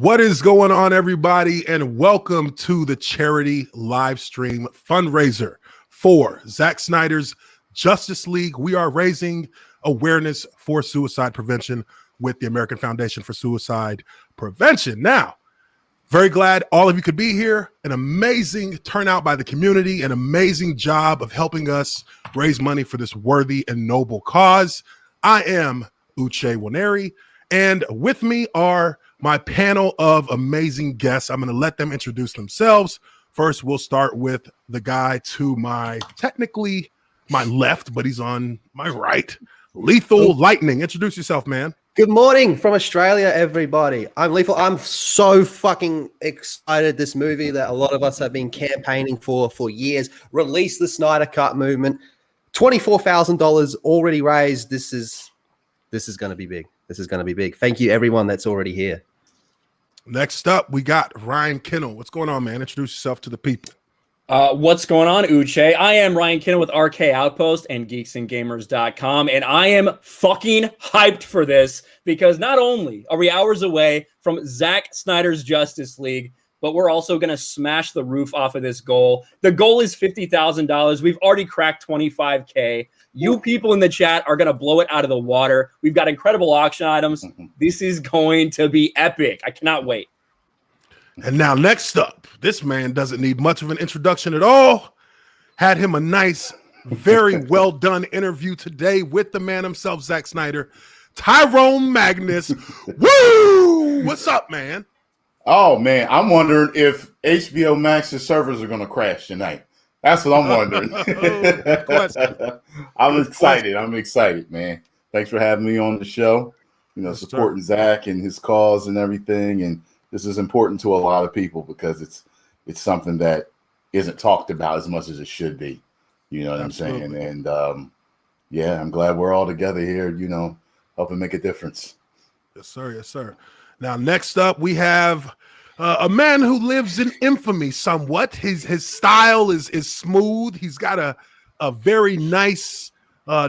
What is going on, everybody, and welcome to the charity live stream fundraiser for Zack Snyder's Justice League. We are raising awareness for suicide prevention with the American Foundation for Suicide Prevention. Now, very glad all of you could be here. An amazing turnout by the community, an amazing job of helping us raise money for this worthy and noble cause. I am Uche Nwaneri, and with me are my panel of amazing guests. I'm going to let them introduce themselves. First, we'll start with the guy to my, technically my left, but he's on my right. Lethal Lightning. Introduce yourself, man. Good morning from Australia, everybody. I'm Lethal. I'm so fucking excited. This movie that a lot of us have been campaigning for years. Release the Snydercut movement. $24,000 already raised. This is going to be big. This is going to be big. Thank you, everyone that's already here. Next up, we got Ryan Kinnell. What's going on, man? Introduce yourself to the people. What's going on, Uche? I am Ryan Kinnell with RK Outpost and geeksandgamers.com, and I am fucking hyped for this because not only are we hours away from Zack Snyder's Justice League, but we're also going to smash the roof off of this goal. The goal is $50,000. We've already cracked $25K. You people in the chat are going to blow it out of the water. We've got incredible auction items. This is going to be epic. I cannot wait. And now next up, this man doesn't need much of an introduction at all. Had him a nice, very well done interview today with the man himself, Zack Snyder. Tyrone Magnus. Woo! What's up, man? Oh, man, I'm wondering if HBO Max's servers are going to crash tonight. That's what I'm wondering. I'm excited. I'm excited, man. Thanks for having me on the show. You know, supporting Zack and his cause and everything. And this is important to a lot of people because it's something that isn't talked about as much as it should be. You know what I'm saying? And, yeah, I'm glad we're all together here, you know, helping make a difference. Yes, sir. Yes, sir. Now, next up, we have a man who lives in infamy somewhat. His style is smooth. He's got a very nice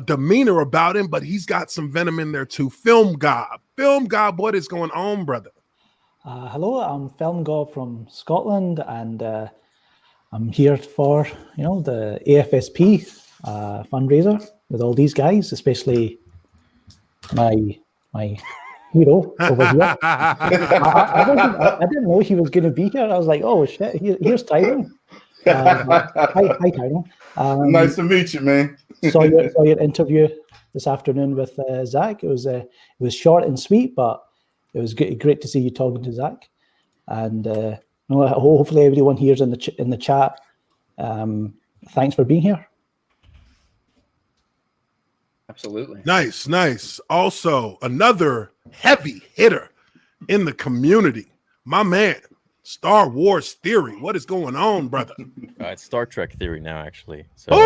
demeanor about him, but he's got some venom in there too. Film Gob. Film Gob, what is going on, brother? Hello, I'm Film Gob from Scotland, and I'm here for, you know, the AFSP fundraiser with all these guys, especially my hero over here. I didn't know he was going to be here. I was like, oh shit, here's Tyrone. Hi Tyrone. Nice to meet you, man. saw your interview this afternoon with Zack. It was short and sweet, but it was great to see you talking to Zack. And hopefully everyone here's in the chat. Thanks for being here. Absolutely. Nice. Also, another heavy hitter in the community. My man, Star Wars Theory. What is going on, brother? It's Star Trek Theory now, actually. So,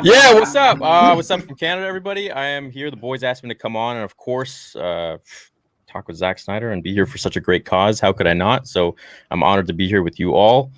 yeah, what's up? What's up from Canada, everybody? I am here. The boys asked me to come on, and of course, talk with Zack Snyder and be here for such a great cause. How could I not? So I'm honored to be here with you all.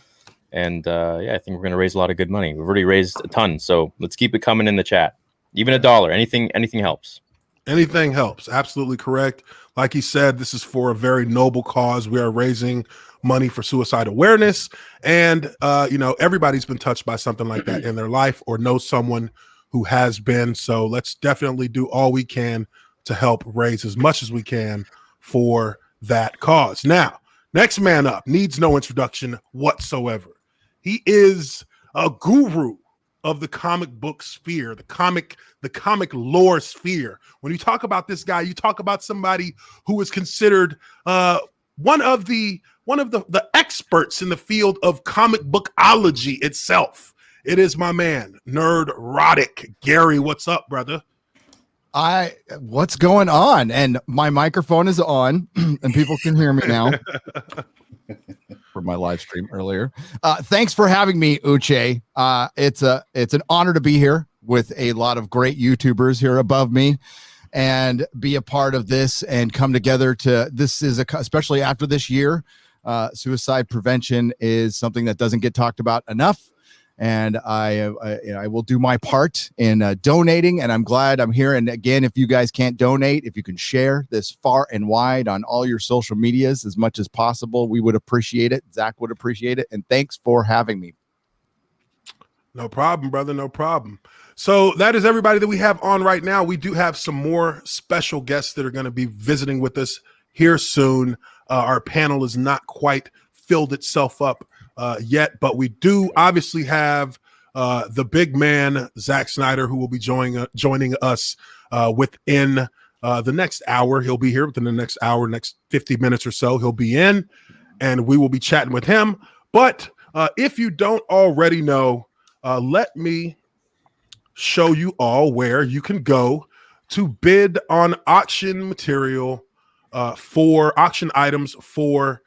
And yeah, I think we're going to raise a lot of good money. We've already raised a ton, so let's keep it coming in the chat. Even $1, anything helps. Anything helps. Absolutely correct. Like he said, this is for a very noble cause. We are raising money for suicide awareness, and you know, everybody's been touched by something like that in their life or knows someone who has been. So let's definitely do all we can to help raise as much as we can for that cause. Now, next man up needs no introduction whatsoever. He is a guru of the comic book sphere, the comic lore sphere. When you talk about this guy, you talk about somebody who is considered one of the experts in the field of comic bookology itself. It is my man, Nerdrotic. Gary, what's up, brother? What's going on? And my microphone is on, and people can hear me now. For my live stream earlier. Thanks for having me, Uche. It's an honor to be here with a lot of great YouTubers here above me and be a part of this and come together especially after this year. Suicide prevention is something that doesn't get talked about enough. and I will do my part in donating. And I'm glad I'm here. And again, if you guys can't donate, if you can share this far and wide on all your social medias as much as possible, we would appreciate it. Zach would appreciate it. And thanks for having me. No problem, brother. No problem. So that is everybody that we have on right now. We do have some more special guests that are going to be visiting with us here soon. Our panel is not quite filled itself up yet, but we do obviously have the big man, Zack Snyder, who will be joining us within the next hour. He'll be here within the next hour, next 50 minutes or so. He'll be in, and we will be chatting with him. But if you don't already know, let me show you all where you can go to bid on auction material for auction items for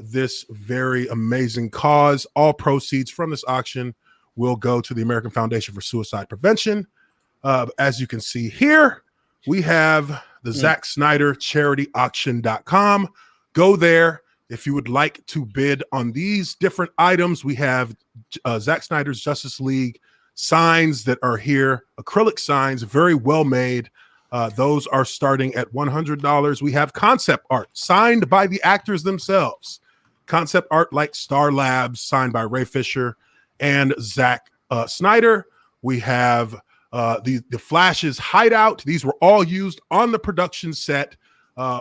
this very amazing cause. All proceeds from this auction will go to the American Foundation for Suicide Prevention. As you can see here, we have the Zack Snyder charity auction.com. Go there if you would like to bid on these different items. We have Zack Snyder's Justice League signs that are here, acrylic signs, very well made. Those are starting at $100. We have concept art signed by the actors themselves. Concept art like Star Labs, signed by Ray Fisher and Zack Snyder. We have the Flash's hideout. These were all used on the production set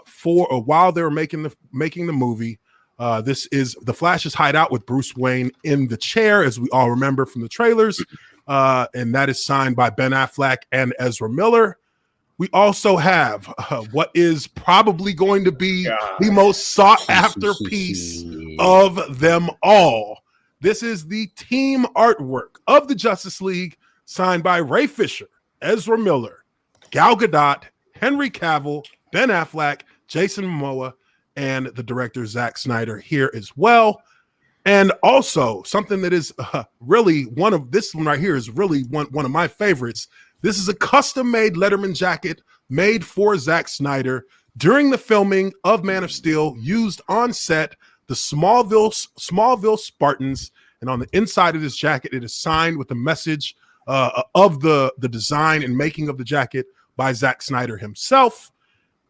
for a while they were making the movie. This is the Flash's hideout with Bruce Wayne in the chair, as we all remember from the trailers. And that is signed by Ben Affleck and Ezra Miller. We also have what is probably going to be the most sought after piece of them all. This is the team artwork of the Justice League, signed by Ray Fisher, Ezra Miller, Gal Gadot, Henry Cavill, Ben Affleck, Jason Momoa, and the director Zack Snyder here as well. And also something that is really this one right here is really one of my favorites. This is a custom-made Letterman jacket made for Zack Snyder during the filming of Man of Steel, used on set, the Smallville Spartans. And on the inside of this jacket, it is signed with the message of the design and making of the jacket by Zack Snyder himself.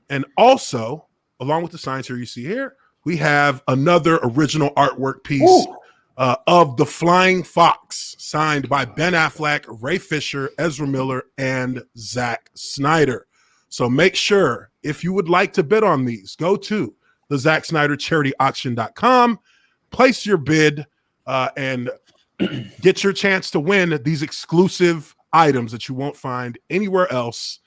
And also, along with the signs here you see here, we have another original artwork piece of the Flying Fox, signed by Ben Affleck, Ray Fisher, Ezra Miller, and Zack Snyder. So make sure, if you would like to bid on these, go to the Zack Snyder charity auction.com, place your bid, and get your chance to win these exclusive items that you won't find anywhere else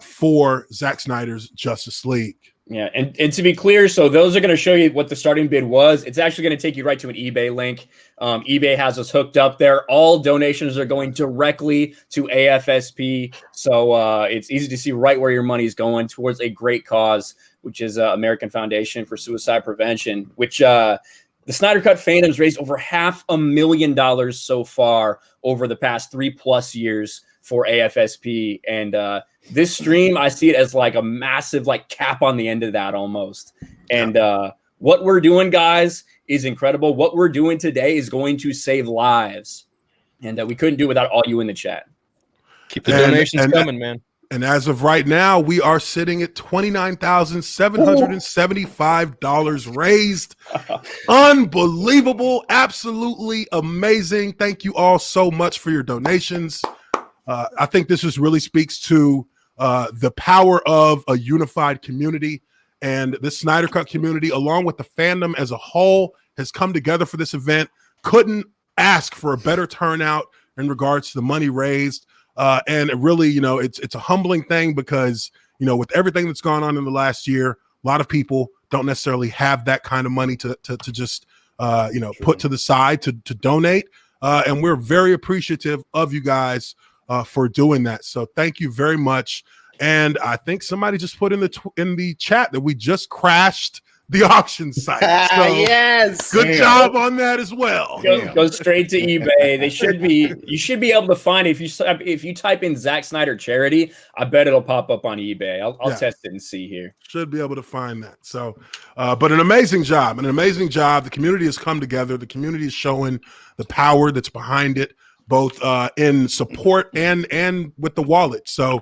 for Zack Snyder's Justice League. Yeah, and to be clear, so those are going to show you what the starting bid was. It's actually going to take you right to an eBay link. eBay has us hooked up there. All donations are going directly to AFSP, so it's easy to see right where your money is going, towards a great cause, which is American Foundation for Suicide Prevention, which the Snydercut fandom's raised over $500,000 so far over the past 3+ years for AFSP. And this stream, I see it as like a massive cap on the end of that almost. And what we're doing, guys, is incredible. What we're doing today is going to save lives. And we couldn't do it without all you in the chat. Keep the donations coming, man. And as of right now, we are sitting at $29,775 raised. Unbelievable. Absolutely amazing. Thank you all so much for your donations. I think this just really speaks to the power of a unified community, and the Snydercut community, along with the fandom as a whole, has come together for this event. Couldn't ask for a better turnout in regards to the money raised. And it really, it's a humbling thing because, with everything that's gone on in the last year, a lot of people don't necessarily have that kind of money to just, put to the side to donate. And we're very appreciative of you guys for doing that. So thank you very much. And I think somebody just put in the chat that we just crashed the auction site. So Yes. good Damn. job on that as well. Go straight to eBay. You should be able to find it. If you type in Zack Snyder charity, I bet it'll pop up on eBay. I'll Yeah. test it and see here. Should be able to find that. So, but an amazing job. The community has come together. The community is showing the power that's behind it, both in support and with the wallet. So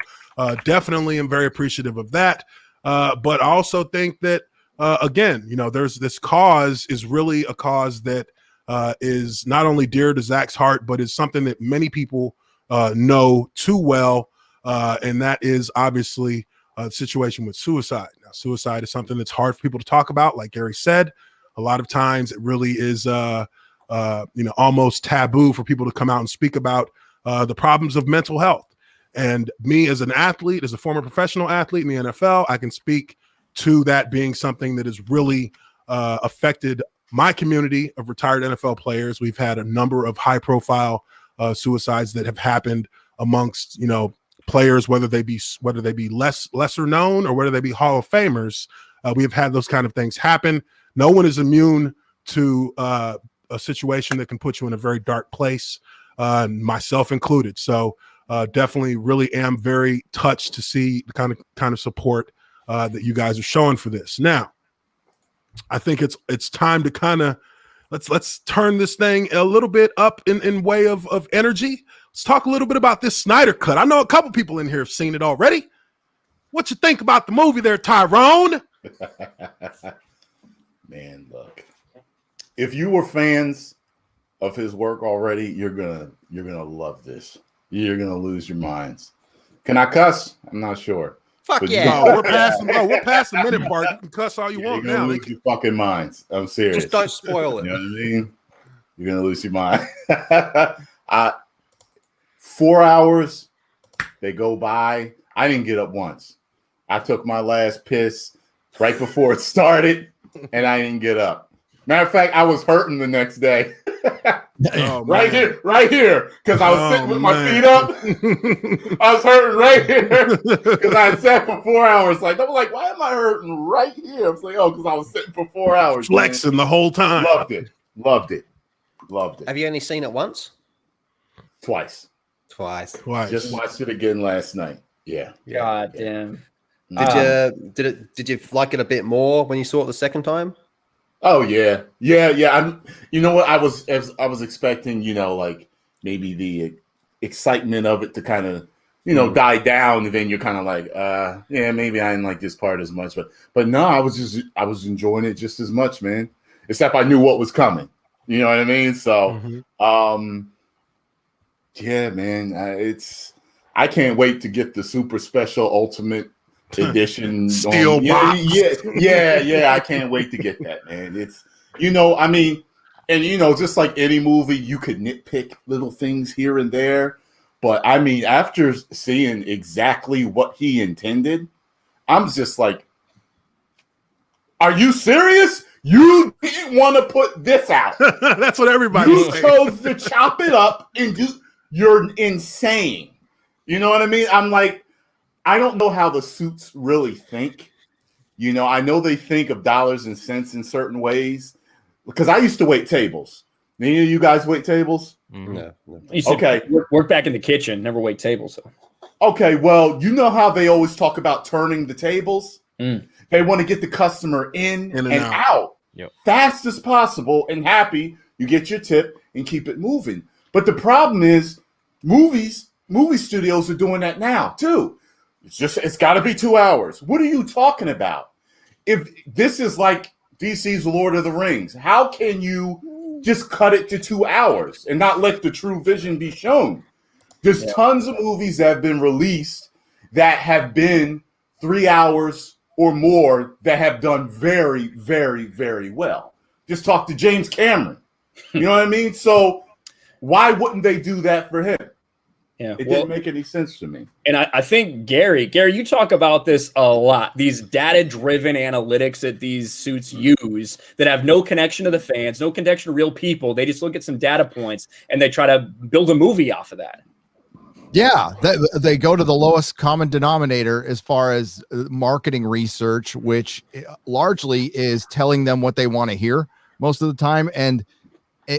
definitely am very appreciative of that. But I also think that, again, there's this cause is really a cause that is not only dear to Zach's heart, but is something that many people know too well. And that is obviously the situation with suicide. Now, suicide is something that's hard for people to talk about. Like Gary said, a lot of times it really is, almost taboo for people to come out and speak about the problems of mental health. And me as an athlete, as a former professional athlete in the NFL, I can speak to that being something that has really affected my community of retired NFL players. We've had a number of high-profile suicides that have happened amongst, players, whether they be lesser known or whether they be Hall of Famers. We have had those kind of things happen. No one is immune to a situation that can put you in a very dark place, myself included. So definitely really am very touched to see the kind of support that you guys are showing for this. Now, I think it's time to kind of let's turn this thing a little bit up in way of energy. Let's talk a little bit about this Snydercut. I know a couple people in here have seen it already. What you think about the movie there, Tyrone? Man, look. If you were fans of his work already, you're gonna love this. You're gonna lose your minds. Can I cuss? I'm not sure. Fuck But yeah. No, we're past the minute part. You can cuss all you want you're gonna now. lose your fucking minds. I'm serious. Just don't spoil it. You know what I mean? You're gonna lose your mind. 4 hours, they go by. I didn't get up once. I took my last piss right before it started, and I didn't get up. Matter of fact, I was hurting the next day. Oh, right here, because I was sitting with my man. feet up. I was hurting right here because I had sat for 4 hours. Like, I was like, why am I hurting right here? I was like, oh, because I was sitting for 4 hours. Flexing the whole time. Loved it. Have you only seen it once? Twice. Twice. Just watched it again last night. Yeah. God damn. Did you like it a bit more when you saw it the second time? Oh yeah. You know what? I was expecting, like maybe the excitement of it to kind of, die down, and then you're kind of like, maybe I didn't like this part as much, but no, I was enjoying it just as much, man. Except I knew what was coming. You know what I mean? So, yeah, man, I can't wait to get the super special ultimate edition Steel box. Yeah. I can't wait to get that, man. It's, I mean, and just like any movie, you could nitpick little things here and there, but I mean, after seeing exactly what he intended, I'm just like, are you serious? You didn't want to put this out. That's what everybody You saying. chose to chop it up and do. You're insane. You know what I mean? I'm like, I don't know how the suits really think. I know they think of dollars and cents in certain ways, because I used to wait tables. Any of you guys wait tables? No. Okay. Work back in the kitchen, never wait tables. So. Okay, well, you know how they always talk about turning the tables? They want to get the customer in and out Yep. fast as possible and happy. You get your tip and keep it moving. But the problem is movie studios are doing that now too. It's got to be 2 hours. What are you talking about? If this is like DC's Lord of the Rings, how can you just cut it to 2 hours and not let the true vision be shown? There's tons of movies that have been released that have been 3 hours or more that have done very, very, very well. Just talk to James Cameron. You know what I mean? So why wouldn't they do that for him? Yeah, It didn't make any sense to me. And I think, Gary, you talk about this a lot. These data-driven analytics that these suits use that have no connection to the fans, no connection to real people. They just look at some data points and they try to build a movie off of that. Yeah, they go to the lowest common denominator as far as marketing research, which largely is telling them what they want to hear most of the time, and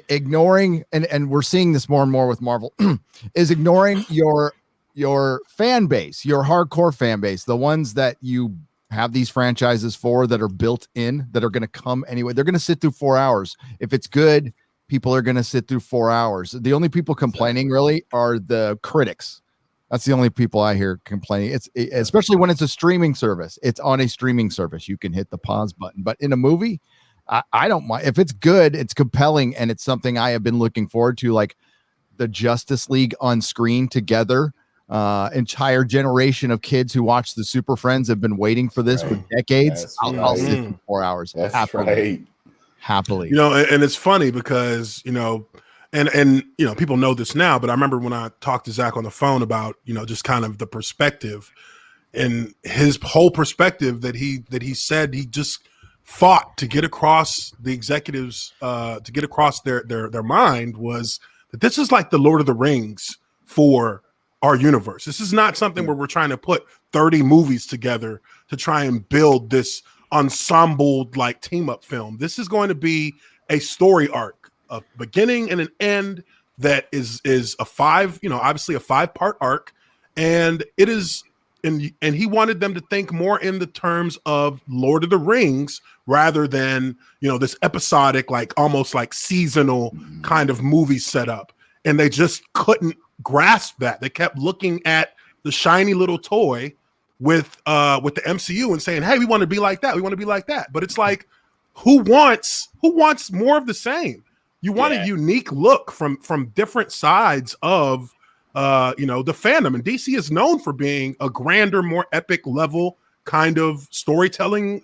ignoring, and we're seeing this more and more with Marvel, is ignoring your fan base, your hardcore fan base, the ones that you have these franchises for, that are built in, that are going to come anyway. They're going to sit through 4 hours. If it's good, people are going to sit through 4 hours. The only people complaining really are the critics. That's the only people I hear complaining. Especially when it's a streaming service. It's on a streaming service. You can hit the pause button. But in a movie, I don't mind. If it's good, it's compelling, and it's something I have been looking forward to, like the Justice League on screen together. Entire generation of kids who watch the Super Friends have been waiting for this for decades. I'll sit for 4 hours. That's happily. Happily. You know, and it's funny because, you know, and you know, people know this now, but I remember when I talked to Zach on the phone about, you know, just kind of the perspective, and his whole perspective that he said he just fought to get across the executives, to get across their mind, was that this is like the Lord of the Rings for our universe. This is not something where we're trying to put 30 movies together to try and build this ensemble like team up film. This is going to be a story arc, a beginning and an end that is a obviously a 5-part arc, and it is. And he wanted them to think more in the terms of Lord of the Rings rather than, you know, this episodic, like almost like seasonal kind of movie setup. And they just couldn't grasp that. They kept looking at the shiny little toy with the MCU and saying, "Hey, we want to be like that. We want to be like that." But it's like, who wants more of the same? You want a unique look from different sides of the fandom, and DC is known for being a grander, more epic level kind of storytelling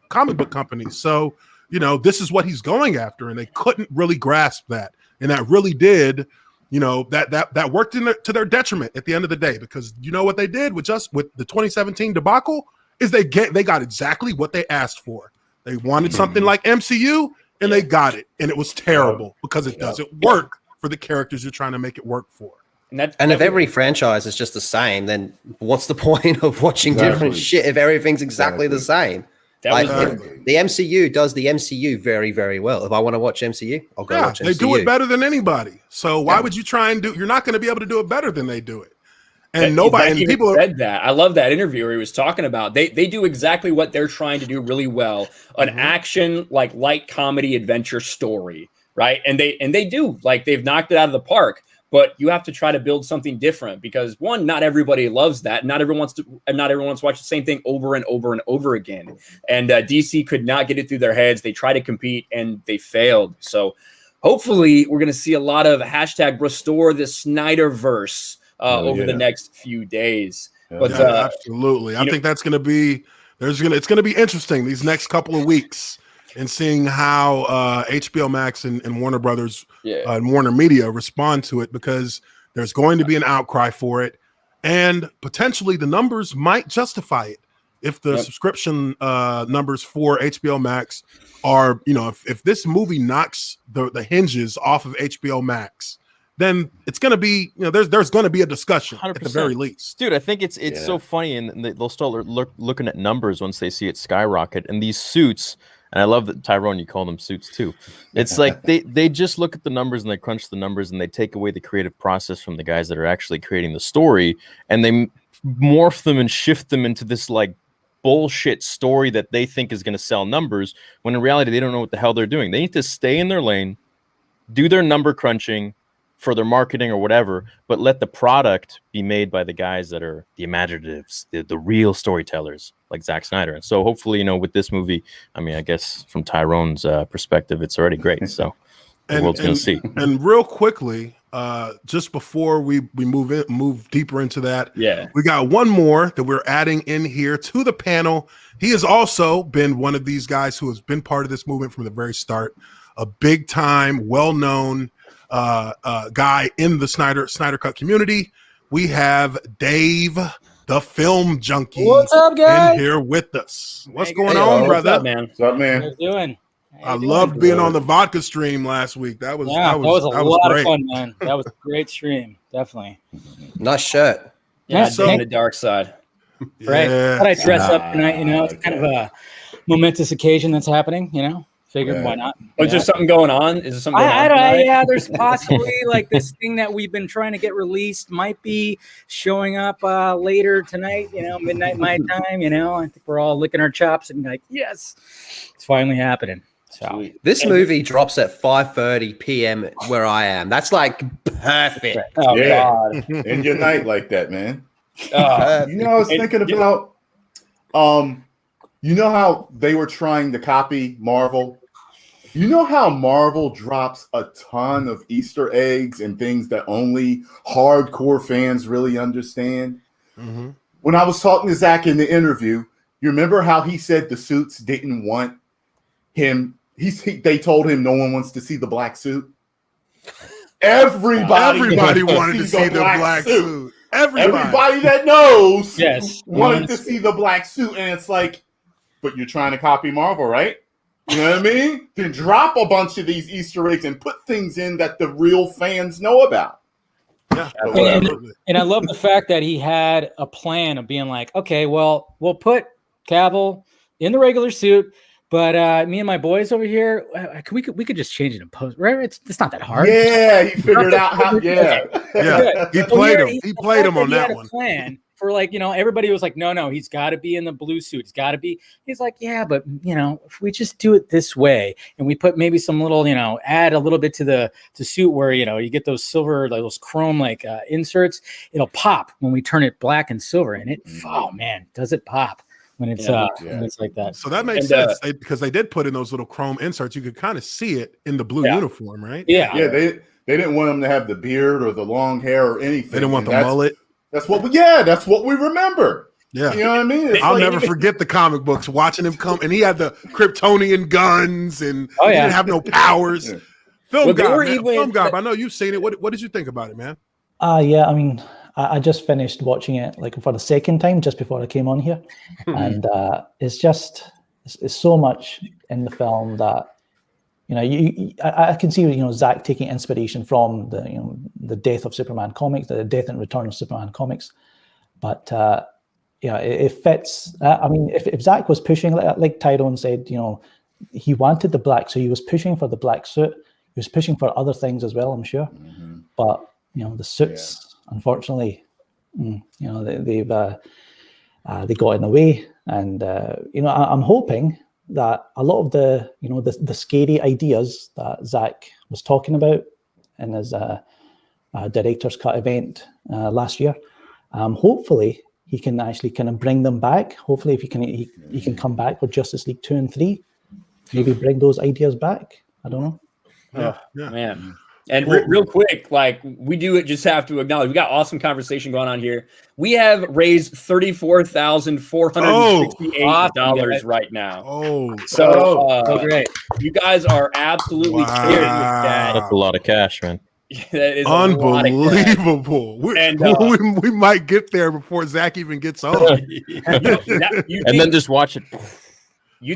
comic book company. So, you know, this is what he's going after, and they couldn't really grasp that, and that really did, you know, that worked to their detriment at the end of the day, because you know what they did with the 2017 debacle is they got exactly what they asked for. They wanted something like MCU, and they got it, and it was terrible because it doesn't work for the characters you're trying to make it work for. And if every franchise is just the same, then what's the point of watching different shit if everything's exactly the same? Like, the MCU does the MCU very, very well. If I want to watch MCU, I'll go watch MCU. They do it better than anybody. So why would you try and you're not going to be able to do it better than they do it. And people said that. I love that interview where he was talking about they do exactly what they're trying to do really well. An action, like light comedy adventure story, right? And they do, like, they've knocked it out of the park. But you have to try to build something different because, one, not everybody loves that. Not everyone wants to watch the same thing over and over and over again. And DC could not get it through their heads. They tried to compete and they failed. So hopefully we're going to see a lot of hashtag restore the Snyderverse over the next few days. But absolutely, I think that's going to be it's going to be interesting these next couple of weeks. And seeing how HBO Max and Warner Brothers and Warner Media respond to it, because there's going to be an outcry for it, and potentially the numbers might justify it if the subscription numbers for HBO Max are, you know, if this movie knocks the hinges off of HBO Max, then it's going to be, you know, there's going to be a discussion 100%. At the very least. Dude, I think it's so funny, and they'll start looking at numbers once they see it skyrocket, and these suits. And I love that, Tyrone, you call them suits too. It's like they just look at the numbers and they crunch the numbers and they take away the creative process from the guys that are actually creating the story, and they morph them and shift them into this like bullshit story that they think is going to sell numbers, when in reality they don't know what the hell they're doing. They need to stay in their lane, do their number crunching for their marketing or whatever, but let the product be made by the guys that are the imaginatives, the real storytellers, like Zack Snyder. And so hopefully, you know, with this movie, I mean, I guess from Tyrone's perspective, it's already great. So the world's going to see. And real quickly, just before we move deeper into that, we got one more that we're adding in here to the panel. He has also been one of these guys who has been part of this movement from the very start, a big time, well-known guy in the Snydercut community. We have Dave, the film junkie. What's up, guys? In here with us. What's going on, brother? What's up, man? How you doing? I loved being on the vodka stream last week. That was Yeah, that was a lot great. of fun, man. That was a great stream. Definitely. Nice shirt. Yeah, So- so, the dark side. Right. Yeah. Thought I'd dress up tonight, it's okay. kind of a momentous occasion that's happening, Figured Yeah. why not? Oh, is there something going on? Is there something going on I don't tonight? yeah, there's possibly like this thing that we've been trying to get released might be showing up later tonight, midnight my time, I think we're all licking our chops and like, yes, it's finally happening. So This movie drops at 5:30 p.m. where I am. That's like perfect. oh Yeah. god. End your night like that, man. Uh, You know, I was thinking about, you know how they were trying to copy Marvel? You know how Marvel drops a ton of Easter eggs and things that only hardcore fans really understand? Mhm. When I was talking to Zach in the interview, you remember how he said the suits didn't want him? They told him no one wants to see the black suit. Everybody wanted to see the black suit. Everybody that knows Yes. wanted to see the black suit, and it's like, but you're trying to copy Marvel, right? You know what I mean? Then drop a bunch of these Easter eggs and put things in that the real fans know about. Yeah. But whatever. And I love the fact that he had a plan of being like, okay, well, we'll put Cavill in the regular suit, but me and my boys over here, we could just change it in post, right? It's not that hard. Yeah, he figured out how. Yeah, Yeah. He played him. He played him on that one. Plan for everybody was like, no, he's got to be in the blue suit. He's got to be. He's like, yeah, but if we just do it this way and we put maybe some little, add a little bit to the suit where you get those silver, those chrome inserts, it'll pop when we turn it black and silver, and it, oh man, does it pop when it's when it's like that. So that makes sense because they did put in those little chrome inserts. You could kind of see it in the blue uniform, right? Yeah. They didn't want him to have the beard or the long hair or anything. They didn't want the mullet. That's what we remember. Yeah. You know what I mean? It's I'll like- never forget the comic books, watching him come, and he had the Kryptonian guns, and he didn't have no powers. Yeah. Film Well, Gob, I know you've seen it. What did you think about it, man? Yeah, I mean, I just finished watching it for the second time just before I came on here, and it's so much in the film that I can see Zack taking inspiration from the Death of Superman comics, the Death and Return of Superman comics, but it fits. I mean, if Zack was pushing like Tyrone said, he wanted the black, so he was pushing for the black suit. He was pushing for other things as well, I'm sure, but the suits, unfortunately, they got in the way, and I'm hoping that a lot of the scary ideas that Zack was talking about in his director's cut event last year, hopefully he can actually kind of bring them back. Hopefully, if he can come back with Justice League 2 and 3, maybe bring those ideas back. I don't know. Yeah. Man. And real quick, we do just have to acknowledge we got awesome conversation going on here. We have raised $34,468 right now. Oh, So great! You guys are absolutely killing it with that. That's a lot of cash, man. That is a lot of cash. unbelievable. We might get there before Zach even gets on. And then just watch it. You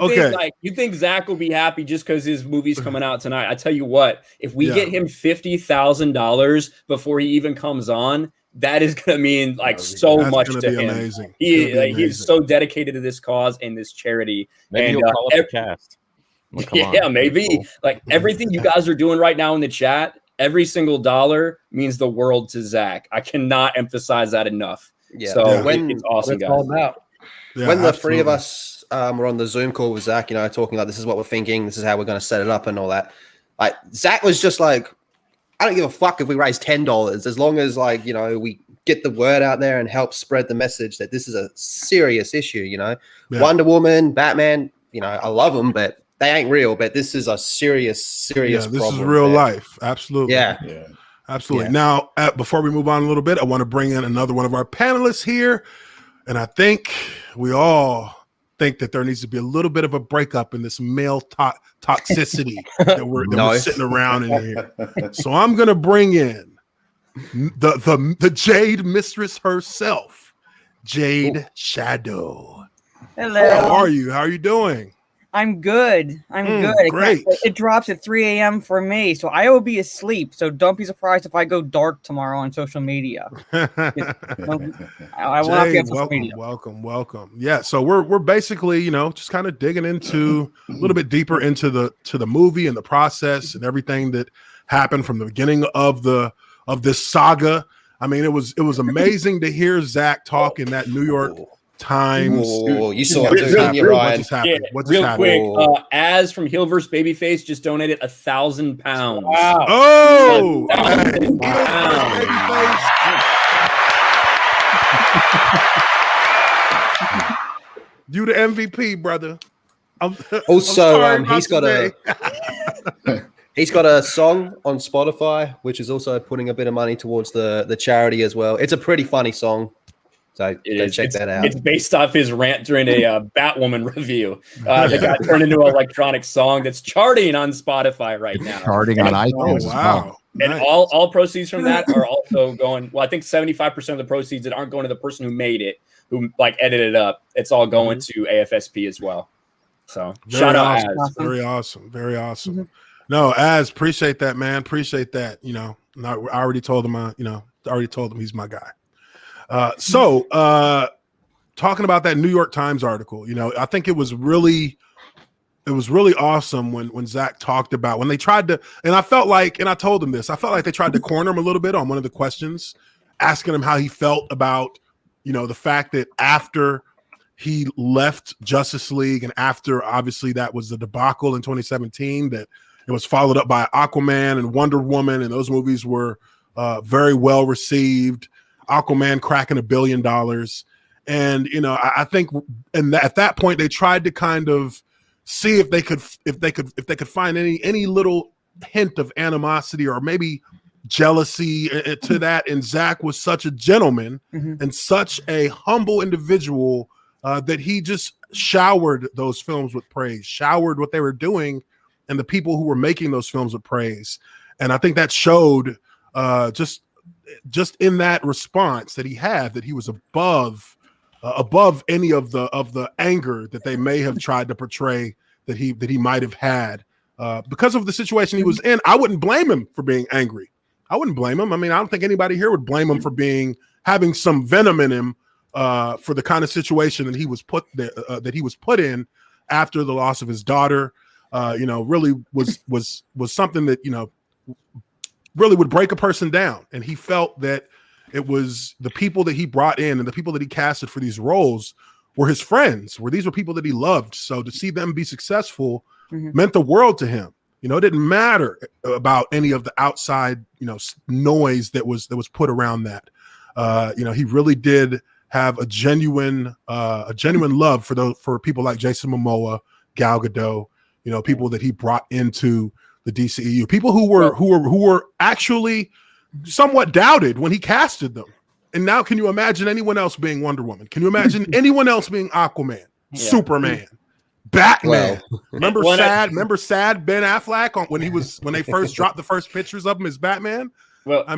think Zach will be happy just because his movie's coming out tonight? I tell you what, if we get him $50,000 before he even comes on, that is going to mean so much to him. Amazing. He's so dedicated to this cause and this charity. Maybe he'll call up the cast. Yeah, maybe. Cool. Everything you guys are doing right now in the chat, every single dollar means the world to Zach. I cannot emphasize that enough. Yeah. So it's awesome, it's guys. all about. Yeah, When the absolutely. three of us were on the Zoom call with Zach, talking this is what we're thinking, this is how we're going to set it up and all that. Zach was just like, I don't give a fuck if we raise $10 as long as we get the word out there and help spread the message that this is a serious issue. Yeah. Wonder Woman, Batman, I love them, but they ain't real. But this is a serious This problem. is real life. Absolutely. Yeah. Absolutely. Yeah. Now, before we move on a little bit, I want to bring in another one of our panelists here. And I think we all think that there needs to be a little bit of a breakup in this male toxicity that we're sitting around in here. So I'm going to bring in the Jade Mistress herself, Jade Shadow. Hello. How are you? How are you doing? I'm good. I'm good. Great. It drops at 3 a.m. for me, so I will be asleep. So don't be surprised if I go dark tomorrow on social media. I will not be Jay, on social media. welcome. Yeah, so we're basically, just kind of digging into a little bit deeper into the movie and the process and everything that happened from the beginning of this saga. I mean, it was amazing to hear Zach talk in that New York Times. Oh, you saw it, didn't you, Ryan? What just happened? Yeah, real quick, Az from Hilverse Babyface just donated 1,000 pounds. Wow. Oh, 1,000 you the MVP, brother. Also, he's got a song on Spotify, which is also putting a bit of money towards the charity as well. It's a pretty funny song. So check that out. It's based off his rant during a Batwoman review that got turned into an electronic song that's charting on Spotify right now. Charting on iTunes. Oh, wow. And Nice. all proceeds from that are also going. Well, I think 75% of the proceeds that aren't going to the person who made it, who edited it up. It's all going to AFSP as well. So shout out, Az. Very awesome. Very awesome. Mm-hmm. No, Az, appreciate that, man. Appreciate that. I already told him. He's my guy. So talking about that New York Times article, I think it was really awesome when Zach talked about when they tried to, and I felt like, and I told him this, I felt like they tried to corner him a little bit on one of the questions, asking him how he felt about, the fact that after he left Justice League and after obviously that was the debacle in 2017, that it was followed up by Aquaman and Wonder Woman, and those movies were very well received. Aquaman cracking $1 billion. And, I think, and at that point they tried to kind of see if they could find any little hint of animosity or maybe jealousy to that. And Zach was such a gentleman and such a humble individual that he just showered those films with praise, showered what they were doing and the people who were making those films with praise. And I think that showed just in that response that he had, that he was above any of the anger that they may have tried to portray that he might have had because of the situation he was in. I wouldn't blame him for being angry. I wouldn't blame him. I mean, I don't think anybody here would blame him for having some venom in him for the kind of situation that he was put there, that he was put in after the loss of his daughter. Really was something that really would break a person down. And he felt that it was the people that he brought in and the people that he casted for these roles were his friends, these were people that he loved. So to see them be successful meant the world to him. It didn't matter about any of the outside, noise that was put around that. He really did have a genuine love for people like Jason Momoa, Gal Gadot, people that he brought into the DCEU, people who were actually somewhat doubted when he casted them. And now can you imagine anyone else being Wonder Woman? Can you imagine anyone else being Aquaman, Superman, Batman? Remember sad Ben Affleck when they first dropped the first pictures of him as Batman? Well, I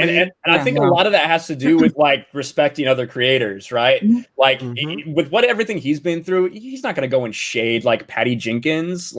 think a lot of that has to do with respecting other creators, right? With everything he's been through, he's not going to go and shade Patty Jenkins,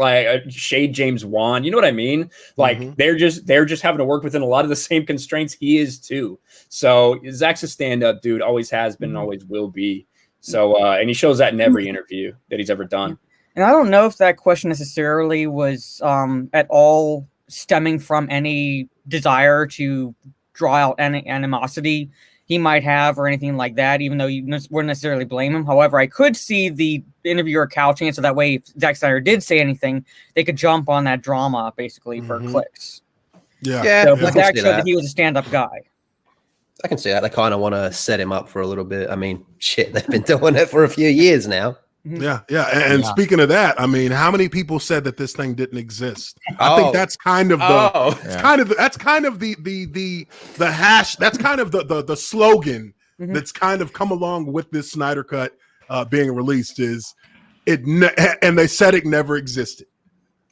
shade James Wan. You know what I mean? They're just having to work within a lot of the same constraints he is too. So Zach's a stand-up dude, always has been, and always will be. So and he shows that in every interview that he's ever done. And I don't know if that question necessarily was at all stemming from any desire to draw out any animosity he might have or anything like that, even though you wouldn't necessarily blame him. However, I could see the interviewer couching it so that way if Zack Snyder did say anything, they could jump on that drama basically for clicks. So Zack showed that he was a stand-up guy. I can see that. They kind of want to set him up for a little bit. I mean, shit, they've been doing it for a few years now. Yeah. And speaking of that, I mean, how many people said that this thing didn't exist? I think that's kind of the hash. That's kind of the slogan that's kind of come along with this Snyder Cut being released is and they said it never existed.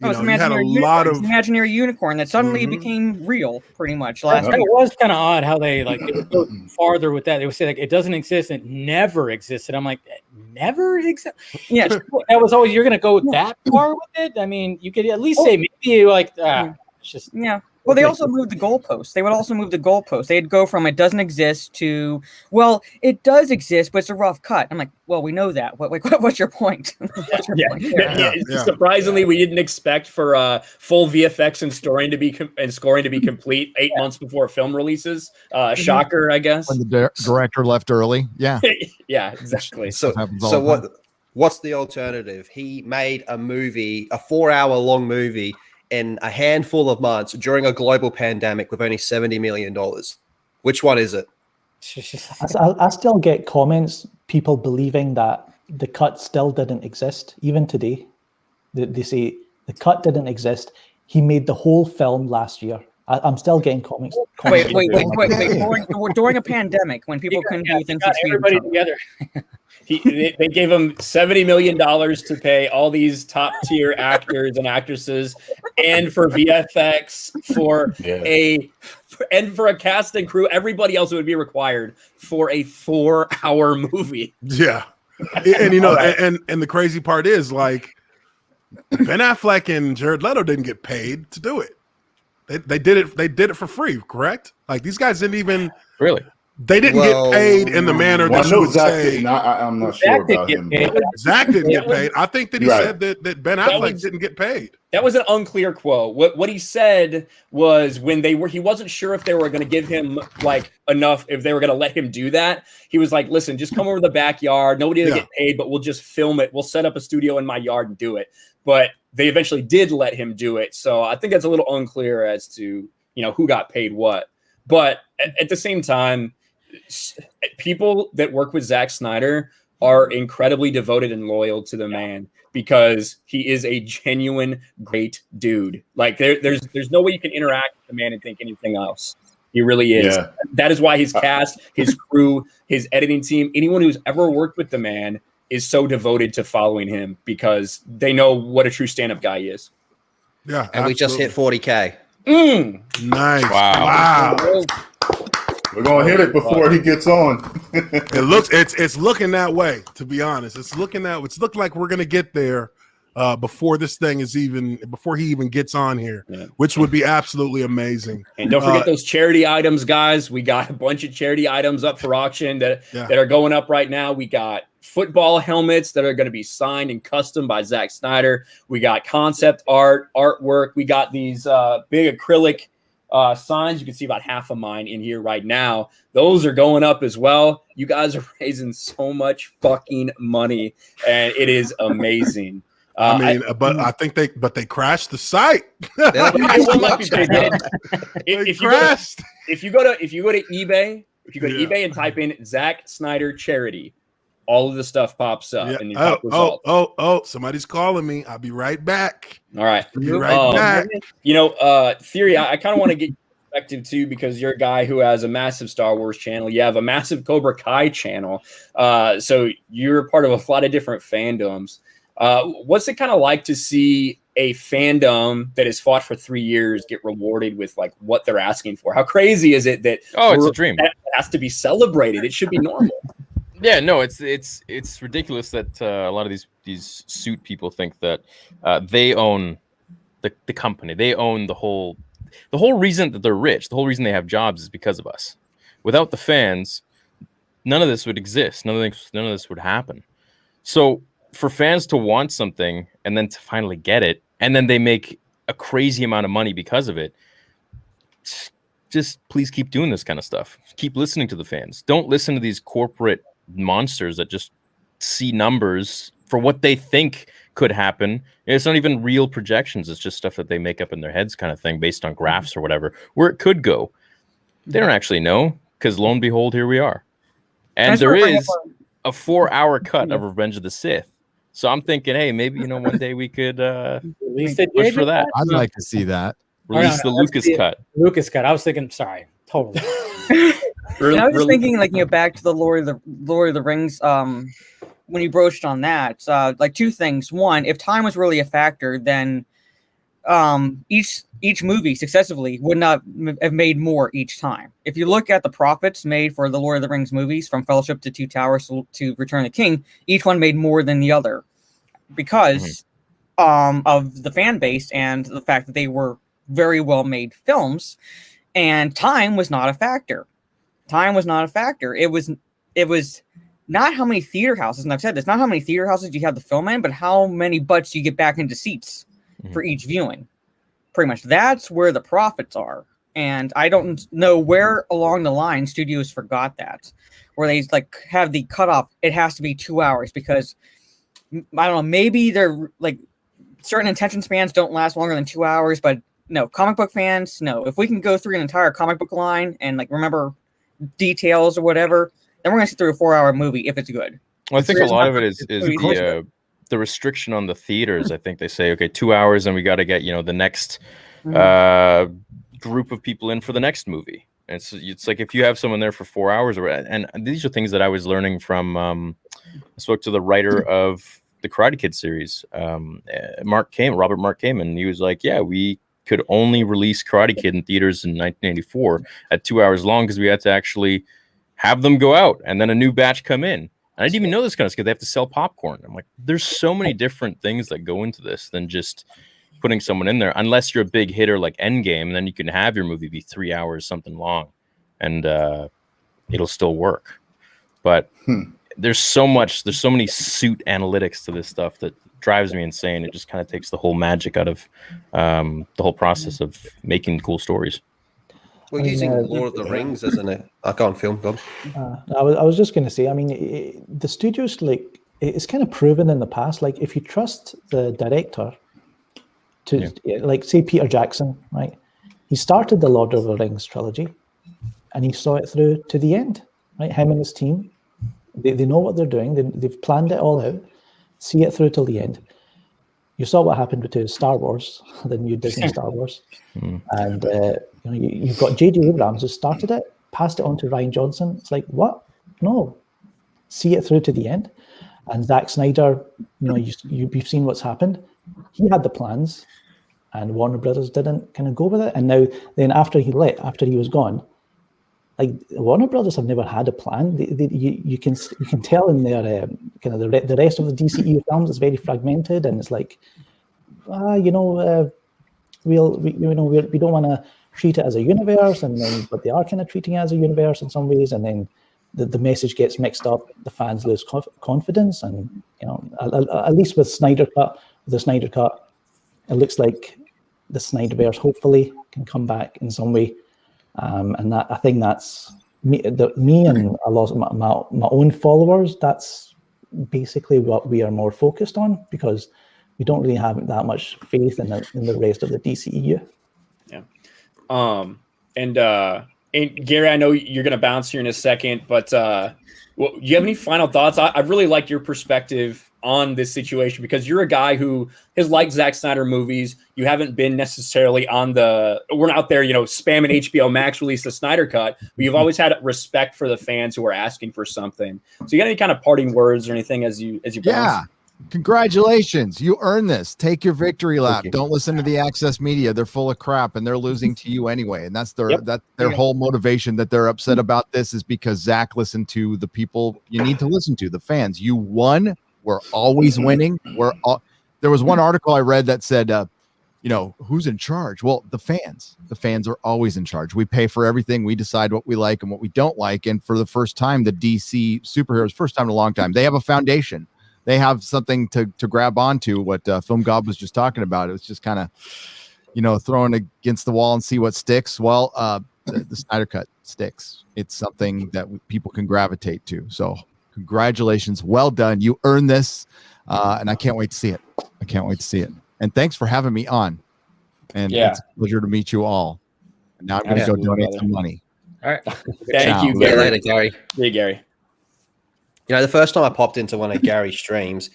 Oh, you had a lot of imaginary unicorn that suddenly became real, pretty much. That was kind of odd how they like go farther with that. They would say like it doesn't exist, it never existed. I'm like, never exist. Yeah, that was always you're gonna go that far with it. I mean, you could at least say maybe like it's just Well, they also moved the goalposts. They would also move the goalposts. They'd go from it doesn't exist to, well, it does exist, but it's a rough cut. I'm like, well, we know that. What's your point? Surprisingly, we didn't expect for full VFX and scoring to be complete 8 months before film releases. Shocker, I guess. When the director left early. Yeah. Yeah, exactly. So what's the alternative? He made a movie, a 4-hour long movie, in a handful of months during a global pandemic with only $70 million. Which one is it? I still get comments, people believing that the cut still didn't exist, even today. They say the cut didn't exist. He made the whole film last year. I'm still getting comments. Wait. During a pandemic, when people couldn't do things, everybody together. They gave him $70 million to pay all these top tier actors and actresses, and for VFX, for a cast and crew, everybody else would be required for a 4-hour movie. Yeah, and and the crazy part is like Ben Affleck and Jared Leto didn't get paid to do it. They did it. They did it for free, correct? Like these guys didn't even really. They didn't get paid in the manner that you would say. I'm not sure about him. Zach didn't get paid. I think that he said that Ben Affleck didn't get paid. That was an unclear quote. What he said was he wasn't sure if they were going to give him like enough, if they were going to let him do that. He was like, listen, just come over to the backyard. Nobody will get paid, but we'll just film it. We'll set up a studio in my yard and do it. But they eventually did let him do it. So I think that's a little unclear as to, who got paid what. But at the same time, people that work with Zack Snyder are incredibly devoted and loyal to the man because he is a genuine great dude. Like there's no way you can interact with the man and think anything else. He really is. Yeah. That is why his cast, his crew, his editing team, anyone who's ever worked with the man is so devoted to following him because they know what a true stand-up guy he is. Yeah. And we just hit 40K. Nice. Wow. We're gonna hit it before he gets on. It's looking that way, to be honest. It's looking like we're gonna get there before he even gets on here, which would be absolutely amazing. And don't forget those charity items, guys. We got a bunch of charity items up for auction that are going up right now. We got football helmets that are going to be signed and custom by Zack Snyder. We got concept artwork. We got these big acrylic signs. You can see about half of mine in here right now. Those are going up as well. You guys are raising so much fucking money, and it is amazing. I think they crashed the site. If you go to eBay, eBay and type in Zack Snyder charity, all of the stuff pops up. Yeah. Somebody's calling me. I'll be right back. All right. Be right back. Theory, I kind of want to get perspective too, because you're a guy who has a massive Star Wars channel. You have a massive Cobra Kai channel. So you're part of a lot of different fandoms. What's it kind of like to see a fandom that has fought for 3 years get rewarded with like what they're asking for? How crazy is it that it's a dream that has to be celebrated? It should be normal. Yeah, no, it's ridiculous that a lot of these suit people think that they own the company. They own the whole reason that they're rich. The whole reason they have jobs is because of us. Without the fans, none of this would exist. None of this would happen. So for fans to want something and then to finally get it, and then they make a crazy amount of money because of it, just please keep doing this kind of stuff. Keep listening to the fans. Don't listen to these corporate monsters that just see numbers for what they think could happen. It's not even real projections. It's just stuff that they make up in their heads kind of thing based on graphs or whatever, where it could go. They don't actually know, because lo and behold, here we are. And there is a 4-hour cut of Revenge of the Sith. So I'm thinking, hey, maybe, one day we could push for that. I'd like to see that. Release the Lucas cut. Lucas cut. I was thinking, sorry, totally. And I was just thinking, back to the Lord of the Rings, when you broached on that, like two things. One, if time was really a factor, then each movie successively would not have made more each time. If you look at the profits made for the Lord of the Rings movies, from Fellowship to Two Towers to Return of the King, each one made more than the other because of the fan base and the fact that they were very well made films, and time was not a factor. Time was not a factor. It was not how many theater houses, and I've said this, not how many theater houses you have to film in, but how many butts you get back into seats for each viewing. Pretty much that's where the profits are. And I don't know where along the line studios forgot that, where they like have the cutoff. It has to be 2 hours because I don't know, maybe they're like certain attention spans don't last longer than 2 hours, but no, comic book fans, no. If we can go through an entire comic book line and like remember details or whatever, then we're gonna sit through a 4-hour movie if it's good. Well, I think a lot of it is the restriction on the theaters. I think they say, okay, 2 hours, and we got to get the next group of people in for the next movie. And it's like if you have someone there for 4 hours, and these are things that I was learning from. I spoke to the writer of the Karate Kid series, Robert Mark came, and he was like, yeah, we could only release Karate Kid in theaters in 1984 at 2 hours long because we had to actually have them go out and then a new batch come in. I didn't even know this kind of stuff. They have to sell popcorn. I'm like, there's so many different things that go into this than just putting someone in there. Unless you're a big hitter like Endgame, then you can have your movie be 3 hours something long, and it'll still work. But there's so many suit analytics to this stuff that drives me insane. It just kind of takes the whole magic out of the whole process of making cool stories. We're using Lord of the Rings as an icon film. I was just going to say, I mean, the studios, like, it's kind of proven in the past, like, if you trust the director to, like, say, Peter Jackson, right? He started the Lord of the Rings trilogy and he saw it through to the end, right? Him and his team, they know what they're doing. They've planned it all out, see it through till the end. You saw what happened to Star Wars, the new Disney Star Wars. And you've got J.J. Abrams who started it, passed it on to Rian Johnson. It's like, what? No. See it through to the end. And Zack Snyder, you've seen what's happened. He had the plans and Warner Brothers didn't kind of go with it. And now, then after he was gone, like, Warner Brothers have never had a plan. You can tell in their kind of the rest of the DCEU films is very fragmented, and it's like, we don't want to treat it as a universe, but they are kind of treating it as a universe in some ways, and then the message gets mixed up. The fans lose confidence, and at least with the Snyder Cut, it looks like the Snyderverse hopefully can come back in some way. And that, I think that's me and a lot of my own followers. That's basically what we are more focused on, because we don't really have that much faith in the rest of the DCEU. Yeah. And Gary, I know you're going to bounce here in a second, but do you have any final thoughts? I really like your perspective on this situation, because you're a guy who has liked Zack Snyder movies. You haven't been necessarily we're not out there, spamming HBO Max release the Snyder Cut, but you've always had respect for the fans who are asking for something. So you got any kind of parting words or anything as you bounce? Yeah. Congratulations. You earned this. Take your victory lap. Don't listen to the access media. They're full of crap and they're losing to you anyway. And that's their whole motivation that they're upset about this, is because Zach listened to the people you need to listen to, the fans. You won. We're always winning. There was one article I read that said, who's in charge? Well, the fans. The fans are always in charge. We pay for everything. We decide what we like and what we don't like. And for the first time, the DC superheroes, first time in a long time, they have a foundation. They have something to grab onto. What Film Gob was just talking about. It was just kind of, throwing against the wall and see what sticks. Well, the Snyder Cut sticks. It's something that people can gravitate to. So congratulations. Well done. You earned this. And I can't wait to see it. And thanks for having me on. And it's a pleasure to meet you all. And now I'm going to go donate some money. All right. Thank you, Gary. See you later, Gary. Hey, Gary. The first time I popped into one of Gary's streams,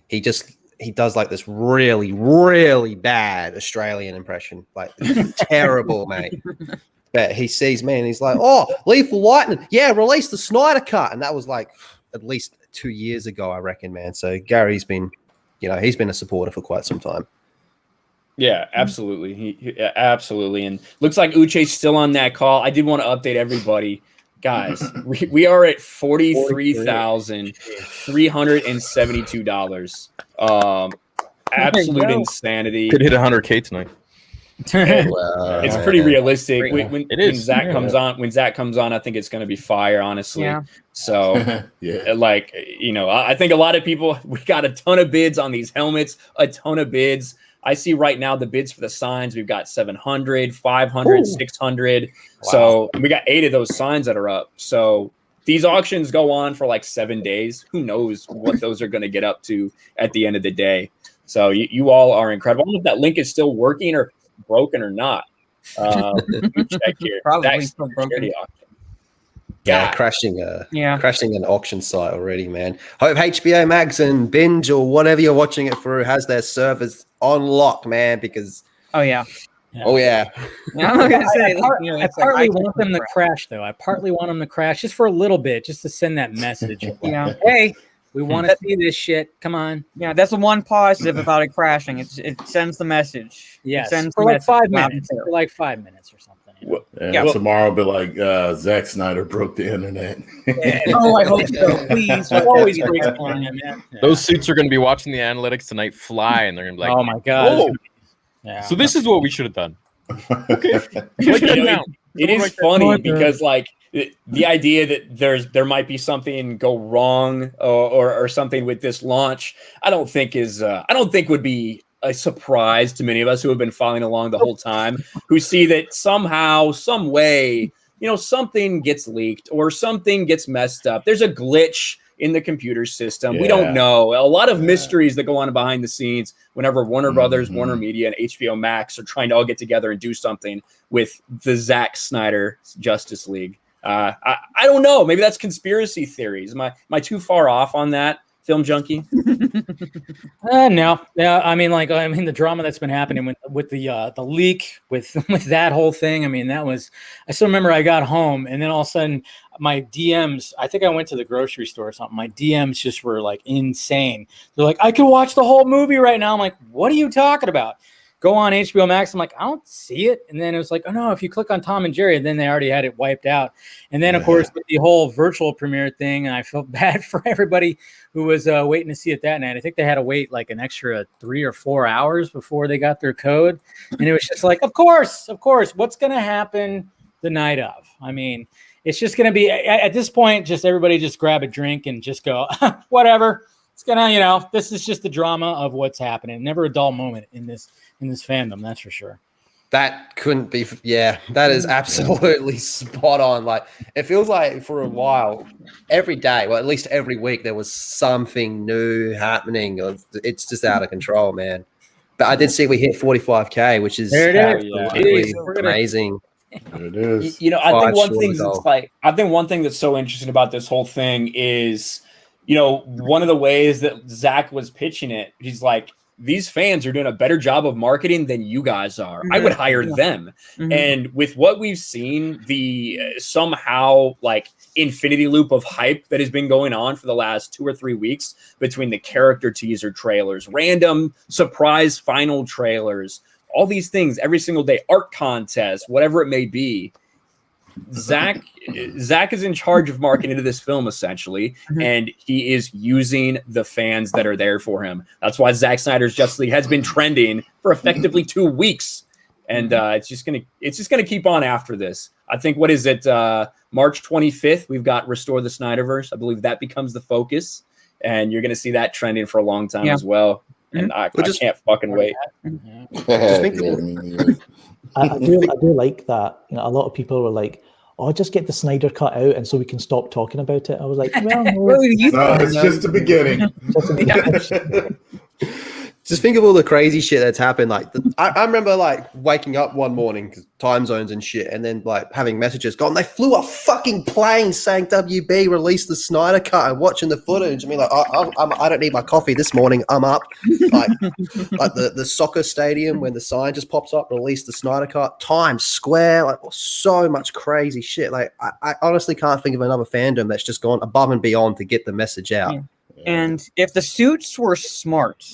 he does like this really, really bad Australian impression, like terrible, mate. But he sees me and he's like, "Oh, Lethal Lightning, yeah, release the Snyder Cut," and that was like at least 2 years ago, I reckon, man. So Gary's been, he's been a supporter for quite some time. Yeah, absolutely. Absolutely. And looks like Uche's still on that call. I did want to update everybody. Guys, we are at $43,372. Absolute insanity. Could hit 100K tonight. It's pretty realistic. When Zach comes on, I think it's going to be fire, honestly. Yeah. So, like, you know, I think a lot of people, we got a ton of bids on these helmets, a ton of bids. I see right now the bids for the signs. We've got 700, 500, 600. Wow. So we got 8 of those signs that are up. So these auctions go on for like 7 days. Who knows what those are going to get up to at the end of the day. So you all are incredible. I don't know if that link is still working or broken or not. Let me check here. Probably still broken. Yeah, crashing an auction site already, man. Hope HBO Max and Binge or whatever you're watching it through has their servers on lock, man, because I'm not gonna say I partly want them to crash though. I partly want them to crash just for a little bit, just to send that message. Hey, we want to see this shit. Come on. Yeah, that's the one positive about it crashing. It sends the message. Yes, it sends for like 5 minutes. For like 5 minutes or something. Tomorrow will be like Zack Snyder broke the internet. Oh, I hope so. Please. Always breaks on him, man. Those suits are going to be watching the analytics tonight fly, and they're going to be like, "Oh my god!" Oh. Yeah. So this is what we should have done. Okay. It is funny because like the idea that there might be something go wrong or something with this launch, I don't think would be a surprise to many of us who have been following along the whole time, who see that somehow, some way, you know, something gets leaked or something gets messed up. There's a glitch in the computer system. We don't know. A lot of mysteries that go on behind the scenes whenever Warner Brothers, Warner Media, and HBO Max are trying to all get together and do something with the Zack Snyder Justice League. I don't know. Maybe that's conspiracy theories. Am I too far off on that, Film Junkie? No. Yeah, I mean, the drama that's been happening with the leak, with that whole thing. I mean, I still remember I got home and then all of a sudden my DMs, I think I went to the grocery store or something. My DMs just were like insane. They're like, I can watch the whole movie right now. I'm like, what are you talking about? Go on HBO Max. I'm like, I don't see it. And then it was like, oh no, if you click on Tom and Jerry, and then they already had it wiped out. And then of course with the whole virtual premiere thing, and I felt bad for everybody who was waiting to see it that night. I think they had to wait like an extra 3 or 4 hours before they got their code. And it was just like, of course, what's going to happen the night of? I mean, it's just going to be at this point, just everybody just grab a drink and just go, whatever. It's gonna, this is just the drama of what's happening. Never a dull moment in this fandom, that's for sure. That couldn't be. Yeah, that is absolutely spot on. Like, it feels like for a while, every day, well, at least every week, there was something new happening. It's just out of control, man. But I did see we hit 45K, which is absolutely amazing. There it is. You know, I think one thing that's so interesting about this whole thing is, you know, one of the ways that Zach was pitching it, he's like, these fans are doing a better job of marketing than you guys are. I would hire them. And with what we've seen, the somehow like infinity loop of hype that has been going on for the last 2 or 3 weeks between the character teaser trailers, random surprise final trailers, all these things every single day, art contests, whatever it may be. Zach is in charge of marketing to this film essentially, and he is using the fans that are there for him. That's why Zack Snyder's Justice League has been trending for effectively 2 weeks, and it's just gonna keep on after this. I think what is it? March 25th, we've got Restore the Snyderverse. I believe that becomes the focus, and you're gonna see that trending for a long time as well. And I can't fucking wait. I do like that. You know, a lot of people were like, "Oh, just get the Snyder cut out, and so we can stop talking about it." I was like, "Well, no, it's just the beginning." Just think of all the crazy shit that's happened. Like, I remember like waking up one morning because time zones and shit, and then like having messages gone. They flew a fucking plane saying WB released the Snyder cut and watching the footage. I mean, like, I don't need my coffee this morning. I'm up. Like the soccer stadium when the sign just pops up, released the Snyder cut. Times Square, like so much crazy shit. Like I honestly can't think of another fandom that's just gone above and beyond to get the message out. And if the suits were smart,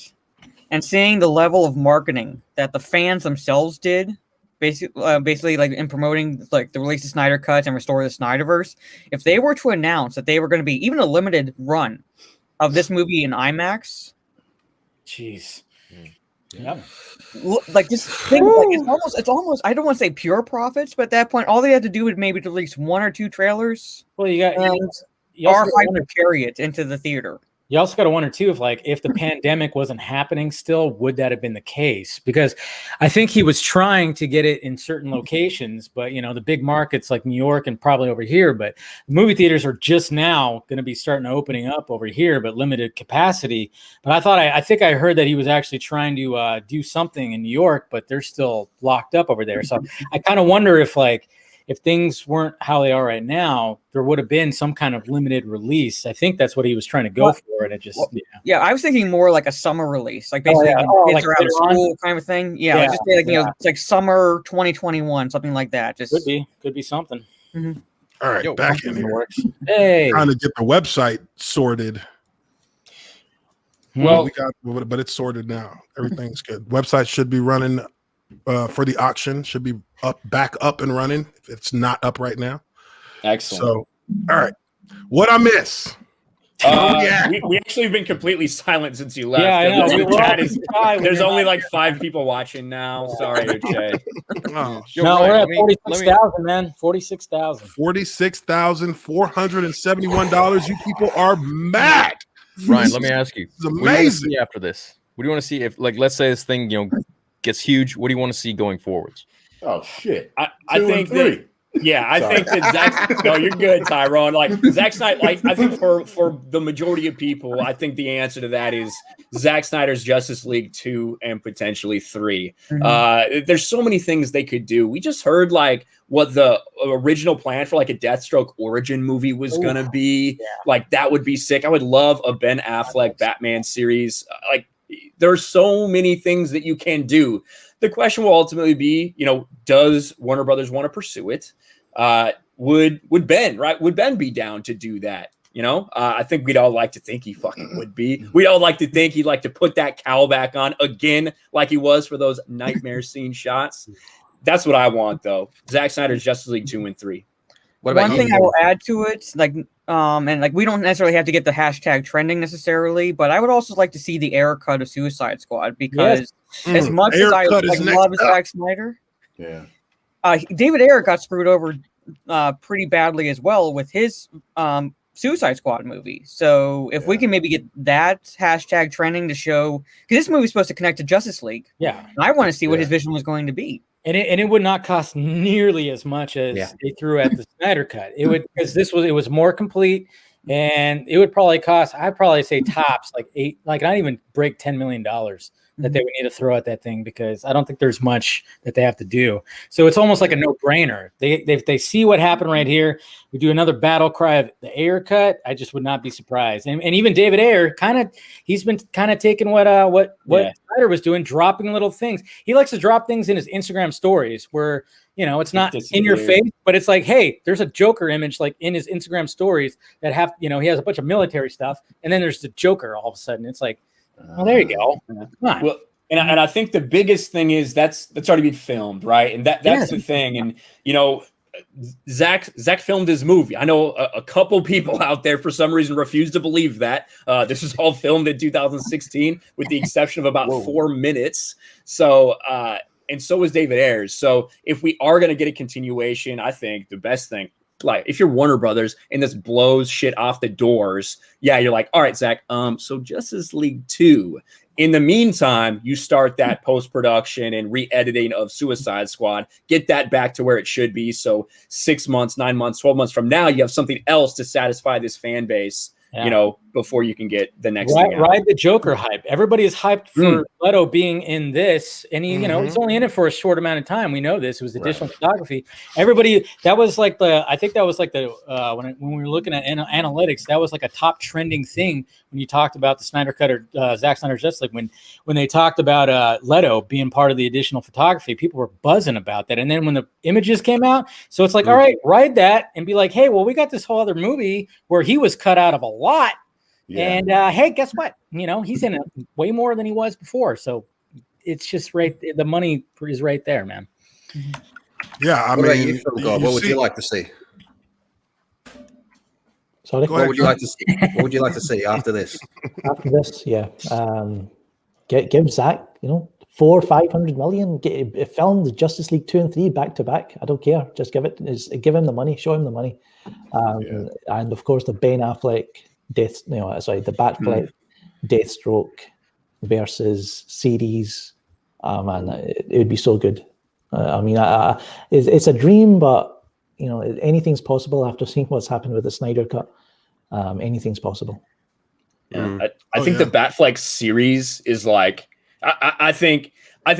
and seeing the level of marketing that the fans themselves did, basically like in promoting like the release of Snyder Cuts and restore the Snyderverse, if they were to announce that they were going to be even a limited run of this movie in IMAX, jeez. Yeah. Like just think, like it's almost I don't want to say pure profits, but at that point, all they had to do would maybe release 1 or 2 trailers. Well, you got you our hype to carry it into the theater. You also got to wonder too if the pandemic wasn't happening still, would that have been the case? Because I think he was trying to get it in certain locations, but the big markets like New York and probably over here, but movie theaters are just now going to be starting opening up over here, but limited capacity. But I think I heard that he was actually trying to do something in New York, but they're still locked up over there. So I kind of wonder if things weren't how they are right now, there would have been some kind of limited release. I think that's what he was trying to go for, and it just yeah. I was thinking more like a summer release, like basically kids like are out of school kind of thing. Yeah, like just say like it's like summer 2021, something like that. Just could be something. Mm-hmm. All right, back in here. Hey, trying to get the website sorted. Well, but it's sorted now. Everything's good. Website should be running for the auction. Should be back up and running. If it's not up right now. Excellent. So, all right. What I miss? We actually have been completely silent since you left. Yeah, I know. There's only like 5 people watching now. Sorry, Uche. We're at 46,000, man. 46,000. $46,471. You people are mad. Ryan, let me ask you. It's amazing. After this, what do you want to see? If, like, let's say this thing, gets huge. What do you want to see going forwards? Oh shit! I think that. Yeah, I think that Zack. No, you're good, Tyrone. Like Zack Snyder. Like I think for the majority of people, I think the answer to that is Zack Snyder's Justice League 2 and potentially 3. Mm-hmm. There's so many things they could do. We just heard like what the original plan for like a Deathstroke origin movie was gonna be. Yeah. Like that would be sick. I would love a Ben Affleck Batman series. Like there's so many things that you can do. The question will ultimately be, does Warner Brothers want to pursue it? Would Ben be down to do that? I think we'd all like to think he fucking would be. We'd all like to think he'd like to put that cowl back on again, like he was for those nightmare scene shots. That's what I want, though. Zack Snyder's Justice League 2 and 3. One thing I will add to it, and we don't necessarily have to get the hashtag trending necessarily, but I would also like to see the air cut of Suicide Squad because as much as I love Zack Snyder, David Ayer got screwed over pretty badly as well with his Suicide Squad movie. So if we can maybe get that hashtag trending to show, because this movie is supposed to connect to Justice League. Yeah, I want to see what his vision was going to be. And it would not cost nearly as much as they threw at the Snyder Cut. It would, because it was more complete, and it would probably cost, I'd probably say tops like not even break $10 million that they would need to throw at that thing, because I don't think there's much that they have to do. So it's almost like a no-brainer. They see what happened right here. We do another battle cry of the Ayer cut. I just would not be surprised. And even David Ayer he's been kind of taking what Snyder was doing, dropping little things. He likes to drop things in his Instagram stories where it's not in your face, but it's like, hey, there's a Joker image like in his Instagram stories that have he has a bunch of military stuff, and then there's the Joker all of a sudden. It's like, well, there you go. Well, and I think the biggest thing is that's already been filmed, right? And that's the thing. And Zack filmed his movie. I know a couple people out there for some reason refuse to believe that this was all filmed in 2016, with the exception of about 4 minutes. So and so was David Ayers. So if we are going to get a continuation, I think the best thing, like if you're Warner Brothers and this blows shit off the doors, you're like, all right, Zack, so Justice League 2. In the meantime, you start that post-production and re-editing of Suicide Squad, get that back to where it should be. So 6 months, 9 months, 12 months from now, you have something else to satisfy this fan base, before you can get the next thing out. Ride the Joker hype. Everybody is hyped for Leto being in this, and he's only in it for a short amount of time. We know this. It was additional photography. Everybody, that was like when we were looking at analytics, that was like a top trending thing when you talked about the Snyder Cut or Zack Snyder's Justice League. When they talked about Leto being part of the additional photography, people were buzzing about that. And then when the images came out, so it's like, all right, ride that and be like, hey, well, we got this whole other movie where he was cut out of a lot. And hey, guess what? You know, he's in it way more than he was before. So it's just right. The money is right there, man. Yeah, I What about mean, you, Film God? What would you like to see? Sorry. What would you like to see? What would you like to see after this? After this, yeah. Give Zack, 400-500 million. Film the Justice League 2 and 3 back to back. I don't care. Just give him the money. Show him the money. And of course, the Ben Affleck the Batfleck Deathstroke versus series. Man, it would be so good. It's a dream, but anything's possible after seeing what's happened with the Snyder Cut. Anything's possible. Yeah, I think the Batfleck series is like I think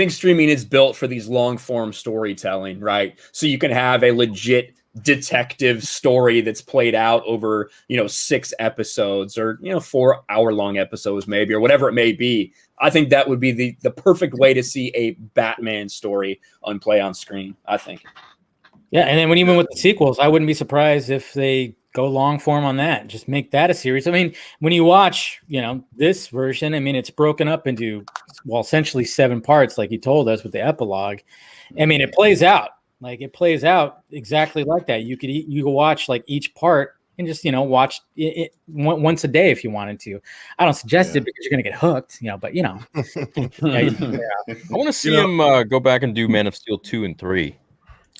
streaming is built for these long form storytelling, right? So you can have a legit detective story that's played out over 6 episodes or 4 hour-long episodes maybe, or whatever it may be. I think that would be the perfect way to see a Batman story play on screen, I think. Yeah, and then even with the sequels, I wouldn't be surprised if they go long form on that. Just make that a series. I mean, when you watch, this version, I mean, it's broken up into, essentially 7 parts, like you told us with the epilogue. I mean, it plays out. Like, it plays out exactly like that. You could watch like each part and just watch it once a day if you wanted to. I don't suggest it because you're gonna get hooked, but I want to see him go back and do Man of Steel 2 and 3.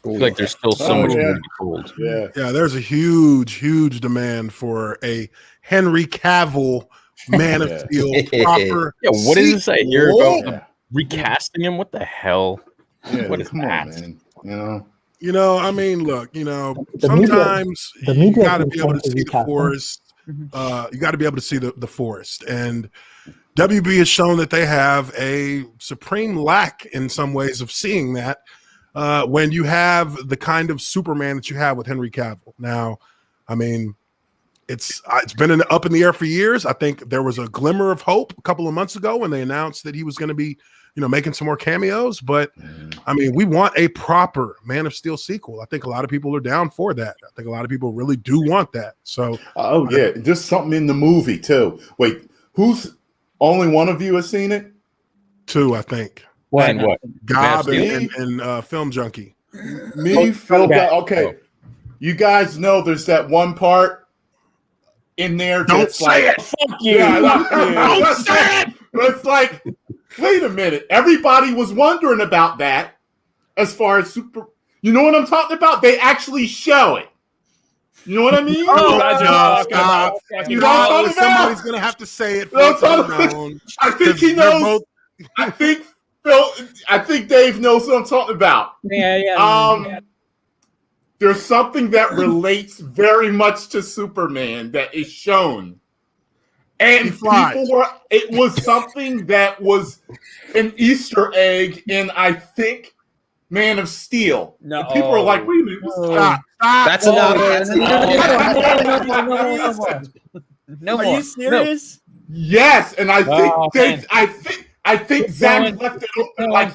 I feel like there's still so much more to be told. Yeah, there's a huge demand for a Henry Cavill Man of Steel proper. Yeah, what is this I hear about recasting him? What the hell? Yeah, what is that? Man. I mean, look, sometimes you got to be able to see the forest. You got to be able to see the forest, and WB has shown that they have a supreme lack in some ways of seeing that. When you have the kind of Superman that you have with Henry Cavill. Now, I mean, it's been up in the air for years. I think there was a glimmer of hope a couple of months ago when they announced that he was going to be, making some more cameos. But I mean, we want a proper Man of Steel sequel. I think a lot of people are down for that. I think a lot of people really do want that. So, just something in the movie too. Wait, who's only one of you has seen it? 2, I think. What? Gob and Film Junkie. Me, Phil. Okay, you guys know there's that one part in there. Don't say it. Fuck you. Don't say it. It's like, wait a minute. Everybody was wondering about that. As far as you know what I'm talking about? They actually show it. You know what I mean? Stop. Somebody's gonna have to say it. I think he knows. I think Dave knows what I'm talking about. There's something that relates very much to Superman that is shown. And it was something that was an Easter egg in, I think, Man of Steel. No. And people are like, wait a minute, stop. That's enough. No more. Are you serious? Yes, and I think Zack left it open like,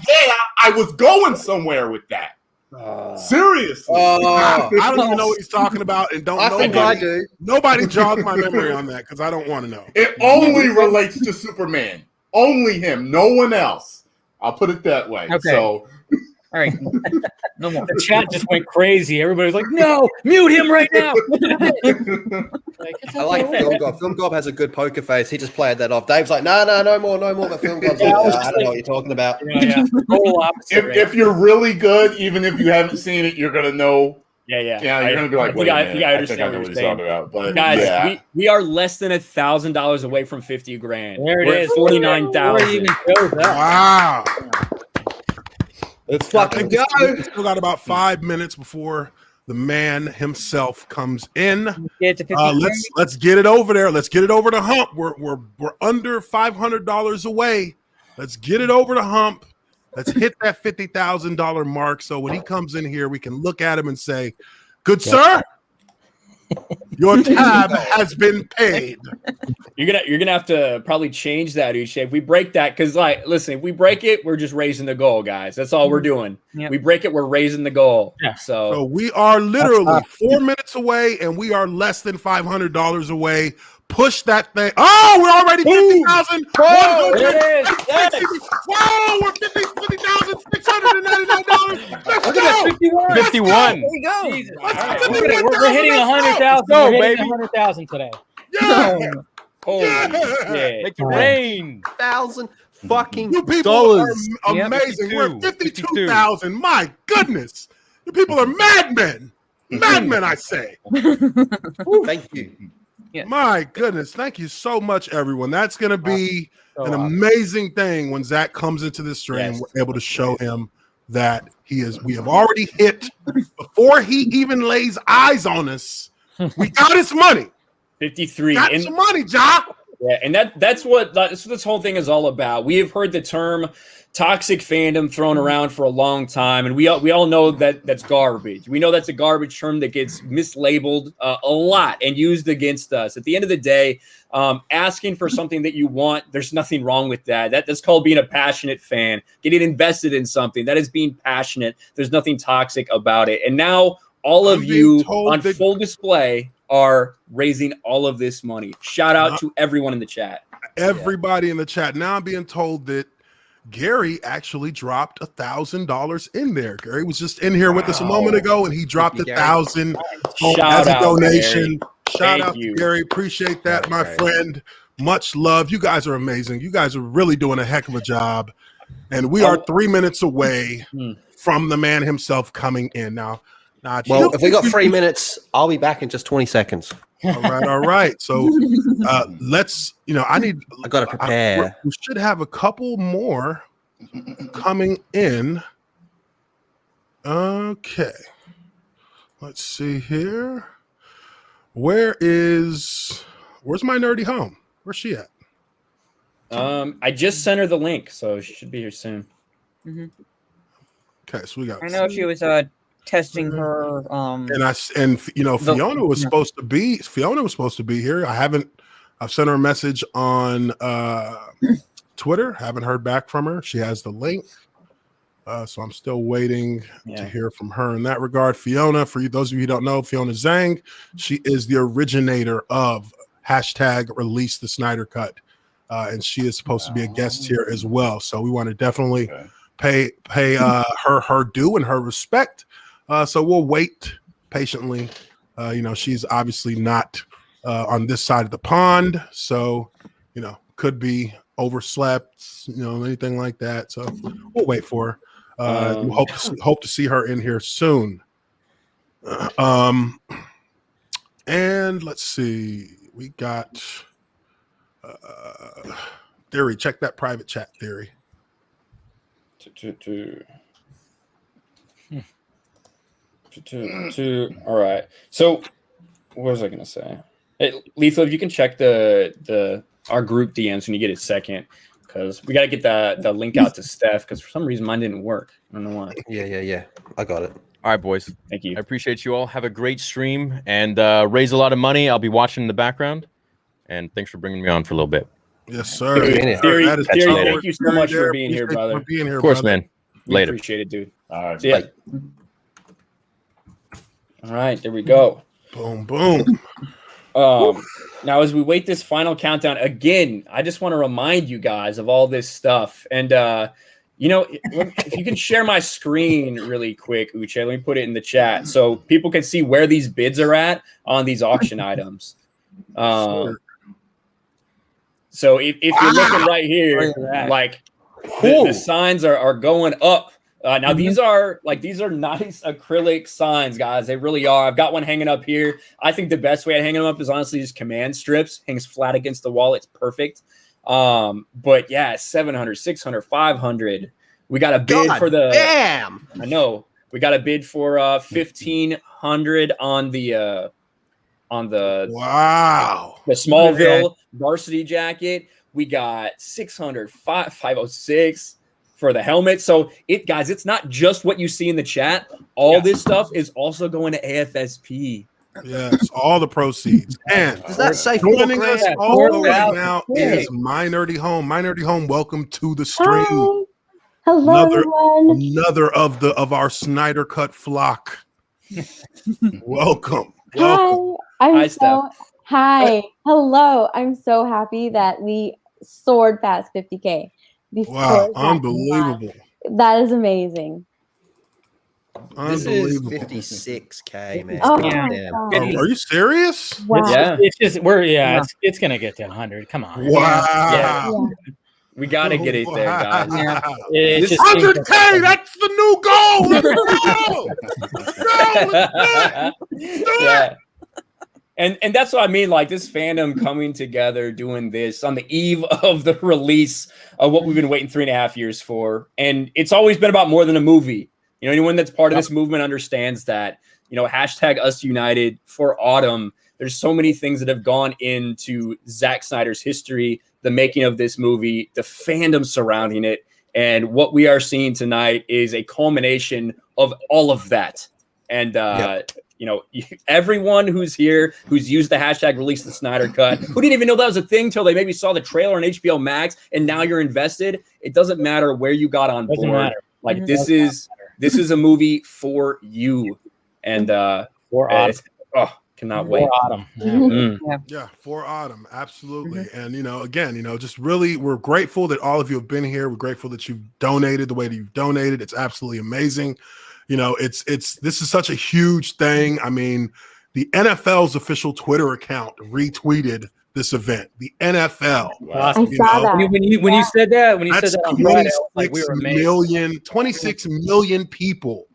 I was going somewhere with that. Seriously. I don't even know what he's talking about, and I do. Nobody jogged my memory on that because I don't want to know. It only relates to Superman. Only him, no one else. I'll put it that way. Okay. So, all right, no more. The chat just went crazy. Everybody's like, "No, mute him right now." I like Film God. Film God has a good poker face. He just played that off. Dave's like, no more. But Film God's like, I don't know what you're talking about. Total opposite. if you're really good, even if you haven't seen it, you're gonna know. Yeah. You're gonna be like, wait a minute, I think I know what he's talking about. But guys, we are less than $1,000 away from $50,000. There it is. 49,000. Wow. Let's fucking go. We still got about 5 minutes before the man himself comes in. Let's get it over there. Let's get it over the hump. We're under $500 away. Let's get it over the hump. Let's hit that $50,000 mark. So when he comes in here, we can look at him and say, "Good sir, your tab has been paid." You're gonna have to probably change that, Uche. If we break that, because listen, if we break it, we're just raising the goal, guys. That's all we're doing. Yep. We break it, we're raising the goal. Yeah. So we are literally 4 minutes away, and we are less than $500 away. Push that thing. Oh, we're already 50,000. Whoa, there it is. Yes. Whoa, we're $50,699. Let's Look at that, go. 51. 51. There you go. Jesus. Let's All right, go. we're hitting 100,000. Go, We're hitting baby. 100,000 today. Yeah. Holy Yeah. shit. Make it rain. 1,000 fucking You people dollars. are Yep, amazing. We're 52. 52,000. My goodness. You people are madmen. Madmen, I say. Thank you. Yes. My goodness. Thank you so much, everyone. That's going to be an amazing thing when Zach comes into this stream. Yes. We're able to show him that we have already hit before he even lays eyes on us. We got his money. 53. Got And some money, Ja. yeah, and that's what this whole thing is all about. We have heard the term toxic fandom thrown around for a long time, and we all know that that's garbage. We know that's a garbage term that gets mislabeled a lot and used against us. At the end of the day, asking for something that you want, there's nothing wrong with that. That's called being a passionate fan, getting invested in something. That is being passionate. There's nothing toxic about it. And now all of you on full display are raising all of this money. Shout out to everyone in the chat. Everybody in the chat. Now I'm being told that Gary actually dropped $1,000 in there. Gary was just in here with us a moment ago, and he dropped Thank you, 1,000 Shout as a out, donation. Gary. Shout Thank out you. to Gary. Appreciate that, Right, my right. friend. Much love. You guys are amazing. You guys are really doing a heck of a job. And we are 3 minutes away from the man himself coming in. Now Well, if we got 3 minutes, I'll be back in just 20 seconds. all right. So let's, I got to prepare. we should have a couple more coming in. Okay. Let's see here. Where's my nerdy home? Where's she at? I just sent her the link, so she should be here soon. Okay, so we got. I know she was testing her. Fiona was supposed to be. Fiona was supposed to be here. I've sent her a message on Twitter. Haven't heard back from her. She has the link, so I'm still waiting to hear from her in that regard. Fiona, for those of you who don't know, Fiona Zheng, she is the originator of #Release the Snydercut, and she is supposed to be a guest here as well. So we want to definitely pay her due and her respect. So we'll wait patiently. She's obviously not on this side of the pond, so could be overslept, anything like that. So we'll wait for her. We hope to see her in here soon. And let's see, we got Theory. Check that private chat, Theory. All right. So what was I gonna say? Hey, Lethal, if you can check our group DMs when you get a second, because we gotta get the link out to Steph, because for some reason mine didn't work. I don't know why. Yeah. I got it. All right, boys. Thank you. I appreciate you all. Have a great stream and raise a lot of money. I'll be watching in the background. And thanks for bringing me on for a little bit. Yes, sir. Theory, That is Theory, power. thank you so much for being here, Appreciate you brother. for being here, Of course, brother. man. We Later. appreciate it, dude. All right. See ya. All right, there we go. Boom, boom. Now, as we wait this final countdown again, I just want to remind you guys of all this stuff. And, if you can share my screen really quick, Uche, let me put it in the chat so people can see where these bids are at on these auction items. Sure. So if you're looking right here, like the signs are going up. Now these are nice acrylic signs, guys. They really are. I've got one hanging up here. I think the best way to hang them up is honestly just command strips. Hangs flat against the wall. It's perfect. But yeah, 700, 600, 500. We got a bid for the. Damn. I know. We got a bid for 1,500 on the Wow. the Smallville varsity jacket. We got 600, 506 for the helmet. So guys, it's not just what you see in the chat. All this stuff is also going to AFSP. Yes, all the proceeds. And Does that say joining us $4,000? also right now is My Nerdy Home. My Nerdy Home, welcome to the stream. Hi. Hello, everyone. Another of our Snydercut flock. Welcome. Hi. I'm Hi, so Hi. Hello. I'm so happy that we soared past 50K. Wow, unbelievable. That is amazing. This is Unbelievable. 56K, man. Oh God my damn. God. Are you serious? Wow. It's just it's gonna get to 100. Come on. Wow. Yeah. Yeah. We got to get it there, guys. Yeah. It's just 100K, that's the new goal. Let's go. Let's do it. Yeah. And that's what I mean, like this fandom coming together, doing this on the eve of the release of what we've been waiting 3.5 years for. And it's always been about more than a movie. You know, anyone that's part of this movement understands that, you know, hashtag us united for autumn. There's so many things that have gone into Zack Snyder's history, the making of this movie, the fandom surrounding it. And what we are seeing tonight is a culmination of all of that. And, you know, everyone who's here, who's used the hashtag release the Snyder cut, who didn't even know that was a thing till they maybe saw the trailer on HBO Max, and now you're invested. It doesn't matter where you got on Doesn't board. matter. Like this is a movie for you. And for autumn. Cannot wait. For autumn. Yeah. Mm. Yeah, for autumn, absolutely. And you know, again, you know, just really, we're grateful that all of you have been here. We're grateful that you've donated the way that you've donated. It's absolutely amazing. You know, this is such a huge thing. I mean, the NFL's official Twitter account retweeted this event. The NFL. Awesome. I saw that. When you said that, That's on Friday, I was like, we were amazed. 26 million people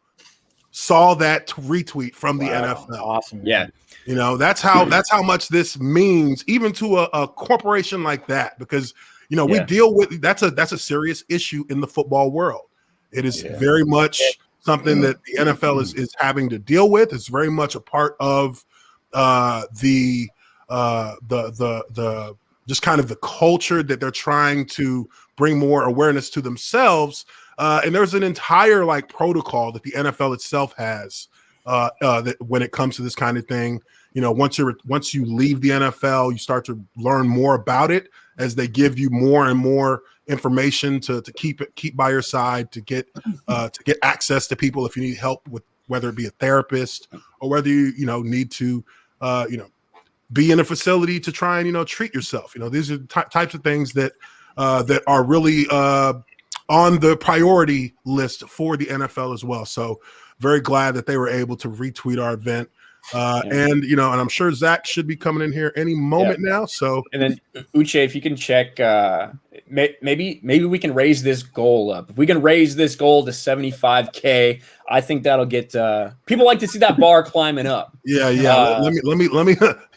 saw that retweet from the NFL. Awesome. Yeah. You know, that's how much this means, even to a corporation like that, because you know we deal with that's a serious issue in the football world. It is very much something that the NFL is having to deal with. It's very much a part of the just kind of the culture that they're trying to bring more awareness to themselves. And there's an entire like protocol that the NFL itself has that when it comes to this kind of thing. You know, once you leave the NFL, you start to learn more about it as they give you more and more information to keep by your side, to get access to people if you need help with whether it be a therapist or whether you need to be in a facility to try and treat yourself. You know, these are types of things that are really on the priority list for the NFL as well. So very glad that they were able to retweet our event. And I'm sure Zach should be coming in here any moment now. So, and then Uche, if you can check, maybe we can raise this goal up. If we can raise this goal to 75K, I think that'll get people like to see that bar climbing up. Yeah. Let me.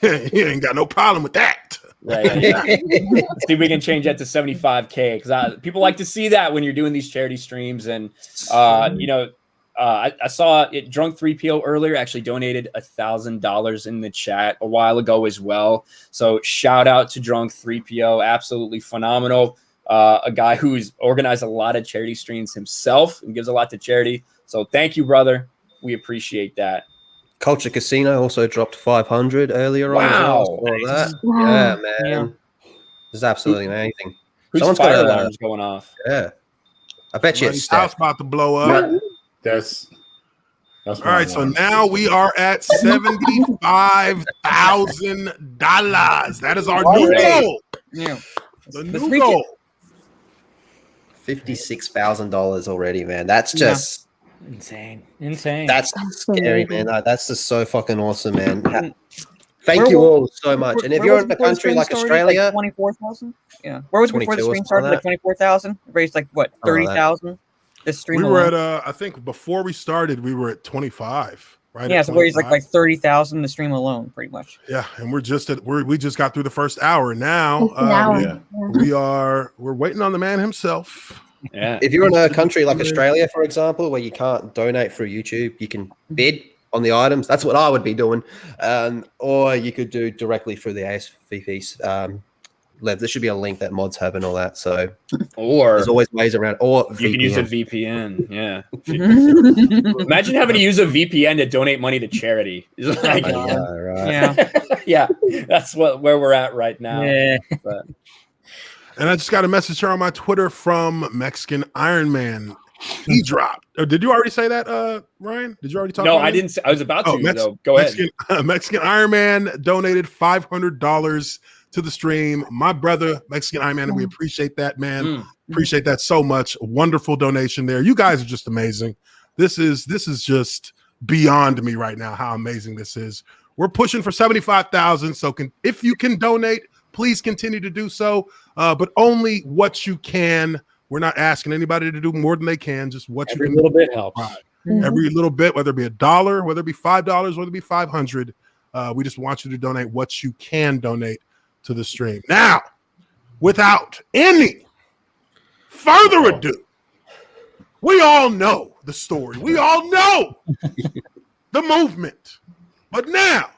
You ain't got no problem with that. Right. See if we can change that to 75K because people like to see that when you're doing these charity streams. And I saw it. Drunk 3PO earlier actually donated $1,000 in the chat a while ago as well. So shout out to Drunk 3PO, absolutely phenomenal. A guy who's organized a lot of charity streams himself and gives a lot to charity. So thank you, brother. We appreciate that. Culture Casino also dropped 500 earlier on. Wow. That. Yeah, man. Yeah. This is absolutely amazing. Someone's fire alarms going off. Yeah. I bet you it's house about to blow up. That's all right. So now we are at $75,000. That is our new goal. Yeah. The new goal. $56,000 already, man. That's just insane. That's scary, man. That's just so fucking awesome, man. Thank you all so much. And if you're in a country like Australia, like 24,000. Yeah. Where was before the stream started? Like 24,000. Raised like what? 30,000. This stream. We were at I think before we started, we were at 25. Right. Yeah. So we raised like 30,000 the stream alone, pretty much. Yeah, and we just got through the first hour. Now we're waiting on the man himself. Yeah. If you're in a country like Australia, for example, where you can't donate through YouTube, you can bid on the items. That's what I would be doing. Or you could do directly through the AFSP's there should be a link that mods have and all that. So there's always ways around. Or you can use a VPN. Yeah. Imagine having to use a VPN to donate money to charity. Like, yeah. That's where we're at right now. Yeah. And I just got a message here on my Twitter from Mexican Iron Man. He dropped. Did you already say that, Ryan? Did you already talk? No, about I it? didn't. I was about to. Though. Go ahead. Mexican Iron Man donated $500 to the stream. My brother, Mexican Iron Man, and we appreciate that, man. Appreciate that so much. A wonderful donation there. You guys are just amazing. This is just beyond me right now. How amazing this is. We're pushing for 75,000. So if you can donate, please continue to do so. But only what you can. We're not asking anybody to do more than they can. Just what Every you can. little bit helps. Every little bit, whether it be $1, whether it be $5, whether it be 500. We just want you to donate what you can donate to the stream. Now, without any further ado, we all know the story. We all know the movement. But now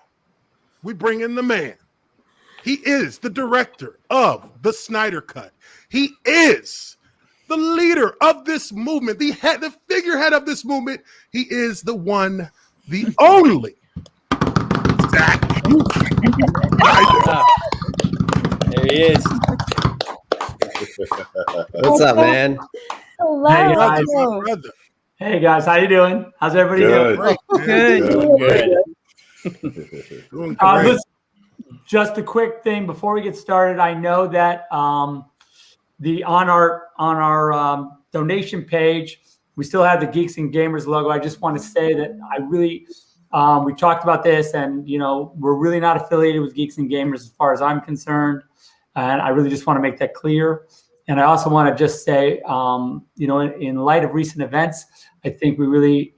we bring in the man. He is the director of the Snydercut. He is the leader of this movement, the figurehead of this movement. He is the one, the only Zack Snyder. There he is. What's up, man? Hello. Hey, guys. Brother. Hey guys, how you doing? How's everybody doing? Good. Doing great. Listen, just a quick thing before we get started. I know that on our donation page, we still have the Geeks and Gamers logo. I just want to say that I really we talked about this, and we're really not affiliated with Geeks and Gamers as far as I'm concerned, and I really just want to make that clear. And I also want to just say, in light of recent events, I think we really,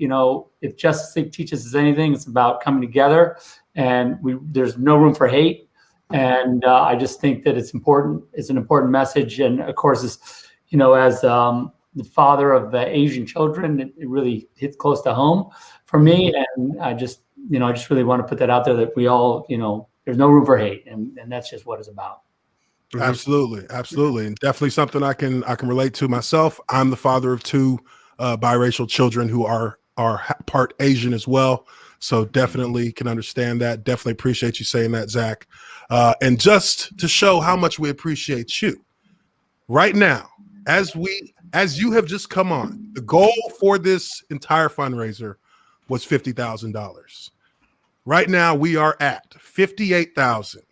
if Justice League teaches us anything, it's about coming together, and there's no room for hate. And I just think that it's important. It's an important message. And of course, as the father of Asian children, it really hits close to home for me. And I just really want to put that out there, that we all, there's no room for hate, and that's just what it's about. Absolutely, and definitely something I can relate to myself. I'm the father of two biracial children who are part Asian as well, so definitely can understand that. Definitely appreciate you saying that, Zach. And just to show how much we appreciate you, right now, as you have just come on, the goal for this entire fundraiser was $50,000. Right now, we are at $58,859.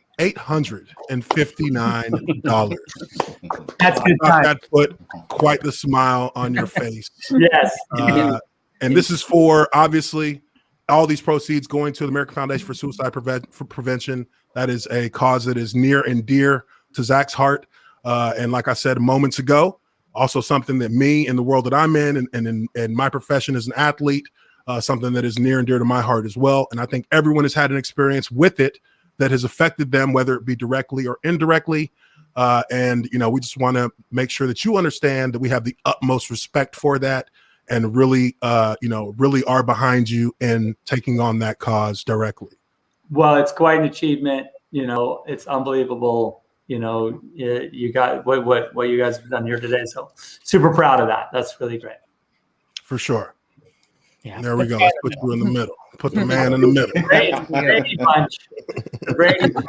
That's good time. That put quite the smile on your face. Yes. And this is for, obviously, all these proceeds going to the American Foundation for Suicide Prevention. That is a cause that is near and dear to Zach's heart. And like I said moments ago, also something that me, in the world that I'm in, and in my profession as an athlete, something that is near and dear to my heart as well. And I think everyone has had an experience with it that has affected them, whether it be directly or indirectly. And we just want to make sure that you understand that we have the utmost respect for that, and really are behind you in taking on that cause directly. Well, it's quite an achievement. It's unbelievable. You got what you guys have done here today. So super proud of that. That's really great. For sure. Yeah. There we go. Let's put you in the middle. Put the man in the middle. Brady bunch. The Brady bunch.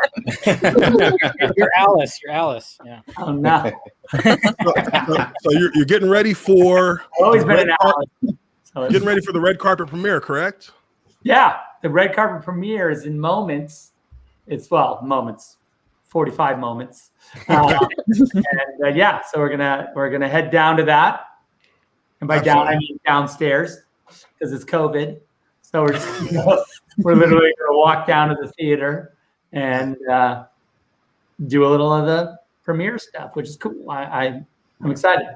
You're Alice. Yeah. Oh no. So you're getting ready for Always been an Alice. So getting ready for the red carpet premiere, correct? Yeah, the red carpet premiere is in moments. It's moments, 45 moments. So we're gonna head down to that, and by down I mean downstairs, because it's COVID. So we're literally gonna walk down to the theater and do a little of the premiere stuff, which is cool. I'm excited.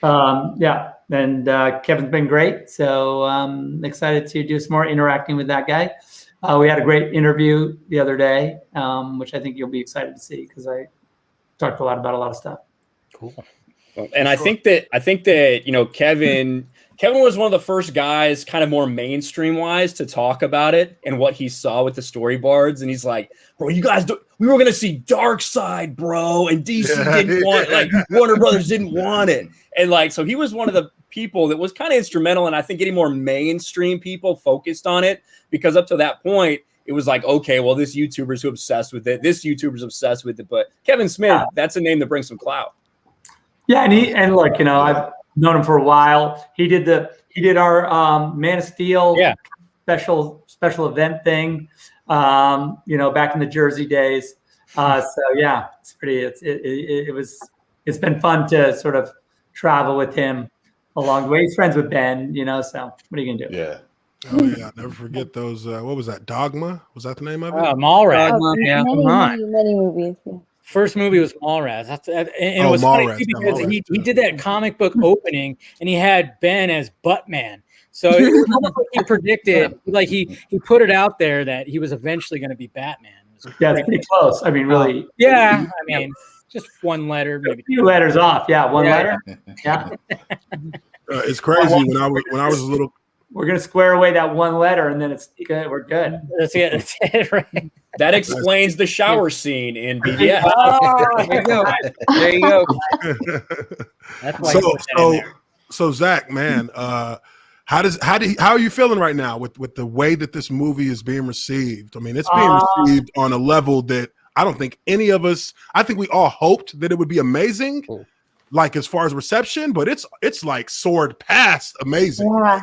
And Kevin's been great, so I'm excited to do some more interacting with that guy. We had a great interview the other day, which I think you'll be excited to see, because I talked a lot about a lot of stuff. Cool. And I think that Kevin was one of the first guys, kind of more mainstream wise, to talk about it and what he saw with the storyboards. And he's like, bro, you guys, we were going to see Darkseid, bro. And DC didn't want it. Like, Warner Brothers didn't want it. And so he was one of the people that was kind of instrumental in, I think, getting more mainstream people focused on it, because up to that point, it was like, okay, well, this YouTuber's obsessed with it. This YouTuber's obsessed with it. But Kevin Smith, that's a name that brings some clout. Yeah. And look, known him for a while. He did our Man of Steel special event thing, back in the Jersey days. So yeah, it's pretty. It's been fun to sort of travel with him along the way. He's friends with Ben, So what are you gonna do? Yeah. Oh yeah, I'll never forget those. What was that? Dogma? Was that the name of it? Mallrats. Many movies. Yeah. First movie was Mallrats. And it was Mallrats. funny too because Mallrats, he did that comic book opening and he had Ben as Buttman. So it was almost like he predicted, like he put it out there that he was eventually going to be Batman. Yeah, it's pretty close. I mean, really. Yeah, I mean, just one letter, maybe a few letters off. Yeah, one letter. Yeah. It's crazy when I was a little. We're gonna square away that one letter, and then it's good. We're good. That's it. That's it. Right. That explains the shower scene in BDS. There you go. There you go. That's why So Zach, man, how are you feeling right now with the way that this movie is being received? I mean, it's being received on a level that I don't think any of us. I think we all hoped that it would be amazing, like as far as reception, but it's like soared past amazing. Yeah.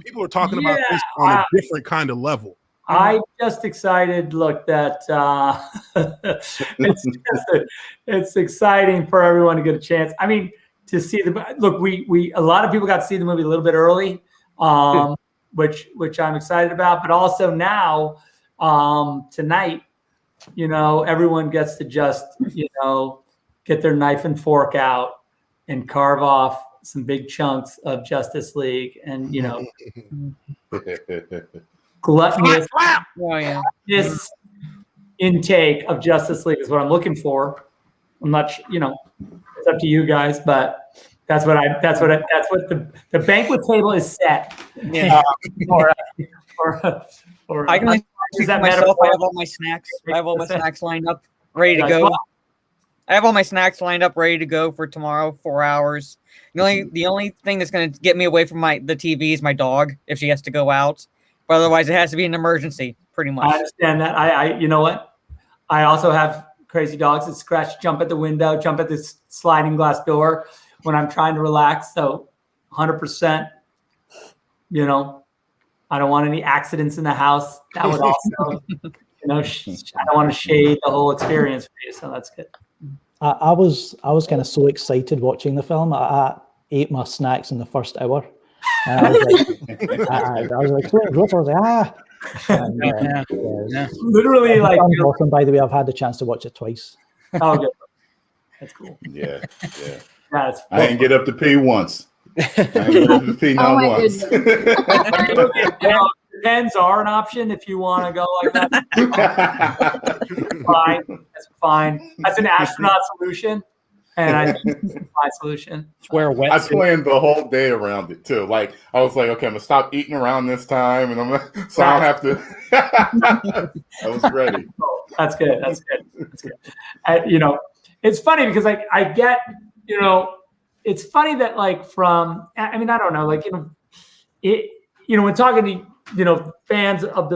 People are talking about this on a different kind of level. I'm just excited. Look, that it's exciting for everyone to get a chance. I mean, to see we a lot of people got to see the movie a little bit early, which I'm excited about. But also now, tonight, everyone gets to just get their knife and fork out and carve off some big chunks of Justice League, and gluttonous this intake of Justice League is what I'm looking for. I'm not, it's up to you guys, but that's what the banquet table is set. Yeah. I can use that myself. I have all my snacks. I have all my snacks lined up, ready to go. I have all my snacks lined up, ready to go for tomorrow. 4 hours. The only thing that's going to get me away from the TV is my dog if she has to go out. But otherwise, it has to be an emergency, pretty much. I understand that. I you know what? I also have crazy dogs that scratch, jump at the window, jump at this sliding glass door when I'm trying to relax. So 100%, I don't want any accidents in the house. That would also, I don't want to shade the whole experience for you. So that's good. I was kind of so excited watching the film. I ate my snacks in the first hour. And I was like, so gross. I was like, And, literally, like, awesome. By the way, I've had the chance to watch it twice. Oh, good. That's cool. Yeah. That's I didn't get up to pee once. I didn't get up to pee not once. Pens are an option if you want to go like that. Fine. That's fine. That's an astronaut solution. And I think it's a fine solution. Wear a wetsuit. I planned the whole day around it too. Like I was like, okay, I'm gonna stop eating around this time, and I don't have to. I was ready. That's good. That's good. It's funny because I get, it's funny that I don't know, when talking to fans of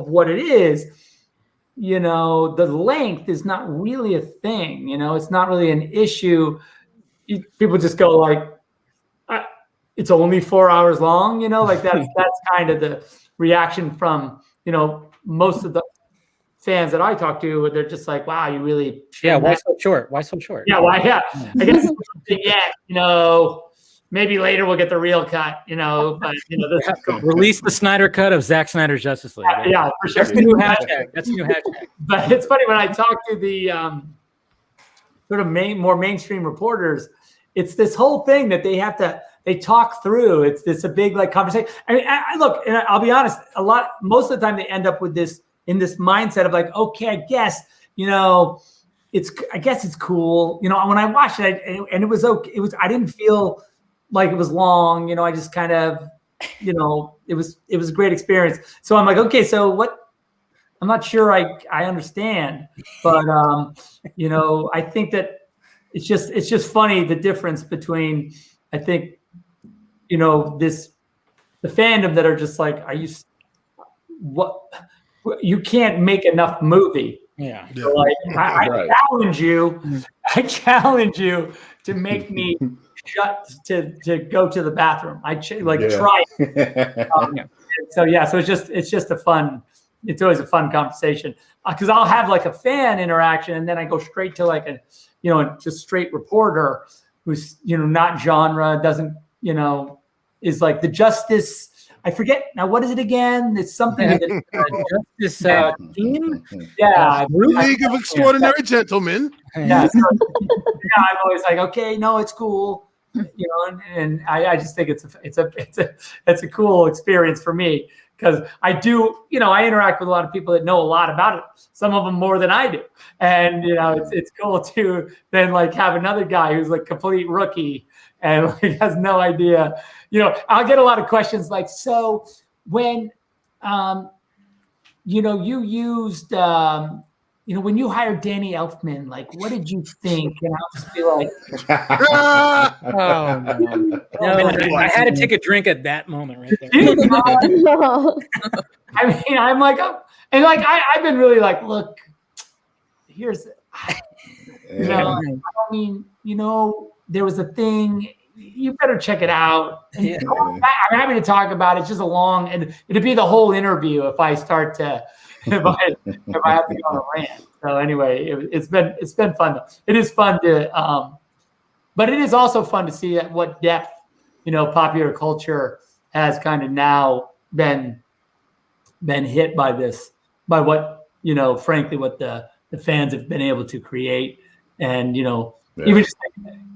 what it is. The length is not really a thing. It's not really an issue. People just go like, it's only 4 hours long. That's kind of the reaction from most of the fans that I talk to. They're just like, wow, you really. Yeah. Why so short? Why so short? Yeah. Why? Yeah. I guess maybe later we'll get the real cut, but Release the Snyder cut of Zack Snyder's Justice League. Yeah, for sure. That's the new hashtag. But it's funny when I talk to the sort of more mainstream reporters, it's this whole thing that they talk through. It's a big conversation. I mean, look, and I'll be honest, most of the time they end up with this in this mindset of like, okay, I guess, it's cool. When I watched it and it was okay. I didn't feel like it was long, I just kind of, it was a great experience. So I'm like, okay, so what? I'm not sure I understand, but I think that it's just funny the difference between, I think, the fandom that are just like, what? You can't make enough movie. Yeah. So I challenge you to make me to go to the bathroom. I try. So it's just a fun. It's always a fun conversation because I'll have like a fan interaction and then I go straight to like a, just straight reporter who's not genre, doesn't is like the justice. I forget now. What is it again? It's something. Justice team. Yeah, League of Extraordinary Gentlemen. Yeah, so, I'm always like, okay, no, it's cool, and I just think it's a cool experience for me because I do, I interact with a lot of people that know a lot about it. Some of them more than I do, and it's cool to then like have another guy who's like complete rookie and like has no idea. I'll get a lot of questions like, so when, you used, when you hired Danny Elfman, like, what did you think? And I'll just be like, oh no, I had to take a drink at that moment right there. I mean, I'm like, and like, I've been really like, look, here's, I mean, there was a thing. You better check it out. And I'm happy to talk about it. It's just and it'd be the whole interview if I start to, if I have to go on a rant. So anyway, it's been fun. It is fun to, but it is also fun to see at what depth, popular culture has kind of now been hit by what, frankly, what the fans have been able to create. And, even just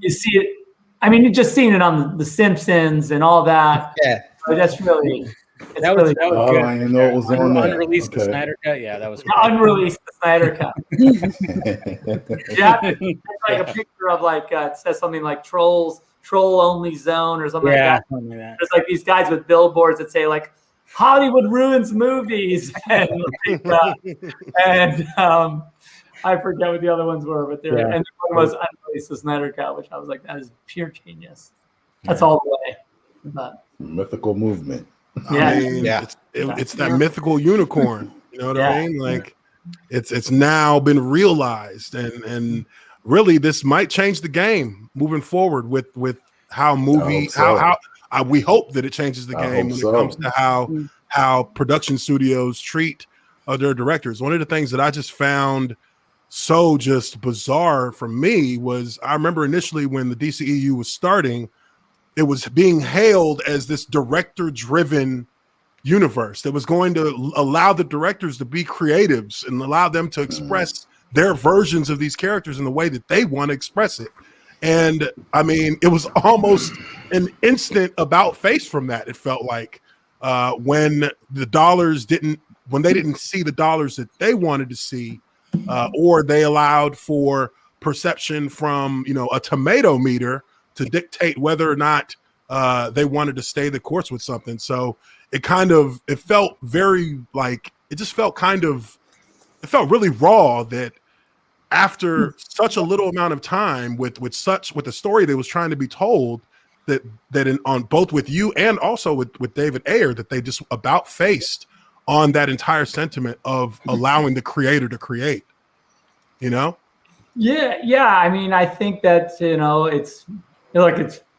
you see it. I mean, you've just seen it on The Simpsons and all that. Yeah. So that's really. That was good. I didn't know it was on there. Unreleased the Snydercut. Yeah, that was great. Unreleased the Snydercut. Yeah, it's like a picture of like it says something like troll only zone or something like that. Something like that. There's like these guys with billboards that say like Hollywood ruins movies and I forget what the other ones were, but they're and one was Unreleased the Snydercut, which I was like, that is pure genius. That's all the way. But mythical movement. I mean, it's that mythical unicorn. You know what I mean? Like, it's now been realized, and really, this might change the game moving forward with how we hope that it changes the game when it comes to how production studios treat their directors. One of the things that I just found so just bizarre for me was I remember initially when the DCEU was starting, it was being hailed as this director-driven universe that was going to allow the directors to be creatives and allow them to express their versions of these characters in the way that they want to express it. And I mean, it was almost an instant about face from that. It felt like when they didn't see the dollars that they wanted to see, or they allowed for perception from a tomato meter to dictate whether or not they wanted to stay the course with something. So it felt very like it felt really raw that after such a little amount of time with the story that was trying to be told, on both with you and also with David Ayer, that they just about faced on that entire sentiment of allowing the creator to create, Yeah. I mean, I think that, it's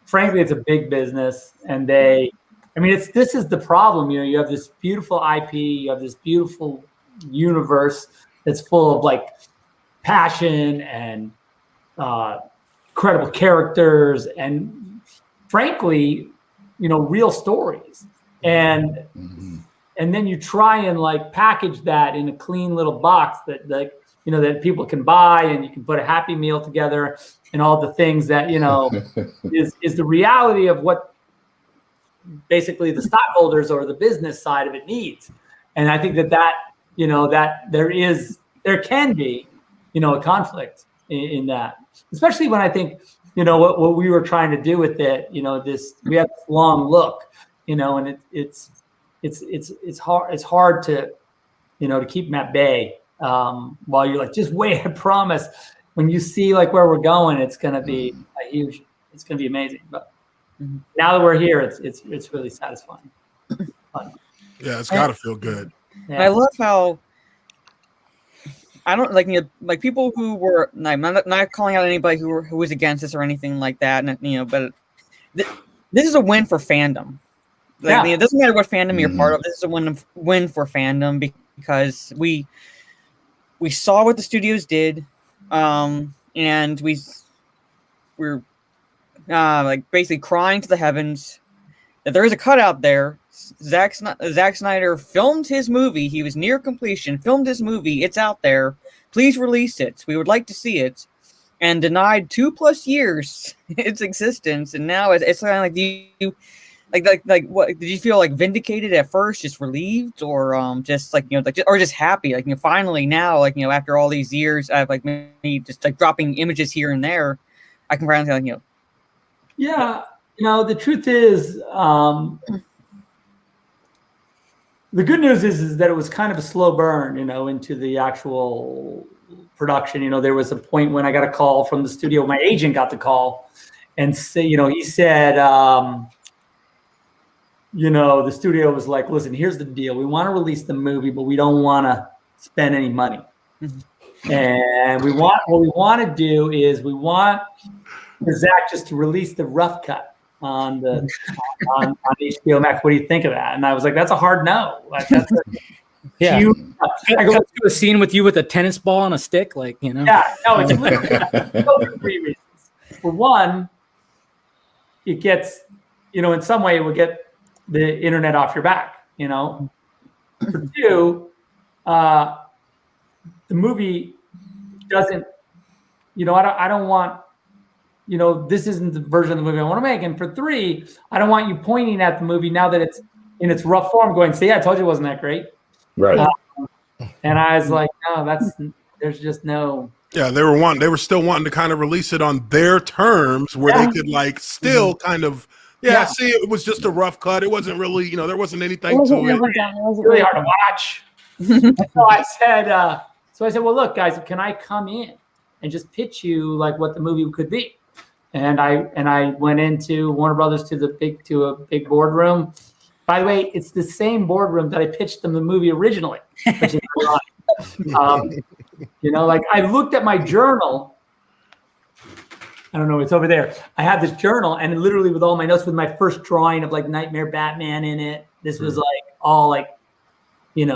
frankly, it's a big business and this is the problem. You have this beautiful IP, you have this beautiful universe that's full of like passion and credible characters and frankly, real stories. And then you try and like package that in a clean little box that people can buy, and you can put a Happy Meal together and all the things that, is the reality of what basically the stockholders or the business side of it needs. And I think that there can be, a conflict in that, especially when I think, what we were trying to do with it, we have this long look, and it's hard to, to keep them at bay while you're like, just wait, I promise. When you see like where we're going, it's going to be it's going to be amazing. But now that we're here, it's really satisfying. Yeah, it's got to feel good. Yeah. I love how I don't like like people who were. I'm not calling out anybody who was against this or anything like that. And, but this is a win for fandom. Like, it doesn't matter what fandom you're part of. This is a win for fandom because we saw what the studios did, and we're like basically crying to the heavens that there is a cut out there. Zack Snyder filmed his movie. He was near completion. Filmed his movie. It's out there. Please release it. We would like to see it. And denied 2+ years its existence. And now it's kind of like like what did you feel like vindicated at first, just relieved, or just like or just happy, like finally now, like after all these years of like me just like dropping images here and there, I can finally like Yeah, the truth is, the good news is that it was kind of a slow burn, into the actual production. There was a point when I got a call from the studio. My agent got the call and say, he said, the studio was like, listen, here's the deal. We want to release the movie, but we don't want to spend any money. And what we want to do is we want Zach just to release the rough cut on HBO Max. What do you think of that? And I was like, that's a hard no. Like, that's yeah. huge. I go to a scene with you with a tennis ball on a stick, Yeah, no, it's literally 3 reasons. For one, it gets, in some way it will get the internet off your back, For two, the movie doesn't, I don't want, this isn't the version of the movie I want to make. And for three, I don't want you pointing at the movie now that it's in its rough form going, see, I told you it wasn't that great. Right. And I was like, no, there's just no. Yeah, they were still wanting to kind of release it on their terms where they could like still kind of, see, it was just a rough cut. It wasn't really, there wasn't anything to it. It's really hard to watch. So I said, well, look, guys, can I come in and just pitch you like what the movie could be? And I went into Warner Brothers to a big boardroom. By the way, it's the same boardroom that I pitched them the movie originally. Which is like I looked at my journal. I don't know, it's over there. I have this journal, and literally with all my notes, with my first drawing of like Nightmare Batman in it. This was like all like, this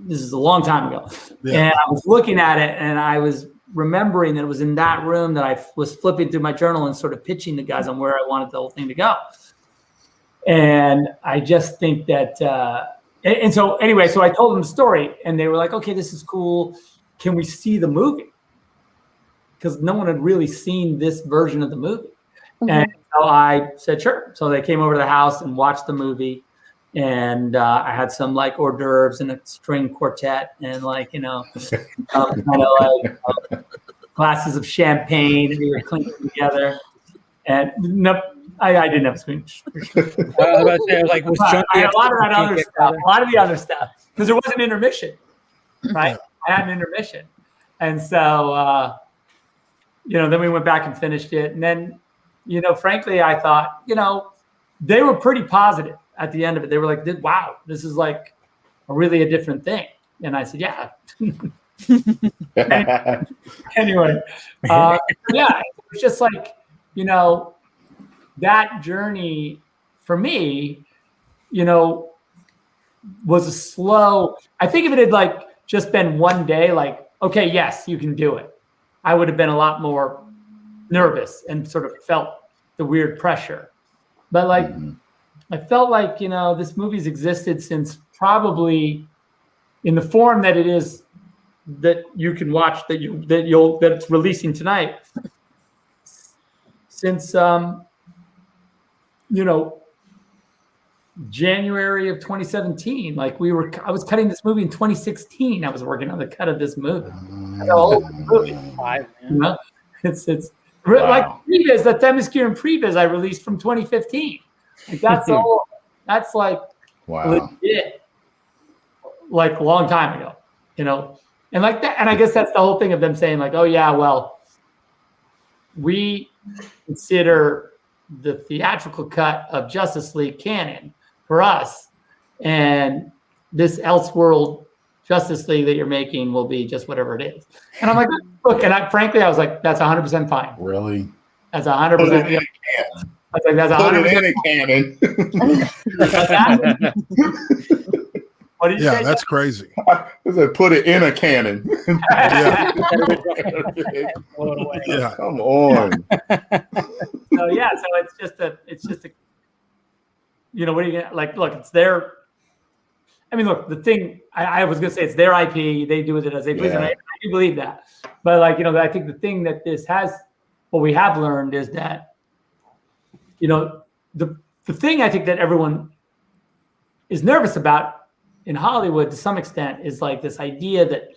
is a long time ago. Yeah. And I was looking at it, and I was remembering that it was in that room that I was flipping through my journal and sort of pitching the guys on where I wanted the whole thing to go. And I just think that, and so anyway, so I told them the story, and they were like, okay, this is cool. Can we see the movie? Because no one had really seen this version of the movie. Mm-hmm. And so I said, sure. So they came over to the house and watched the movie. And I had some like hors d'oeuvres and a string quartet and like, kind of like glasses of champagne, and we were clinking together. And no, I didn't have a spoon. Like, I had a lot of that other stuff, a lot of the other stuff, because there was an intermission, right? I had an intermission. And so, then we went back and finished it. And then, frankly, I thought, they were pretty positive at the end of it. They were like, wow, this is like really a different thing. And I said, yeah. Anyway, it was just like, that journey for me, was a slow, I think if it had like just been one day, like, okay, yes, you can do it, I would have been a lot more nervous and sort of felt the weird pressure. But like, I felt like, this movie's existed since probably in the form that it is, that you can watch, that it's releasing tonight, since, January of 2017. Like I was cutting this movie in 2016. I was working on the cut of this movie. That's how old the movie. It's wow. Like Previs, the Themyscira Previs I released from 2015. Like that's all. That's like legit, like a long time ago, and like that. And I guess that's the whole thing of them saying like, oh yeah, well, we consider the theatrical cut of Justice League canon for us, and this Elseworld Justice League that you're making will be just whatever it is. And I'm like, look, and frankly, I was like, that's 100% fine. Really? That's 100%. Put it in a can. I was like, that's Put 100%. it in a cannon. What did you say? Yeah, that's crazy. I said, put it in a cannon. Yeah. Yeah. Come on. So yeah, so it's just a you know, what are you gonna like? Look, it's their. I mean, look, the thing I was gonna say, it's their IP. They do with it as they please, and I do believe that. But like, you know, I think the thing that this has, what we have learned is that, you know, the thing I think that everyone is nervous about in Hollywood to some extent is like this idea that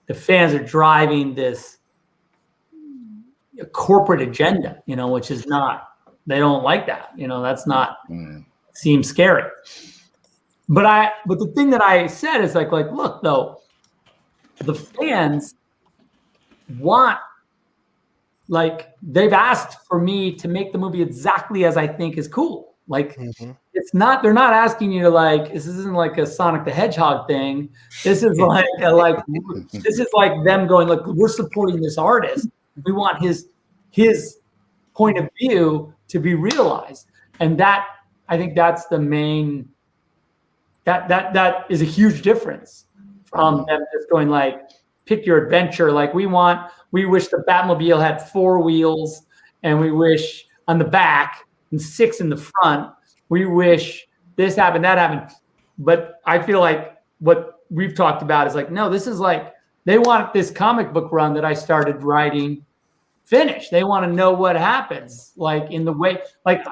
the fans are driving this corporate agenda, you know, which is not. They don't like that, you know. That's not. Seems scary. But the thing that I said is like look though, the fans want, like, they've asked for me to make the movie exactly as I think is cool. Like it's not, they're not asking you to like, this isn't like a Sonic the Hedgehog thing. This is like this is like them going, look, we're supporting this artist. We want his point of view to be realized. And that, I think that's the main, that is a huge difference from them just going like, pick your adventure. Like we wish the Batmobile had 4 wheels and we wish on the back and 6 in the front. We wish this happened, that happened. But I feel like what we've talked about is like, no, this is like, they want this comic book run that I started writing finished. They want to know what happens, like in the way, like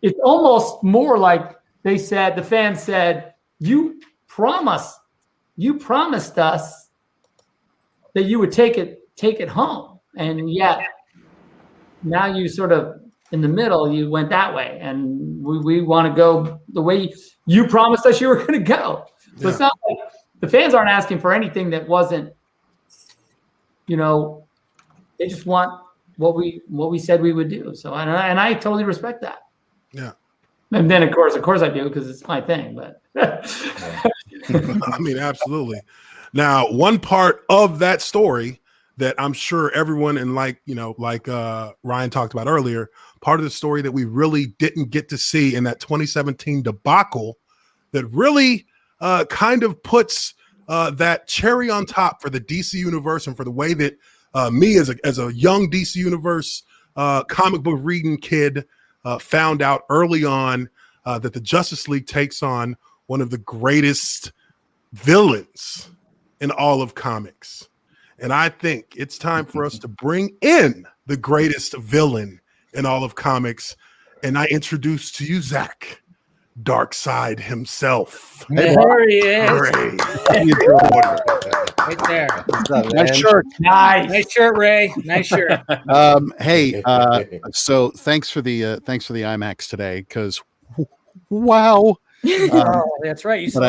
it's almost more like they said, the fans said, you promised us that you would take it home. And yet now you sort of in the middle, you went that way. And we want to go the way you promised us you were going to go. So it's not like the fans aren't asking for anything that wasn't, you know, they just want what we said we would do. So, and I totally respect that. Yeah. And then of course I do, because it's my thing, but I mean, absolutely. Now, one part of that story that I'm sure everyone, and like Ryan talked about earlier, part of the story that we really didn't get to see in that 2017 debacle that really kind of puts that cherry on top for the DC universe and for the way that me as a young DC universe comic book reading kid found out early on that the Justice League takes on one of the greatest villains in all of comics. And I think it's time for us to bring in the greatest villain in all of comics. And I introduce to you, Zach, Darkseid himself. There he is. Right there. Nice shirt. Nice shirt, Ray. Nice shirt. Hey, so thanks for the IMAX today, because wow. That's right. You saw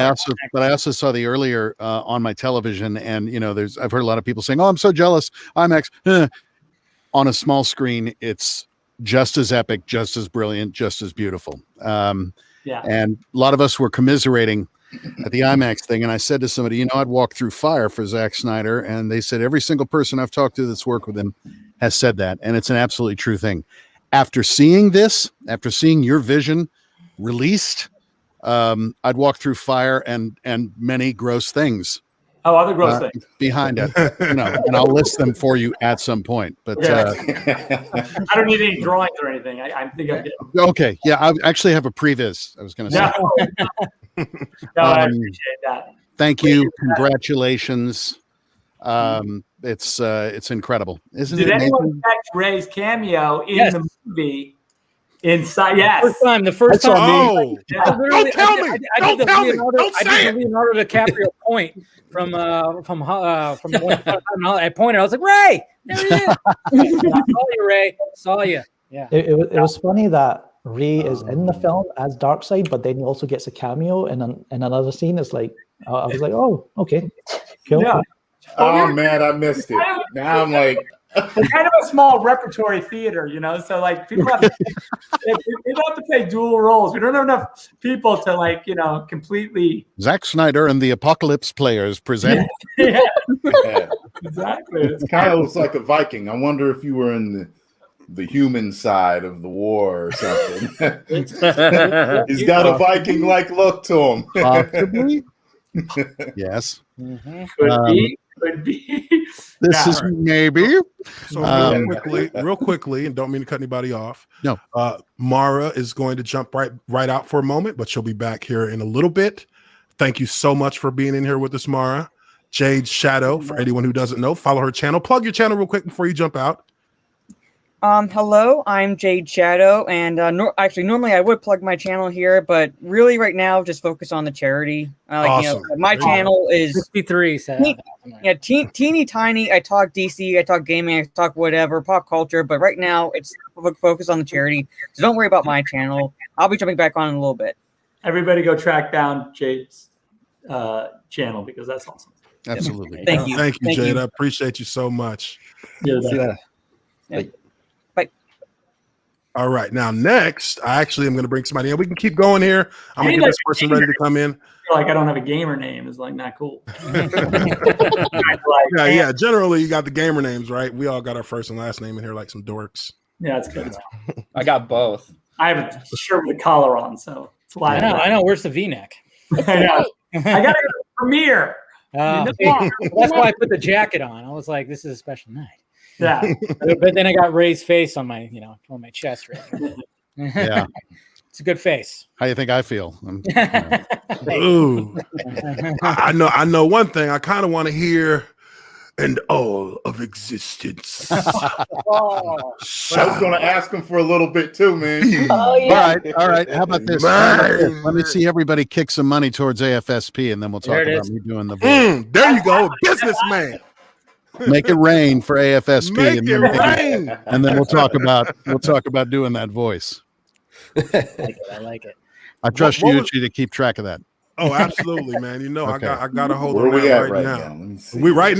but I also saw the earlier on my television, and you know, I've heard a lot of people saying, "Oh, I'm so jealous." IMAX on a small screen, it's just as epic, just as brilliant, just as beautiful. And a lot of us were commiserating at the IMAX thing, and I said to somebody, you know, I'd walk through fire for Zack Snyder, and they said every single person I've talked to that's worked with him has said that, and it's an absolutely true thing. After seeing this, after seeing your vision released, I'd walk through fire and many gross things. Oh, other gross things behind it, you know, and I'll list them for you at some point. But I don't need any drawings or anything. I think I did. Okay, yeah, I actually have a previs. I was going to say. No, I appreciate that. Thank you. Congratulations. It's incredible, isn't it? Did anyone catch Ray's cameo in the movie? Inside, yes. The first time. Oh, don't tell me. Don't tell me. Don't say it. Leonardo DiCaprio point from when I pointed. I was like, Ray, there he is. I saw you, Ray. Saw you. Yeah. It was funny that Ray is in the film as Darkseid, but then he also gets a cameo in another scene. It's like I was like, oh, okay, cool. Yeah. Oh man, I missed it. Now I'm like, We're kind of a small repertory theater, you know. So like people have to, they have to play dual roles. We don't have enough people to like completely. Zack Snyder and the Apocalypse Players present. Yeah, Yeah. exactly. It's kind of looks like a Viking. I wonder if you were in the human side of the war or something. He's got a Viking-like look to him. Possibly. Yes. Could be. This is maybe. So real quickly, and don't mean to cut anybody off. No. Mara is going to jump right out for a moment, but she'll be back here in a little bit. Thank you so much for being in here with us, Mara. Jade Shadow, for anyone who doesn't know, follow her channel. Plug your channel real quick before you jump out. Hello, I'm Jade Shadow, and normally I would plug my channel here, but really right now just focus on the charity. Awesome. My channel is 63. Teeny tiny. I talk DC, I talk gaming, I talk whatever, pop culture, but right now it's focus on the charity. So don't worry about my channel. I'll be jumping back on in a little bit. Everybody go track down Jade's channel because that's awesome. Absolutely. Thank you. Thank you, Jade. I appreciate you so much. Yeah. All right. Now, next, I actually am going to bring somebody in. We can keep going here. I'm going to get this person ready to come in. I feel like I don't have a gamer name. It's like not cool. Yeah. Generally, you got the gamer names, right? We all got our first and last name in here like some dorks. Yeah, that's good. I got both. I have a shirt with a collar on, so it's live. I know. Where's the V-neck? I got to go to the premiere. That's why I put the jacket on. I was like, this is a special night. Yeah. But then I got Ray's face on my, on my chest. Right. Yeah. It's a good face. How do you think I feel? Ooh. I know one thing. I kind of want to hear "and all of existence." I was going to ask him for a little bit too, man. Oh, yeah. All right. How about this? Let me see everybody kick some money towards AFSP, and then we'll talk about me doing the voice. There you go, businessman. Make it rain for AFSP, Make it rain. and then we'll talk about doing that voice. I like it. I trust you, Uche, to keep track of that. Oh, absolutely, man. Okay. I got a hold Where of we at right right now. now? Let me see. We were at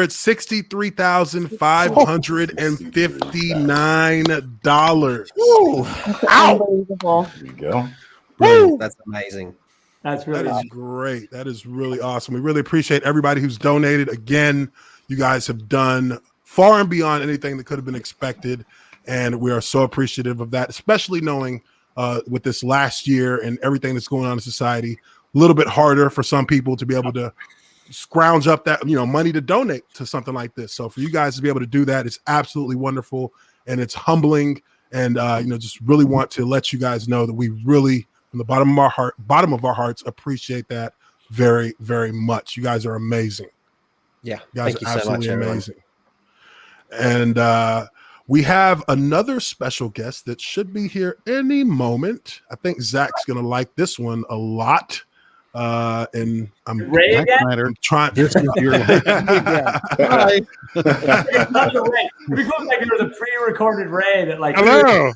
$63,559. Unbelievable. There you go. Woo! That's amazing. That's really That is great. That is really awesome. We really appreciate everybody who's donated. Again, you guys have done far and beyond anything that could have been expected, and we are so appreciative of that, especially knowing with this last year and everything that's going on in society, a little bit harder for some people to be able to scrounge up that money to donate to something like this. So for you guys to be able to do that, it's absolutely wonderful, and it's humbling, and just really want to let you guys know that we really, from the bottom of our hearts, appreciate that very, very much. You guys are amazing. Yeah, You guys thank you are so much, absolutely everyone. amazing. And we have another special guest that should be here any moment. I think Zach's gonna like this one a lot. And I'm Ray again? trying. This is your Hi. It's not the Ray. We go like it was a pre-recorded Ray that like. Hello.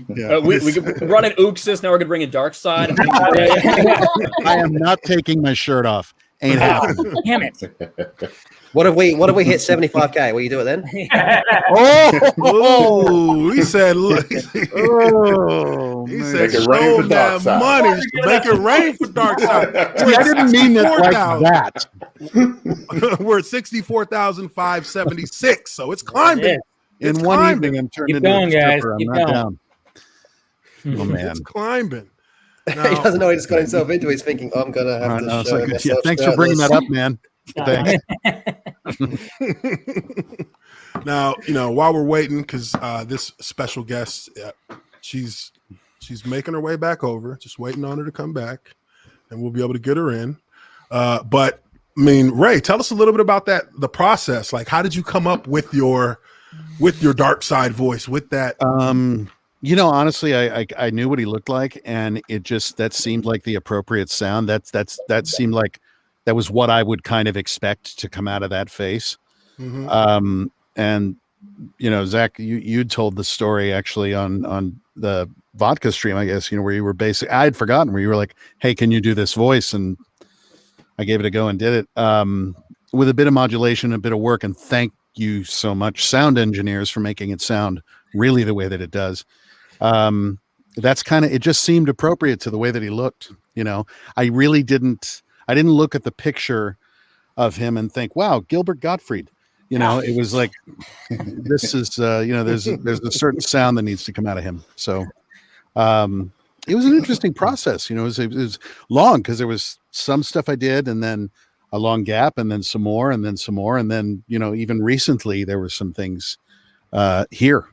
Yeah. We could run an Uxis. Now we're gonna bring a Dark Side. I am not taking my shirt off. Ain't happening. Damn it. What if we hit 75K? Will you do it then? Oh, he said, look. He said, Make it rain show for that Dark Side. money. Make it rain for Dark Side. See, I didn't mean it like that. We're at 64,576. So it's climbing. In It's one climbing. evening, I'm turned Keep into going, a guys. stripper. I'm Keep not going. down. Oh man. It's climbing. He doesn't know what he's got himself into. He's thinking, I'm gonna have to It's show like, myself. thanks for bringing that up, man. Thanks. Now, while we're waiting, because this special guest, she's making her way back over, just waiting on her to come back, and we'll be able to get her in. But I mean, Ray, tell us a little bit about the process. Like, how did you come up with your dark side voice with that? Honestly, I knew what he looked like, and that seemed like the appropriate sound. That seemed like that was what I would kind of expect to come out of that face. Mm-hmm. And Zach, you told the story actually on the vodka stream, I guess, where you were I had forgotten, where you were like, hey, can you do this voice? And I gave it a go and did it with a bit of modulation, a bit of work. And thank you so much, sound engineers, for making it sound really the way that it does. That's kind of, it just seemed appropriate to the way that he looked. You know, I didn't look at the picture of him and think, wow, Gilbert Gottfried. You know, it was like, this is, there's a certain sound that needs to come out of him. So it was an interesting process. You know, it was long because there was some stuff I did and then a long gap and then some more and then some more. And then, you know, even recently there were some things here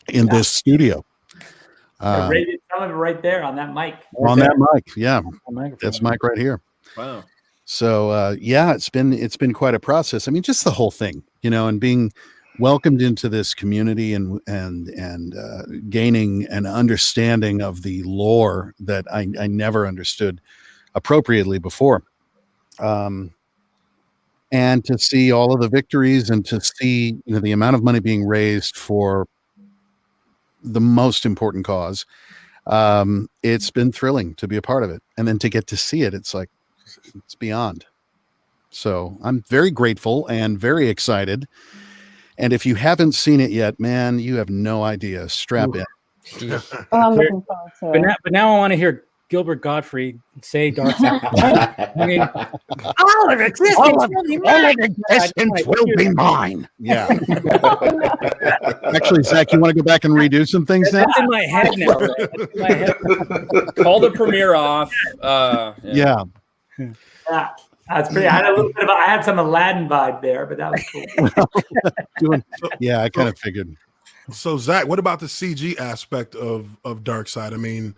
in this studio. Rated some of it right there on that mic. On that mic, yeah, that's mic right here. Wow. So yeah, it's been quite a process. I mean, just the whole thing, you know, and being welcomed into this community and gaining an understanding of the lore that I never understood appropriately before. And to see all of the victories and to see, you know, the amount of money being raised for the most important cause, it's been thrilling to be a part of it. And then to get to see it, it's like, it's beyond. So I'm very grateful and very excited. And if you haven't seen it yet, man, you have no idea. Strap in. I'm looking forward to it. But now I want to hear Gilbert Gottfried say Dark Side. I mean, all of existence will be mine. Yeah. Actually, Zach, you want to go back and redo some things now? That's in my head now. That's in my head. Call the premiere off. Yeah. Yeah, that's pretty. I had some Aladdin vibe there, but that was cool. Yeah, I kind of figured. So Zach, what about the CG aspect of Darkseid? I mean,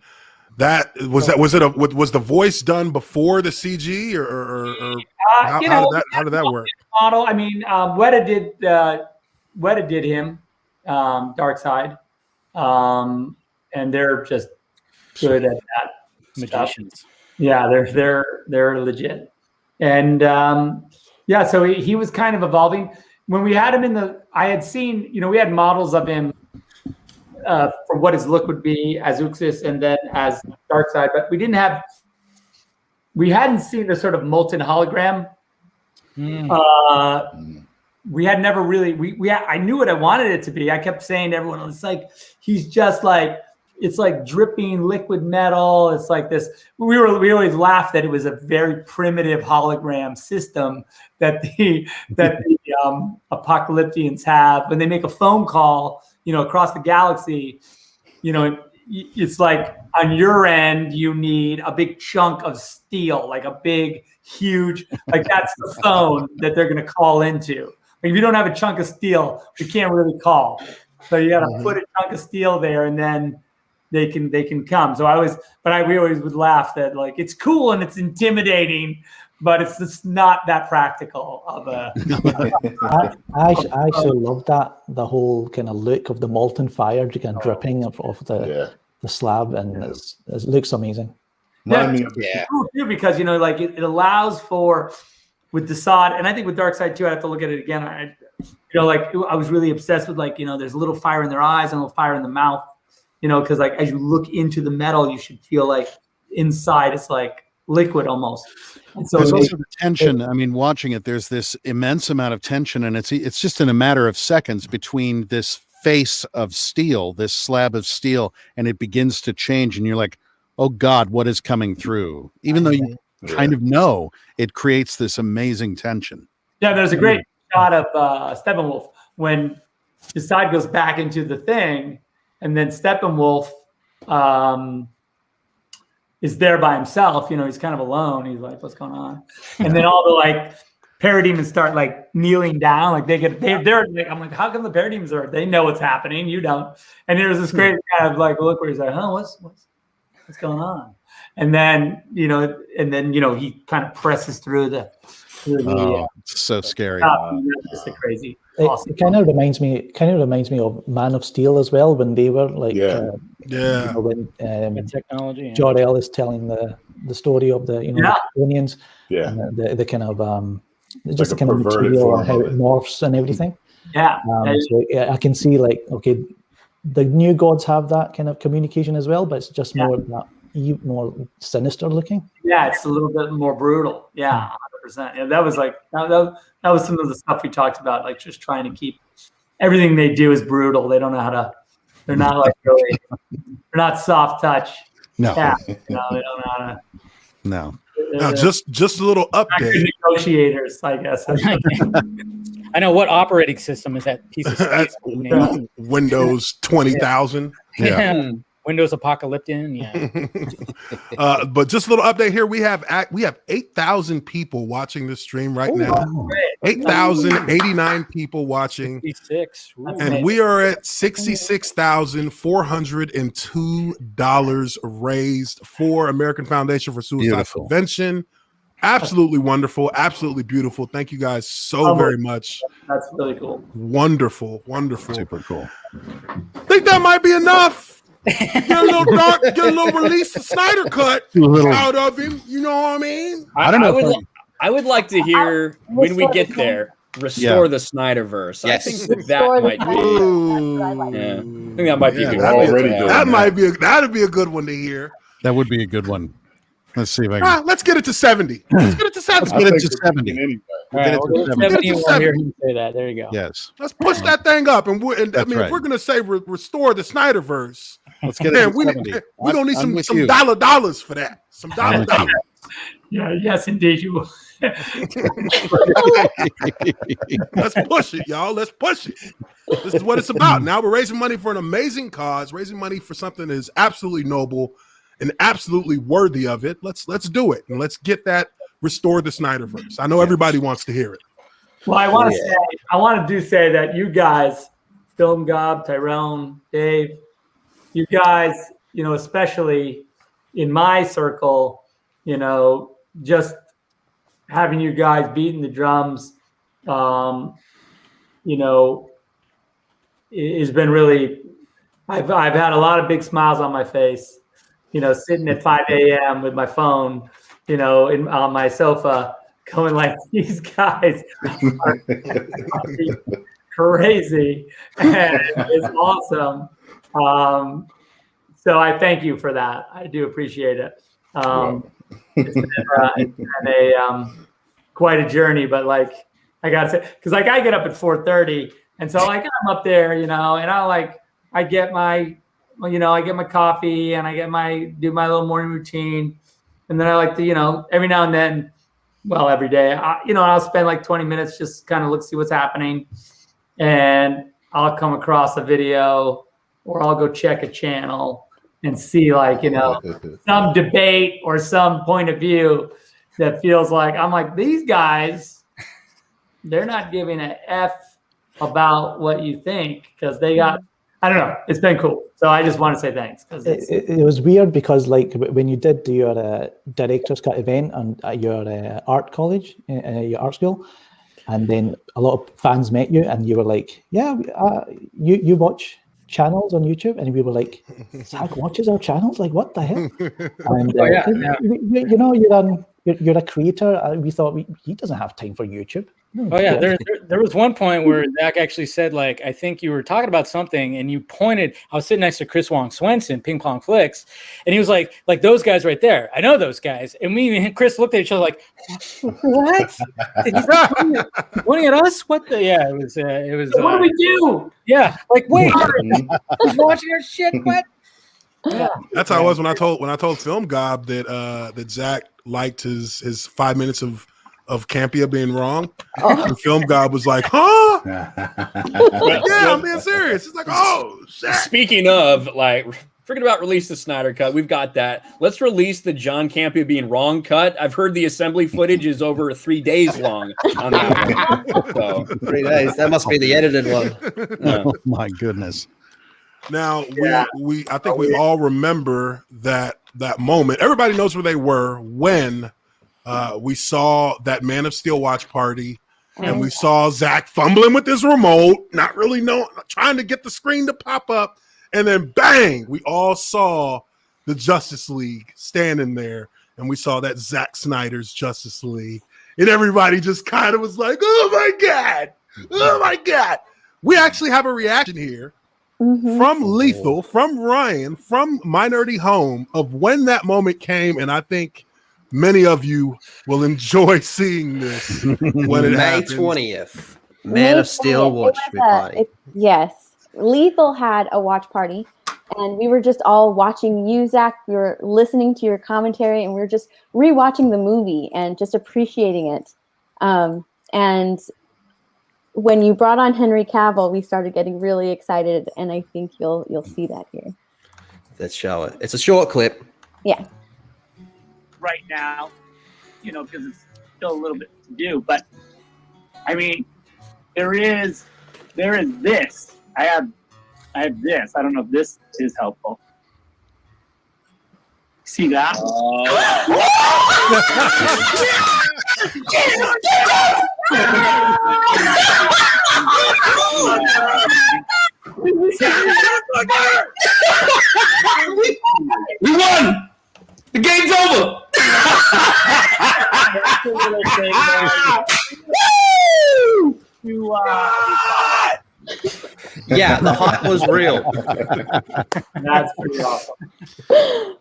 was the voice done before the CG or how did that work? Model. I mean, Weta did him, Darkseid, and they're just good at that. Magicians. Stuff. Yeah, they're legit, and so he was kind of evolving. When we had him I had seen, you know, we had models of him for what his look would be as Uxis and then as Darkseid, but we hadn't seen the sort of molten hologram. We had never really, I knew what I wanted it to be. I kept saying to everyone, it's like, he's just like, it's like dripping liquid metal. It's like this. We always laughed that it was a very primitive hologram system that the apocalyptians have when they make a phone call, you know, across the galaxy. You know, it's like on your end you need a big chunk of steel, like a big, huge, like that's the phone that they're going to call into. Like if you don't have a chunk of steel, you can't really call. So you got to put a chunk of steel there, and then they can come. So we always would laugh that like it's cool and it's intimidating, but it's just not that practical of a. I actually love that, the whole kind of look of the molten fire, kind of dripping off the slab, and it looks amazing. It's cool too, because you know, like it allows for with Desaad, and I think with Darkseid too. I have to look at it again. I was really obsessed with, like, you know, there's a little fire in their eyes and a little fire in the mouth. You know, because like as you look into the metal, you should feel like inside it's like liquid almost. And so there's also the tension. I mean, watching it, there's this immense amount of tension, and it's just in a matter of seconds between this face of steel, this slab of steel, and it begins to change, and you're like, oh God, what is coming through? Even though you kind of know, it creates this amazing tension. Yeah, there's a great shot of Steppenwolf when Desaad goes back into the thing. And then Steppenwolf is there by himself. You know, he's kind of alone. He's like, "What's going on?" And then all the like parademons start like kneeling down. Like they're like, I'm like, how come the parademons they know what's happening? You don't. And there's this great kind of like look where he's like, "Huh, what's going on?" And then you know, he kind of presses through the. It's so scary. Just crazy. It kind of reminds me of Man of Steel as well, when they were like, You know, when technology. Jor-El is telling the story of the the aliens, and the kind of just the kind of material and how it morphs and everything. So I can see like, okay, the new gods have that kind of communication as well, but it's just more sinister looking. Yeah, it's a little bit more brutal. Yeah, 100%. Yeah, that was like that was some of the stuff we talked about, like just trying to keep everything they do is brutal. They don't know how to. They're not like really. They're not soft touch. No. Yeah, they don't know how to. No. Now, just a little update. Negotiators, I guess. I know what operating system is that piece of space. Windows 20,000. Yeah. Windows Apocalyptic. Yeah. But just a little update here. We have 8,000 people watching this stream right now. 8,089 people watching. 66. And we are at $66,402 raised for American Foundation for Suicide Prevention. Absolutely wonderful. Absolutely beautiful. Thank you guys so very much. That's really cool. Wonderful. Super cool. I think that might be enough. Get a little dark, get a little release of Snydercut out of him. You know what I mean? I don't know. I would like to hear when we get there. Restore the Snyderverse. Yes. I think that might be. Yeah. I think that might be good. That'd be a good one to hear. That would be a good one. Let's see if I can. Let's get it to 70. Let's get it to 70. Let's get it to 70. All right, we'll get 70. We'll hear him say that. There you go. Yes. Let's push that thing up. And I mean, if we're gonna say restore the Snyderverse, let's get it to 70. We don't need some dollars for that. Some dollars. Yeah, yes, indeed you will. Let's push it, y'all. Let's push it. This is what it's about. Now we're raising money for an amazing cause, raising money for something that is absolutely noble and absolutely worthy of it. Let's do it, and let's get that restore the Snyderverse. I know everybody wants to hear it. Well, I want to say that you guys, Film Gob, Tyrone, Dave, you guys, especially in my circle, just having you guys beating the drums, has been really. I've had a lot of big smiles on my face. Sitting at 5 a.m. with my phone, on my sofa, going like, these guys are crazy, and it's awesome. So I thank you for that. I do appreciate it. It's been quite a journey, but like I gotta say, because like I get up at 4:30, and so like I'm up there, and I get my. I get my coffee and I do my little morning routine. And then I like to, every now and then, well, every day, I'll spend like 20 minutes just kind of see what's happening. And I'll come across a video or I'll go check a channel and see some debate or some point of view that feels like, I'm like, these guys, they're not giving an F about what you think because they got, I don't know. It's been cool. So I just want to say thanks. It was weird because like when you did your director's cut event on your art college, your art school, and then a lot of fans met you and you were like, yeah, you watch channels on YouTube? And we were like, Zack watches our channels? Like, what the hell? And you're a creator. We thought he doesn't have time for YouTube. Oh yeah, there was one point where Zack actually said, like, I think you were talking about something, and you pointed. I was sitting next to Chris Wong Swenson, Ping Pong Flicks, and he was like those guys right there. I know those guys, and me and Chris looked at each other like, what? He's pointing at us? What the? Yeah, it was. What do we do? Yeah, like wait, he's watching our shit. What? Yeah. That's how I was when I told Film Gob that Zack liked his 5 minutes of Campia being wrong. And Film Gob was like, huh? Yeah, I'm being serious. It's like, oh shit. Speaking of, like, forget about release the Snyder cut. We've got that. Let's release the John Campia being wrong cut. I've heard the assembly footage is over 3 days long on that one. So. 3 days. That must be the edited one. Yeah. Oh my goodness. Now I think we all remember that moment. Everybody knows where they were when we saw that Man of Steel watch party, and we saw Zack fumbling with his remote, not really trying to get the screen to pop up, and then bang, we all saw the Justice League standing there, and we saw that Zack Snyder's Justice League, and everybody just kind of was like, oh my god. We actually have a reaction here. From Lethal, from Ryan, from Minority Home, of when that moment came, and I think many of you will enjoy seeing this when it May happens. 20th. May Man of Steel 20th, watch party. Yes. Lethal had a watch party, and we were just all watching you, Zach. We were listening to your commentary, and we were just rewatching the movie and just appreciating it. And when you brought on Henry Cavill, we started getting really excited, and I think you'll see that here. Let's show it. It's a short clip. Yeah. Right now, because it's still a little bit to do, but I mean, there is this. I have this. I don't know if this is helpful. See that? We won! The game's over! Yeah, the hype was real. That's pretty awesome.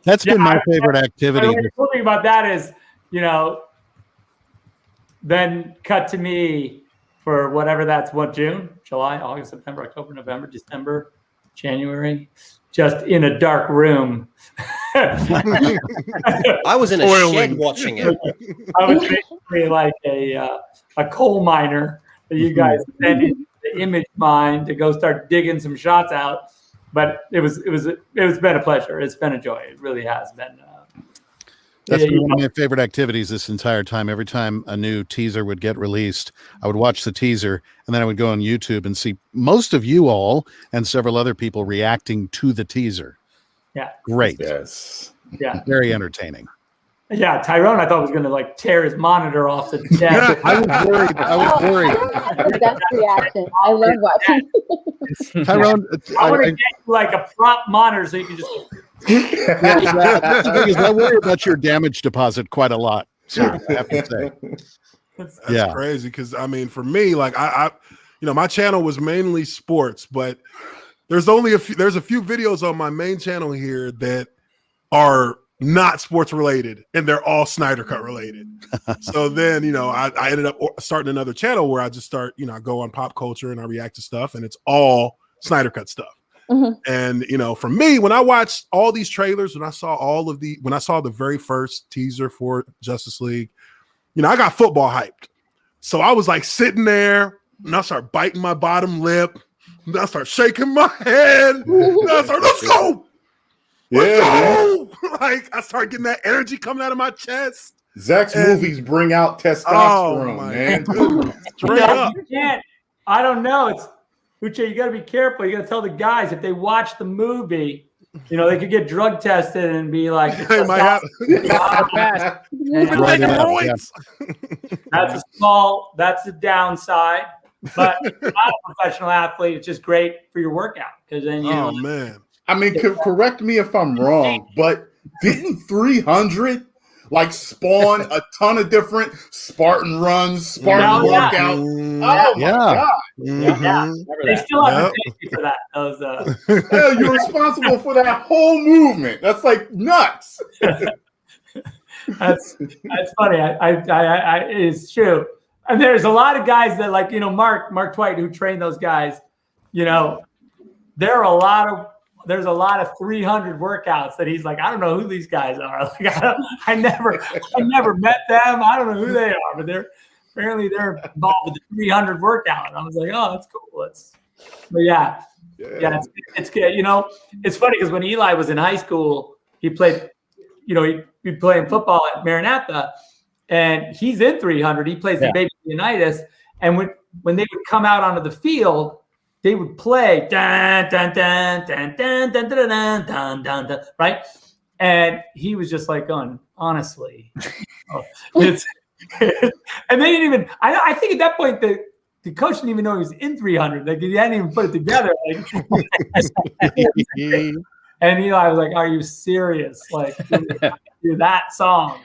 That's been my favorite activity. The cool thing about that is, then cut to me for whatever that's June, July, August, September, October, November, December, January, just in a dark room. I was in a shed watching it. I was basically like a coal miner that you guys sent in the image mine to go start digging some shots out. But it's been a pleasure. It's been a joy. It really has been. That's been one of my favorite activities this entire time. Every time a new teaser would get released, I would watch the teaser, and then I would go on YouTube and see most of you all and several other people reacting to the teaser. Yeah. Great. Yes. Yeah. Very entertaining. Yeah, Tyrone, I thought was going to tear his monitor off the desk. I was worried. That's the best reaction. I love watching. Tyrone, I want to get you a prop monitor so you can just. That's the thing is, I worry about your damage deposit quite a lot. So I have to say, That's crazy because I mean, for me, I my channel was mainly sports, but there's a few videos on my main channel here that are not sports related, and they're all Snydercut related. So then, I ended up starting another channel where I just start, I go on pop culture and I react to stuff, and it's all Snydercut stuff. Mm-hmm. And for me, when I watched all these trailers, when I saw the very first teaser for Justice League, I got football hyped. So I was sitting there, and I start biting my bottom lip, and I start shaking my head, and I start, let's go. Let's go! I start getting that energy coming out of my chest. Zach's movies bring out testosterone, man. Straight up. You can't. I don't know. It's Uche, you got to be careful. You got to tell the guys if they watch the movie, they could get drug tested and be like, they might have. That's a downside. But not a professional athlete. It's just great for your workout because then man. I mean, correct me if I'm wrong, but didn't 300 spawn a ton of different Spartan runs, Spartan workouts? Oh my God! Yeah. They still haven't paid you for that. Hell, you're responsible for that whole movement. That's nuts. That's funny. It's true. And there's a lot of guys that Mark Twight, who trained those guys. There's a lot of 300 workouts that he's I don't know who these guys are. I never met them. I don't know who they are, but they're involved with the 300 workout. And I was like, oh, that's cool. It's good. It's funny because when Eli was in high school, he played, he'd playing football at Maranatha, and he's in 300. He plays the Baby Unitas, and when they would come out onto the field, they would play dun, dun, dun, dun, dun, dun, dun, dun, dun, dun, dun, right? And he was just going, honestly. And they didn't even, I think at that point, the coach didn't even know he was in 300. He hadn't even put it together. And Eli was like, are you serious? Do that song.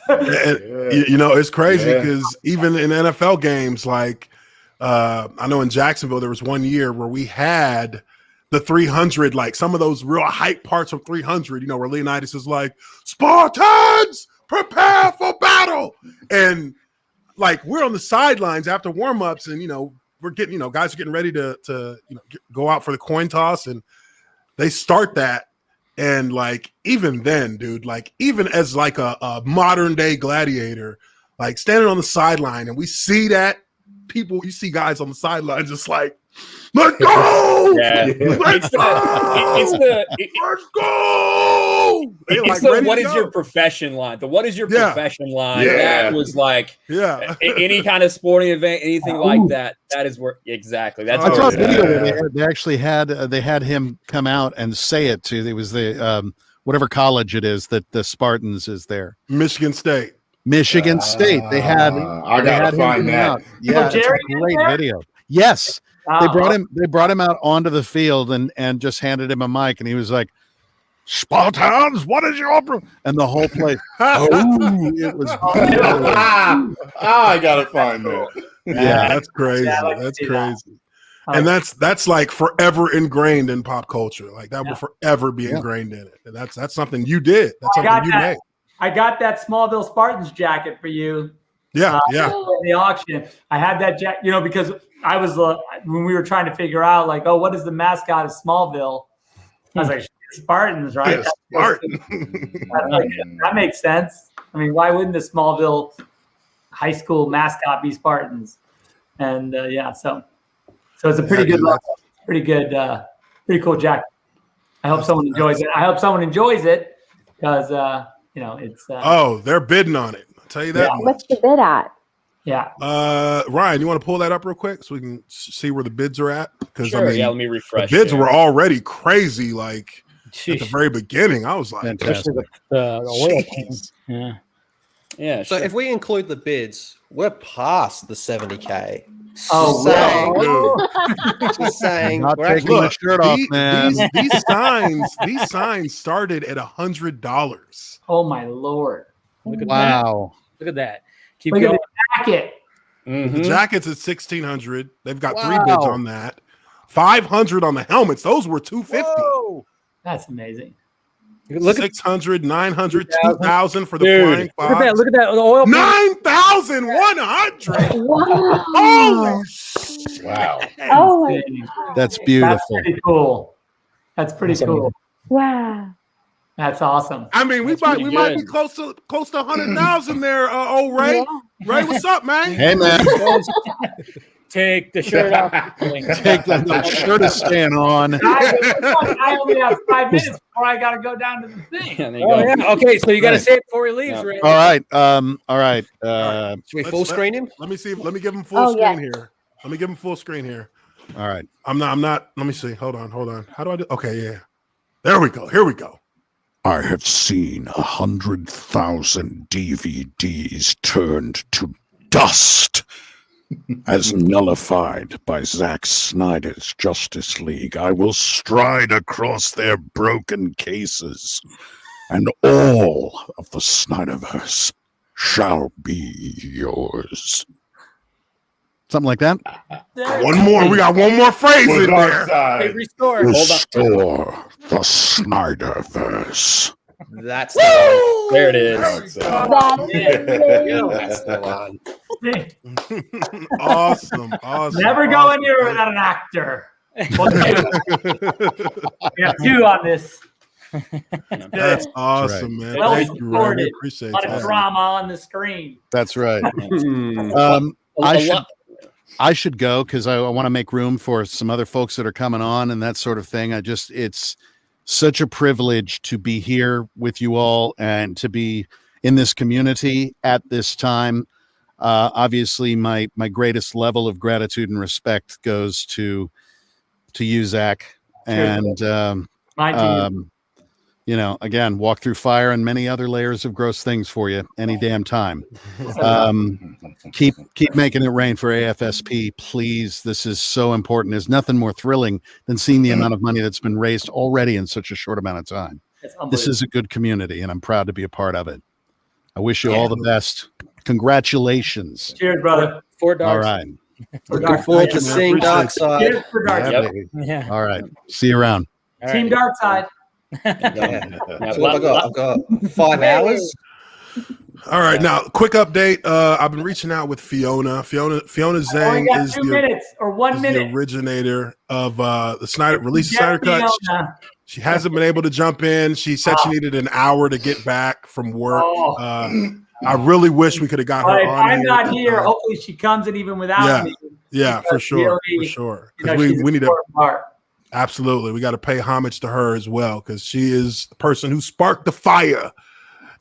It's crazy because even in NFL games, I know in Jacksonville, there was one year where we had the 300, some of those real hype parts of 300, where Leonidas is like, Spartans, prepare for battle. And like we're on the sidelines after warm-ups, and we're getting, guys are getting ready to go out for the coin toss, and they start that. And like even then, dude, like even as like a modern day gladiator, like standing on the sideline, and we see that you see guys on the sideline just like, let's go! Yeah. Let's go! Let's go! It's the what is your profession line? The what is your profession line? Yeah. That was like any kind of sporting event, anything like that. That is where exactly. That's I saw a video where where they actually had him come out and say it to. It was the whatever college it is that the Spartans is there. Michigan State. State. They had. I gotta find that. Out. Yeah, it's a great video. Yes, they brought him out onto the field and just handed him a mic, and he was like, "Spartans, what is your and the whole place? It was. I gotta find that. Yeah, that's crazy. That's crazy. And that's like forever ingrained in pop culture. Like that will forever be ingrained in it. And that's something you did. That's something you made. I got that Smallville Spartans jacket for you. Yeah. In the auction. I had that jacket, because I was when we were trying to figure out like, oh, what is the mascot of Smallville? I was like, Spartans, right? Yeah, Spartan. That makes sense. I mean, why wouldn't the Smallville high school mascot be Spartans? And so it's a pretty good, pretty cool jacket. I hope someone enjoys it. Because it's they're bidding on it. I'll tell you that. What's the bid at? Yeah. Ryan, you want to pull that up real quick so we can see where the bids are at? Because let me refresh. The bids were already crazy. Like at the very beginning, I was like, especially the oil paintings. Yeah. Yeah. So if we include the bids, we're past the 70K. Just saying. Not taking my shirt off, man. These signs started at $100. Oh my Lord! Look at Wow! Look at that. Keep Look going. at the jacket. The jackets at $1,600. They've got 3 bids on that. 500 on the helmets. Those were $250. Whoa. That's amazing. Look at 600, 900, 2,000 for the flying fox. Look at that. The oil 9,100. Wow. Holy shit. Wow. Oh my. That's beautiful. That's pretty cool. That's pretty cool. Wow. That's awesome. I mean, we might be close to 100,000 there, old Ray. Yeah. Ray, what's up, man? Hey, man. Take the shirt off. Take that shirt is staying on. I only have 5 minutes before I got to go down to the thing. Okay, so you got to say it before he leaves, Ray. All right. All right. Should we full screen him? Let me see. Let me give him full screen here. Let me give him full screen here. All right. I'm not. Let me see. Hold on. How do I do? Okay, yeah. There we go. Here we go. I have seen 100,000 DVDs turned to dust. As nullified by Zack Snyder's Justice League, I will stride across their broken cases, and all of the Snyderverse shall be yours. Something like that. One more. We got one more phrase in there. Hey, restore. Restore the Snyderverse. That's there it is. That's the one. Awesome. Never go anywhere without an actor. We have 2 on this. That's awesome, man. Well Thank you, Ray. We appreciate a lot of that. drama on the screen. That's right. I should go because I want to make room for some other folks that are coming on and that sort of thing. It's such a privilege to be here with you all and to be in this community at this time. Obviously, my greatest level of gratitude and respect goes to you, Zach, and again, walk through fire and many other layers of gross things for you any damn time. Keep making it rain for AFSP, please. This is so important. There's nothing more thrilling than seeing the amount of money that's been raised already in such a short amount of time. This is a good community, and I'm proud to be a part of it. I wish you all the best. Congratulations. Cheers, brother. All right. Looking forward to seeing Darkseid. Cheers for Darkseid. Yeah. All right. See you around. Team Darkseid. So what have I got? I've got 5 hours. All right, now quick update. I've been reaching out with Fiona. Fiona Zheng got is 2 minutes or 1 the minute. originator of the Snyder release of Get Snydercut. Fiona. She hasn't been able to jump in. She said she needed an hour to get back from work. I really wish we could have got But her if on I'm here. not here, hopefully she comes in even without me. Yeah, for because sure, really, for sure. you know, Because she's we a need to important part. absolutely. We got to pay homage to her as well because she is the person who sparked the fire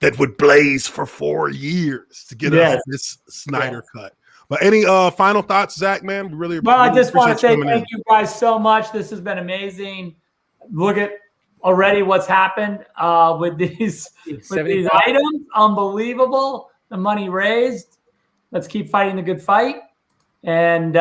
that would blaze for 4 years to get us this Snyder cut. But any final thoughts, Zach? Man, we really Well, I just want to say thank thank you guys so much. This has been amazing. Look at already what's happened with these items. Unbelievable. The money raised. Let's keep fighting the good fight. And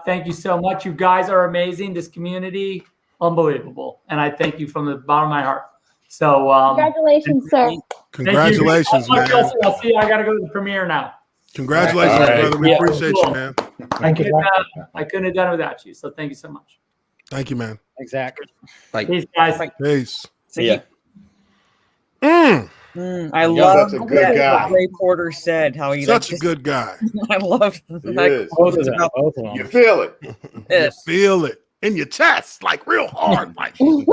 thank you so much. You guys are amazing. This community, unbelievable. And I thank you from the bottom of my heart. So congratulations, sir. Congratulations, man. I'll see you. I got to go to the premiere now. Congratulations, brother. We appreciate you, man. Thank you. I couldn't have done it without you. So thank you so much. Thank you, man. Exactly. Peace, guys. Peace. See ya. I love such a good guy. what Ray Porter said. How he Such a good guy. I love that. Both of them. You feel it. You feel it in your chest, like real hard. Like, Wait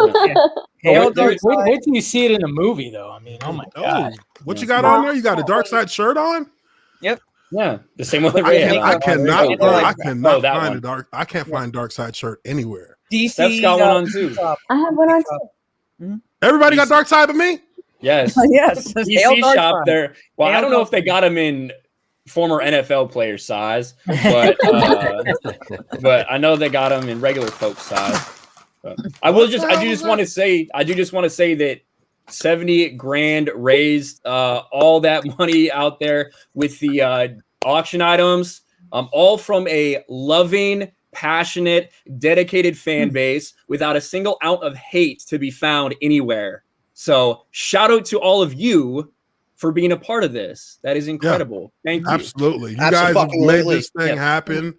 till you see it in a movie, though. I mean, oh my god! What you got on there? You got a Dark Side shirt on? Yep. Yeah, the same one that Ray had. I cannot find one. a dark. I can't find Dark Side shirt anywhere. DC That's got one on too. I have one on too. Everybody got Dark Side but me? Yes. Yes. DC shop there. Well, I don't know if they got him in former NFL player size, but but I know they got him in regular folk size. But I do just want to say that 70 grand raised, all that money out there with the auction items, all from a loving, passionate, dedicated fan base without a single ounce of hate to be found anywhere. So shout out to all of you for being a part of this. That is incredible. Thank you. Absolutely. You guys have made this thing happen.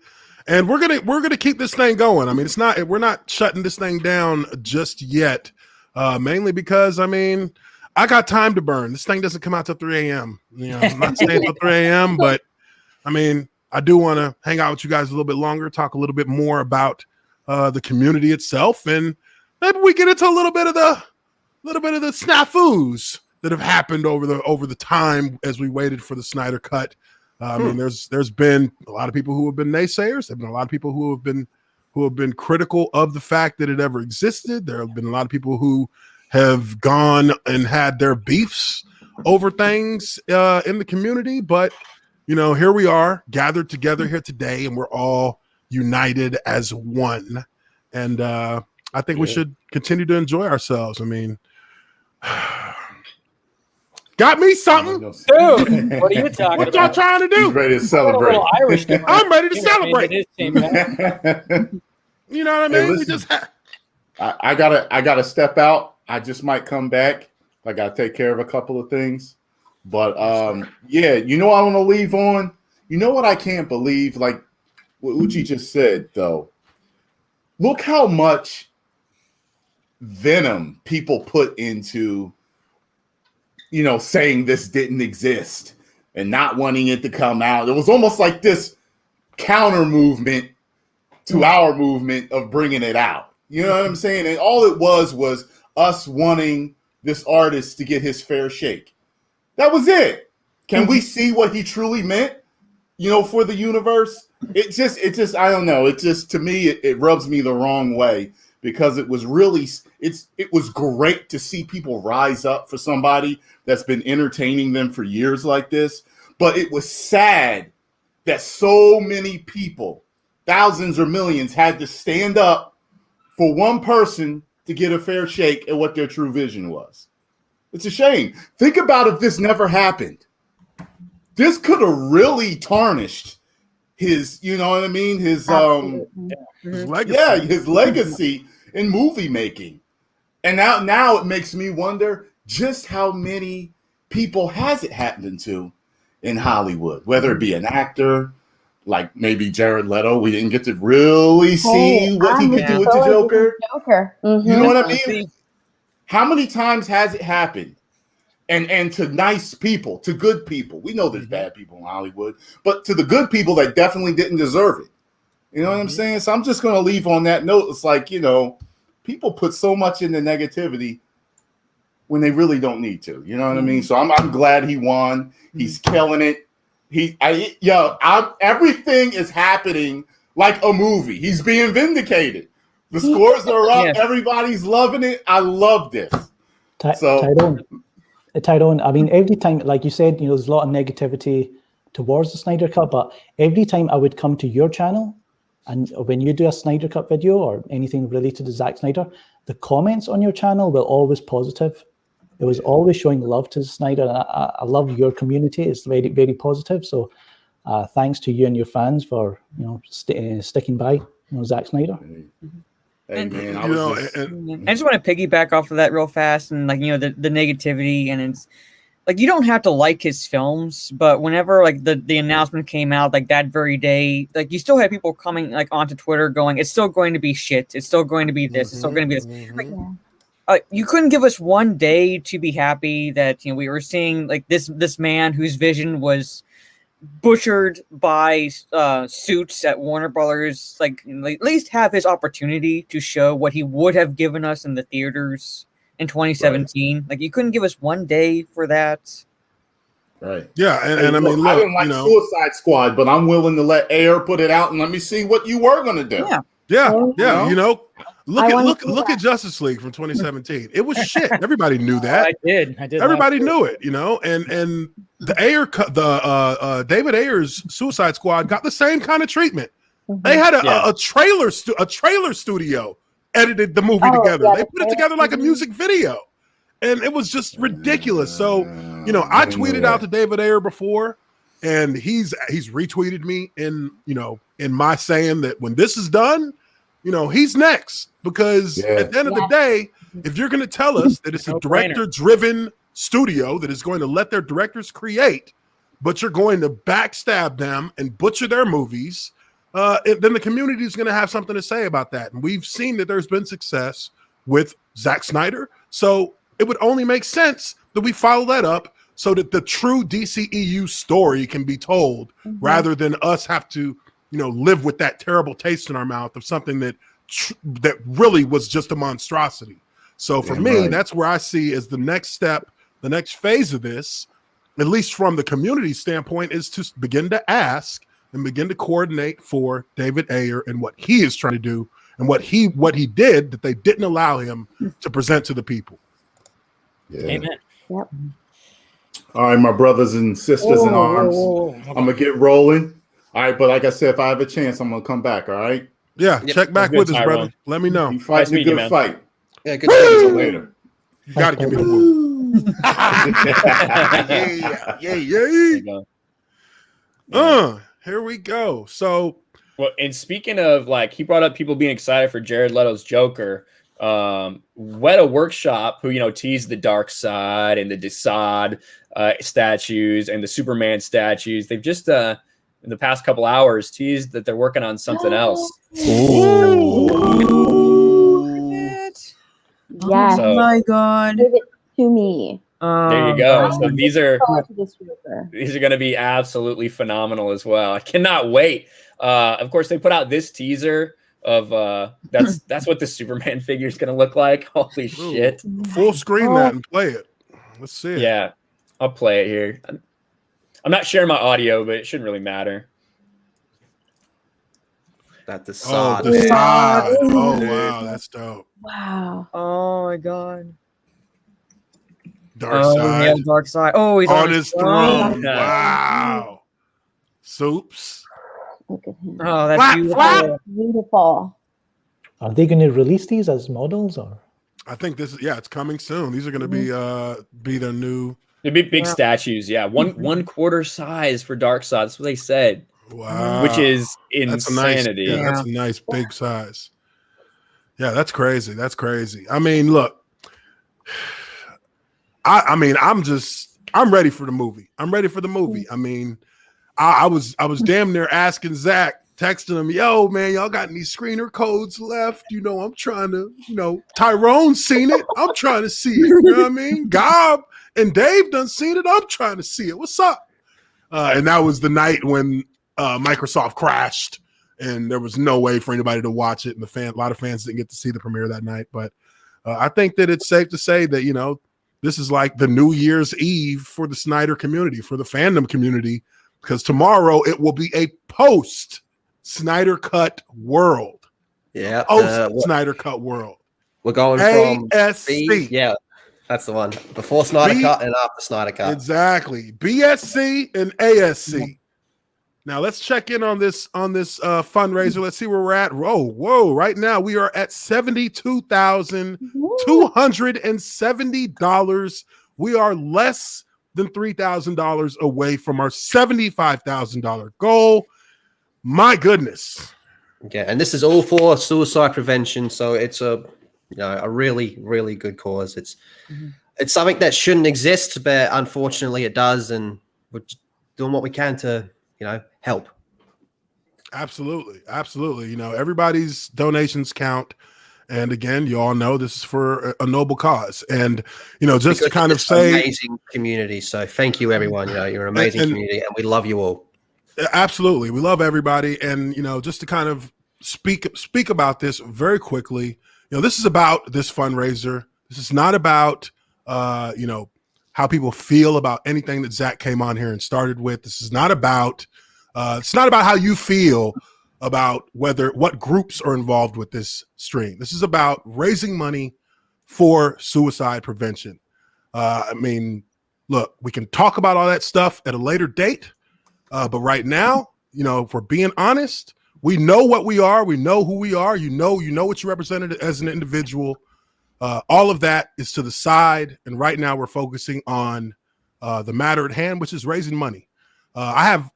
And we're gonna keep this thing going. I mean, we're not shutting this thing down just yet. Mainly because I got time to burn. This thing doesn't come out till 3 a.m. You know, I'm not staying till 3 a.m., but I do want to hang out with you guys a little bit longer, talk a little bit more about the community itself, and maybe we get into a little bit of the snafus that have happened over the time as we waited for the Snyder Cut. I mean, there's been a lot of people who have been naysayers. There've been a lot of people who have been critical of the fact that it ever existed. There have been a lot of people who have gone and had their beefs over things in the community. But here we are gathered together here today, and we're all united as one. And I think we should continue to enjoy ourselves. I mean, got me something, dude. What are you talking what y'all about? trying to do? He's ready to celebrate. I'm ready to celebrate. You know what I mean? Hey, listen, I gotta step out. I just might come back. I gotta take care of a couple of things. But I want to leave on. You know what I can't believe? Like what Uche just said, though. Look how much venom people put into saying this didn't exist and not wanting it to come out. It was almost like this counter movement to our movement of bringing it out. You know what I'm saying? And all it was us wanting this artist to get his fair shake. That was it. Can we see what he truly meant, for the universe? It just, I don't know. It just, to me, it rubs me the wrong way because it was really, it was great to see people rise up for somebody that's been entertaining them for years like this. But it was sad that so many people, thousands or millions, had to stand up for one person to get a fair shake at what their true vision was. It's a shame. Think about if this never happened. This could have really tarnished his, his legacy. Yeah, his legacy in movie making. And now it makes me wonder just how many people has it happened to in Hollywood, whether it be an actor, like maybe Jared Leto. We didn't get to really see what he could do with the Joker. Mm-hmm. You know what I mean? How many times has it happened and to nice people, to good people. We know there's bad people in Hollywood, but to the good people that definitely didn't deserve it. You know what I'm saying? So I'm just going to leave on that note. It's like, you know, people put so much into negativity when they really don't need to. You know what I mean? So I'm glad he won. He's killing it. Everything is happening like a movie. He's being vindicated. The scores are up. Yes. Everybody's loving it. I love this. Tyrone, I mean, every time, like you said, you know, there's a lot of negativity towards the Snyder Cut, but every time I would come to your channel, and when you do a Snyder Cut video or anything related to Zack Snyder, the comments on your channel were always positive. It was always showing love to Snyder, and I love your community. It's very, very positive. So thanks to you and your fans for, you know, sticking by, you know, Zack Snyder. Hey, man, I just want to piggyback off of that real fast, and like, you know, the negativity, and it's like, you don't have to like his films, but whenever like the announcement came out, like that very day, like you still had people coming like onto Twitter going, it's still going to be shit, it's still going to be this, it's still going to be this. Like, you couldn't give us one day to be happy that, you know, we were seeing like this man whose vision was butchered by suits at Warner Brothers, like at least have his opportunity to show what he would have given us in the theaters in 2017. Right. Like, you couldn't give us one day for that. Right. Yeah, and I mean, look, I didn't like you know, Suicide Squad, but I'm willing to let Ayer put it out and let me see what you were going to do. Yeah. You know, look I at Justice League from 2017. It was shit. Everybody knew that. I did. Everybody knew it. You know, and the Ayer, David Ayer's Suicide Squad got the same kind of treatment. They had a trailer studio edited the movie together. They put it together like a music video, and it was just ridiculous. So, you know, I tweeted out to David Ayer before, and he's retweeted me in my saying that when this is done, you know, he's next, because at the end of the day, if you're going to tell us that it's a director-driven studio that is going to let their directors create, but you're going to backstab them and butcher their movies, then the community is going to have something to say about that. And we've seen that there's been success with Zack Snyder. So it would only make sense that we follow that up so that the true DCEU story can be told, rather than us have to, you know, live with that terrible taste in our mouth of something that really was just a monstrosity. So for me, that's where I see as the next step, the next phase of this, at least from the community standpoint, is to begin to ask and begin to coordinate for David Ayer and what he is trying to do and what he did that they didn't allow him to present to the people. Amen. Yep. All right, my brothers and sisters in arms, I'm going to get rolling. All right, but like I said, if I have a chance, I'm going to come back, all right? Yeah, check back with us, brother. Let me know. You fighting a good fight. Yeah, good to later. You got to give me the woo. Here we go. So, well, and speaking of, like, he brought up people being excited for Jared Leto's Joker. Weta Workshop, who, you know, teased the Dark Side and the Desaad statues and the Superman statues, they've just in the past couple hours teased that they're working on something else. Yes. Oh my god. Give it to me. There you go. So these are going to be absolutely phenomenal as well. I cannot wait. Of course, they put out this teaser of that's what the Superman figure is going to look like. Holy shit! Full screen that and play it. Let's see it. Yeah, I'll play it here. I'm not sharing my audio, but it shouldn't really matter. That the Oh, sod. the side. Oh wow, that's dope. Wow. Oh my god. Dark Side. Yeah, Dark Side. Oh, he's on his throne. Yeah. Wow. Soups. Look at him. Oh, that's Flap, beautiful. flap. Beautiful. Are they going to release these as models, or? I think this is it's coming soon. These are going to be their new. They'd be big statues. Yeah, one quarter size for Dark Side. That's what they said. Wow. Which is insanity. That's a nice big size. Yeah, that's crazy. That's crazy. I mean, look. I mean, I'm ready for the movie. I'm ready for the movie. I mean, I was damn near asking Zach texting them, yo, man, y'all got any screener codes left? You know, I'm trying to, you know, Tyrone's seen it. I'm trying to see it. You know what I mean? Gob and Dave done seen it. I'm trying to see it. What's up? And that was the night when Microsoft crashed and there was no way for anybody to watch it. And a lot of fans didn't get to see the premiere that night. But I think that it's safe to say that, you know, this is like the New Year's Eve for the Snyder community, for the fandom community, because tomorrow it will be a post Snydercut world. Yeah. Snydercut world. We're going from AFSP. Yeah, that's the one. Before Snydercut and after Snydercut. Exactly. BSC and ASC. Now let's check in on this fundraiser. Let's see where we're at. Whoa. Right now we are at $72,270. We are less than $3,000 away from our $75,000 goal. My goodness. Yeah, and this is all for suicide prevention. So it's a really, really good cause. It's something that shouldn't exist, but unfortunately it does, and we're doing what we can to, you know, help. Absolutely. You know, everybody's donations count. And again, you all know this is for a noble cause. And, you know, just because to kind of say, amazing community. So thank you, everyone. You know, you're an amazing community, and we love you all. Absolutely. We love everybody. And, you know, just to kind of speak about this very quickly, you know, this is about this fundraiser. This is not about, you know, how people feel about anything that Zack came on here and started with. This is not about, it's not about how you feel about what groups are involved with this stream. This is about raising money for suicide prevention. I mean, look, we can talk about all that stuff at a later date. But right now, you know, if we're being honest, we know what we are. We know who we are. You know what you represented as an individual. All of that is to the side. And right now we're focusing on the matter at hand, which is raising money. I have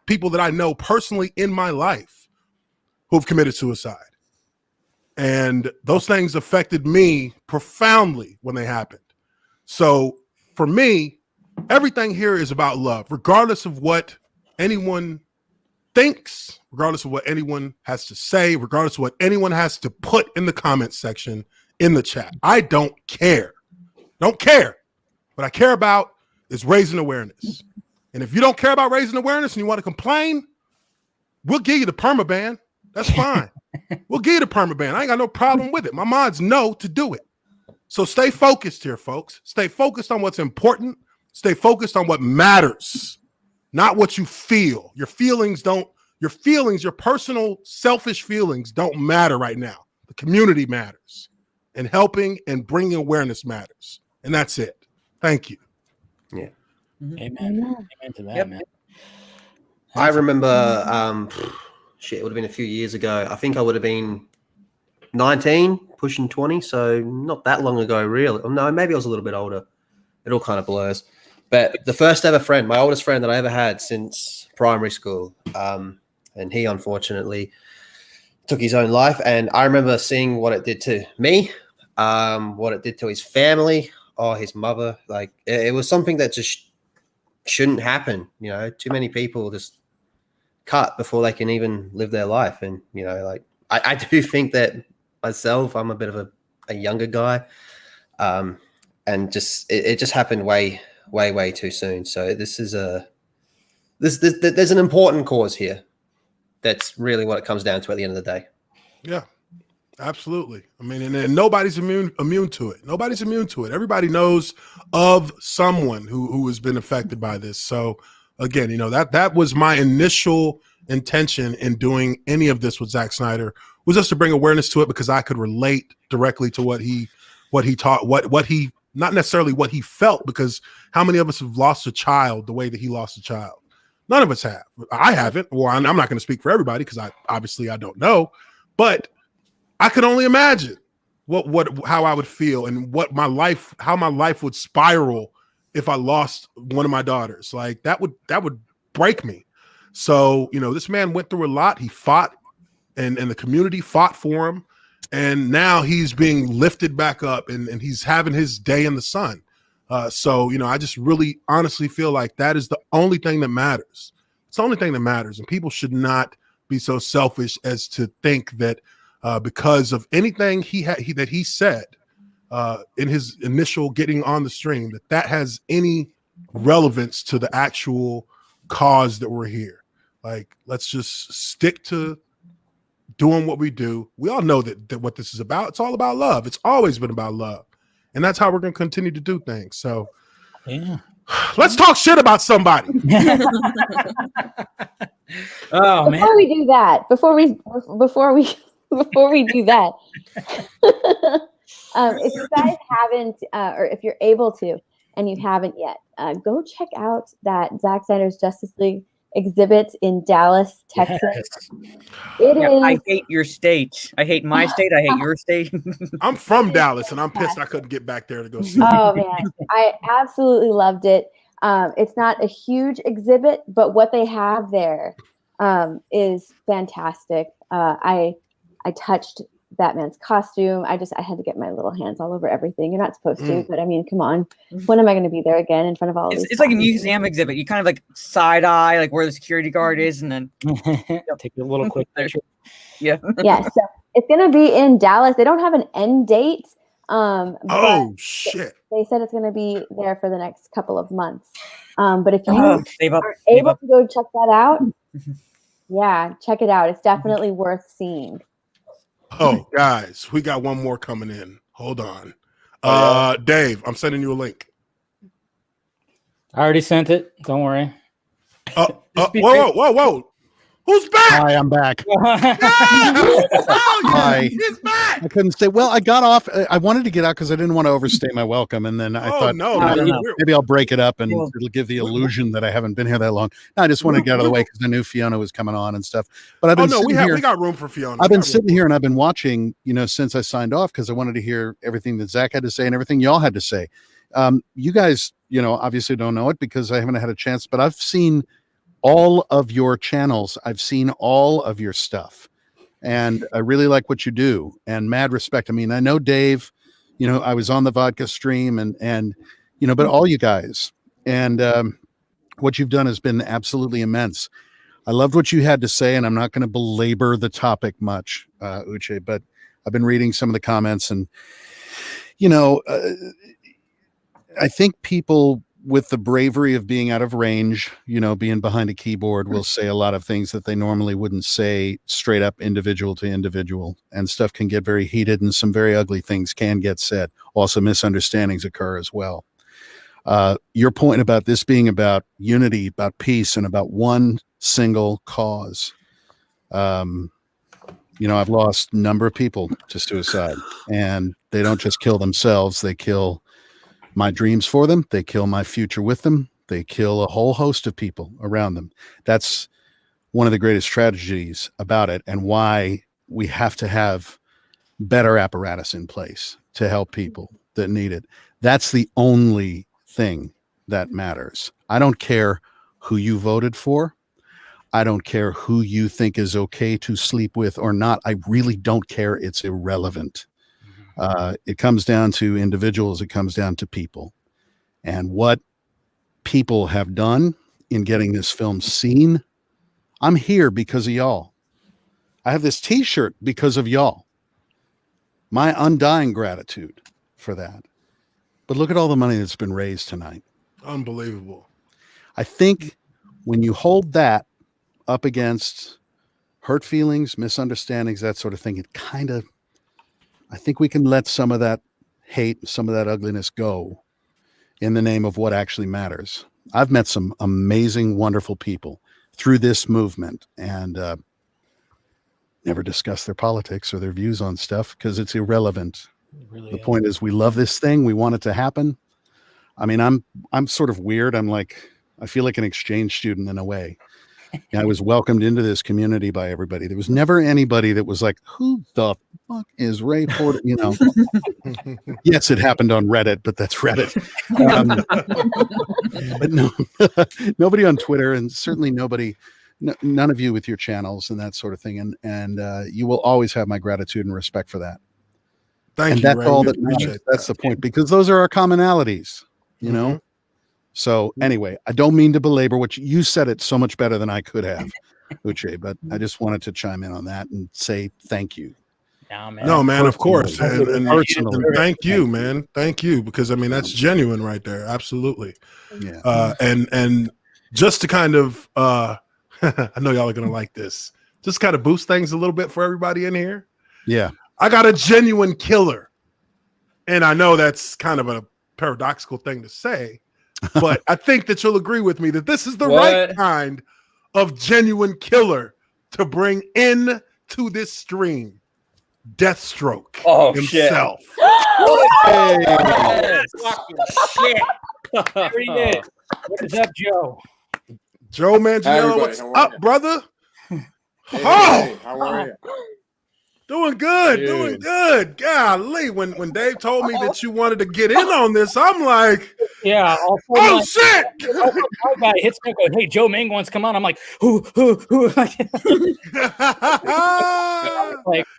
people that I know personally in my life who've committed suicide. And those things affected me profoundly when they happened. So for me, everything here is about love, regardless of what anyone thinks, regardless of what anyone has to say, regardless of what anyone has to put in the comment section, in the chat. I don't care. Don't care. What I care about is raising awareness. And if you don't care about raising awareness and you want to complain, we'll give you the permaban. That's fine. We'll give you the permaban. I ain't got no problem with it. My minds know to do it. So stay focused here, folks. Stay focused on what's important. Stay focused on what matters, not what you feel. Your personal selfish feelings don't matter right now. The community matters, and helping and bringing awareness matters. And that's it. Thank you. Yeah. Amen. Amen to that, man. I remember, it would have been a few years ago. I think I would have been 19, pushing 20. So not that long ago, really. No, maybe I was a little bit older. It all kind of blurs. But the first ever friend, my oldest friend that I ever had since primary school, and he unfortunately took his own life. And I remember seeing what it did to me, what it did to his family, his mother. Like it was something that just shouldn't happen. You know, too many people just cut before they can even live their life. And, you know, like I do think that myself, I'm a bit of a younger guy. And just, it just happened way too soon. So this is there's an important cause here. That's really what it comes down to at the end of the day. Yeah, absolutely. I mean, and nobody's immune to it. Nobody's immune to it. Everybody knows of someone who has been affected by this. So again, you know, that was my initial intention in doing any of this with Zack Snyder, was just to bring awareness to it, because I could relate directly to what he taught, what he, not necessarily what he felt, because how many of us have lost a child the way that he lost a child? None of us have. I haven't. Well, I'm not going to speak for everybody, because I don't know, but I could only imagine how I would feel and how my life would spiral if I lost one of my daughters. Like that would break me. So, you know, this man went through a lot. He fought, and the community fought for him. And now he's being lifted back up, and he's having his day in the sun. So, you know, I just really honestly feel like that is the only thing that matters. It's the only thing that matters. And people should not be so selfish as to think that because of anything that he said in his initial getting on the stream, that has any relevance to the actual cause that we're here. Like, let's just stick to doing what we do. We all know that what this is about. It's all about love. It's always been about love. And that's how we're going to continue to do things. So yeah, let's talk shit about somebody. Oh man. Before we do that, before we do that, if you guys haven't, or if you're able to, and you haven't yet, go check out that Zack Snyder's Justice League exhibit in Dallas, Texas. It is. I hate your state. I hate my state. I hate your state. I'm from Dallas, and I'm pissed I couldn't get back there to go see it. Oh man, I absolutely loved it. It's not a huge exhibit, but what they have there is fantastic. I touched Batman's costume. I had to get my little hands all over everything. You're not supposed to, but I mean, come on. When am I going to be there again in front of all of these? It's like a museum exhibit. You kind of like side eye, like where the security guard is, and then take a little quick picture. Yeah. Yeah. So it's going to be in Dallas. They don't have an end date. Oh shit! They said it's going to be there for the next couple of months. But if you are able to go check that out, yeah, check it out. It's definitely worth seeing. Oh, guys, we got one more coming in. Hold on. Dave, I'm sending you a link. I already sent it. Don't worry. Whoa. Who's back? Hi, I'm back. Hi. He's back. I couldn't stay. Well, I got off. I wanted to get out because I didn't want to overstay my welcome. And then I thought, maybe I'll break it up and it'll give the illusion that I haven't been here that long. No, I just wanted to get out of the way because I knew Fiona was coming on and stuff. But I've been we got room for Fiona. I've been sitting here and I've been watching, since I signed off because I wanted to hear everything that Zach had to say and everything y'all had to say. You guys, obviously don't know it because I haven't had a chance, but I've seen all of your channels. I've seen all of your stuff and I really like what you do and mad respect. I mean, I know Dave, I was on the vodka stream and but all you guys and what you've done has been absolutely immense. I loved what you had to say and I'm not going to belabor the topic much, Uche, but I've been reading some of the comments and, I think people with the bravery of being out of range, being behind a keyboard will say a lot of things that they normally wouldn't say straight up individual to individual, and stuff can get very heated and some very ugly things can get said. Also misunderstandings occur as well. Your point about this being about unity, about peace, and about one single cause. I've lost a number of people to suicide, and they don't just kill themselves, they kill my dreams for them. They kill my future with them. They kill a whole host of people around them. That's one of the greatest tragedies about it and why we have to have better apparatus in place to help people that need it. That's the only thing that matters. I don't care who you voted for. I don't care who you think is okay to sleep with or not. I really don't care. It's irrelevant. It comes down to individuals. It comes down to people and what people have done in getting this film seen. I'm here because of y'all. I have this t-shirt because of y'all. My undying gratitude for that. But look at all the money that's been raised tonight. Unbelievable. I think when you hold that up against hurt feelings, misunderstandings, that sort of thing, I think we can let some of that hate, some of that ugliness go in the name of what actually matters. I've met some amazing, wonderful people through this movement and never discuss their politics or their views on stuff because it's irrelevant. The point is we love this thing. We want it to happen. I mean, I'm sort of weird. I feel like an exchange student in a way. I was welcomed into this community by everybody. There was never anybody that was like, who the fuck is Ray Porter? Yes, it happened on Reddit, but that's Reddit. But no, nobody on Twitter and certainly none of you with your channels and that sort of thing. And you will always have my gratitude and respect for that. Thank you. That's Ray. all that matters. That's the point, because those are our commonalities, So anyway, I don't mean to belabor what you said it so much better than I could have. Uche, but I just wanted to chime in on that and say thank you. No, man, of course. And Personally. thank you, man. Thank you. Because I mean, that's genuine right there. Absolutely. Yeah. And just to kind of I know y'all are gonna like this, just kind of boost things a little bit for everybody in here. Yeah. I got a genuine killer. And I know that's kind of a paradoxical thing to say, but I think that you'll agree with me that this is the right kind of genuine killer to bring in to this stream. Deathstroke himself. Shit. There he is. What is up, Joe? Joe Manganiello, what's up, brother? Hey, how are you? Doing good, doing good. Golly, when Dave told me that you wanted to get in on this, I'm like, yeah. Oh shit! My guy hits me. Goes, hey, Joe Ming wants to come on. I'm like, who? Like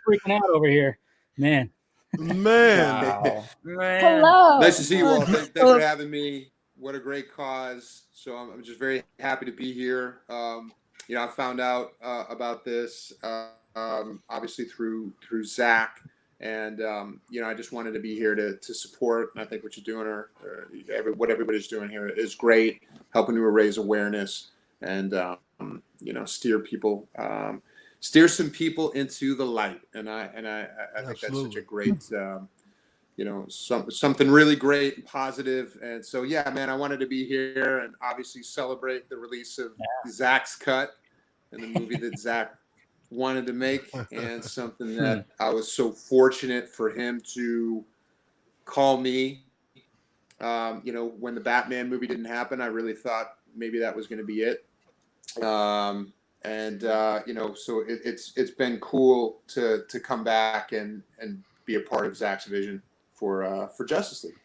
freaking out over here, man. Man. Hello. Nice to see you all. Thanks for having me. What a great cause. So I'm just very happy to be here. You know, I found out about this obviously through Zach, and you know, I just wanted to be here to support. And I think what you're doing, what everybody's doing here, is great, helping to raise awareness and you know, steer some people into the light. And I think that's such a great. You know, something really great and positive. And so, yeah, man, I wanted to be here and obviously celebrate the release of Zack's cut and the movie that Zack wanted to make, and something that I was so fortunate for him to call me. You know, when the Batman movie didn't happen, I really thought maybe that was going to be it. You know, so it's been cool to come back and be a part of Zack's vision for Justice League.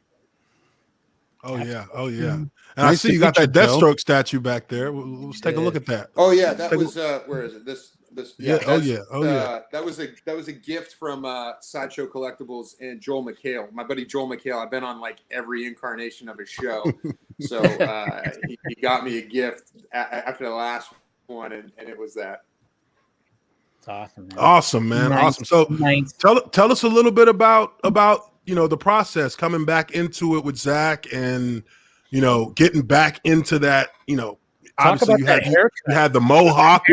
Oh yeah, oh yeah. And Nice I see to you got meet that you, Joe. Deathstroke statue back there. Let's take a look at that. Oh yeah, that was where is it? This Yeah, that was a gift from Sideshow Collectibles and Joel McHale. My buddy Joel McHale. I've been on like every incarnation of his show, so he got me a gift after the last one, and it was that. It's awesome, man. Awesome, man. Nice. Awesome. So tell us a little bit about you know, the process coming back into it with Zach, and you know, getting back into that. You know, obviously you had the mohawk,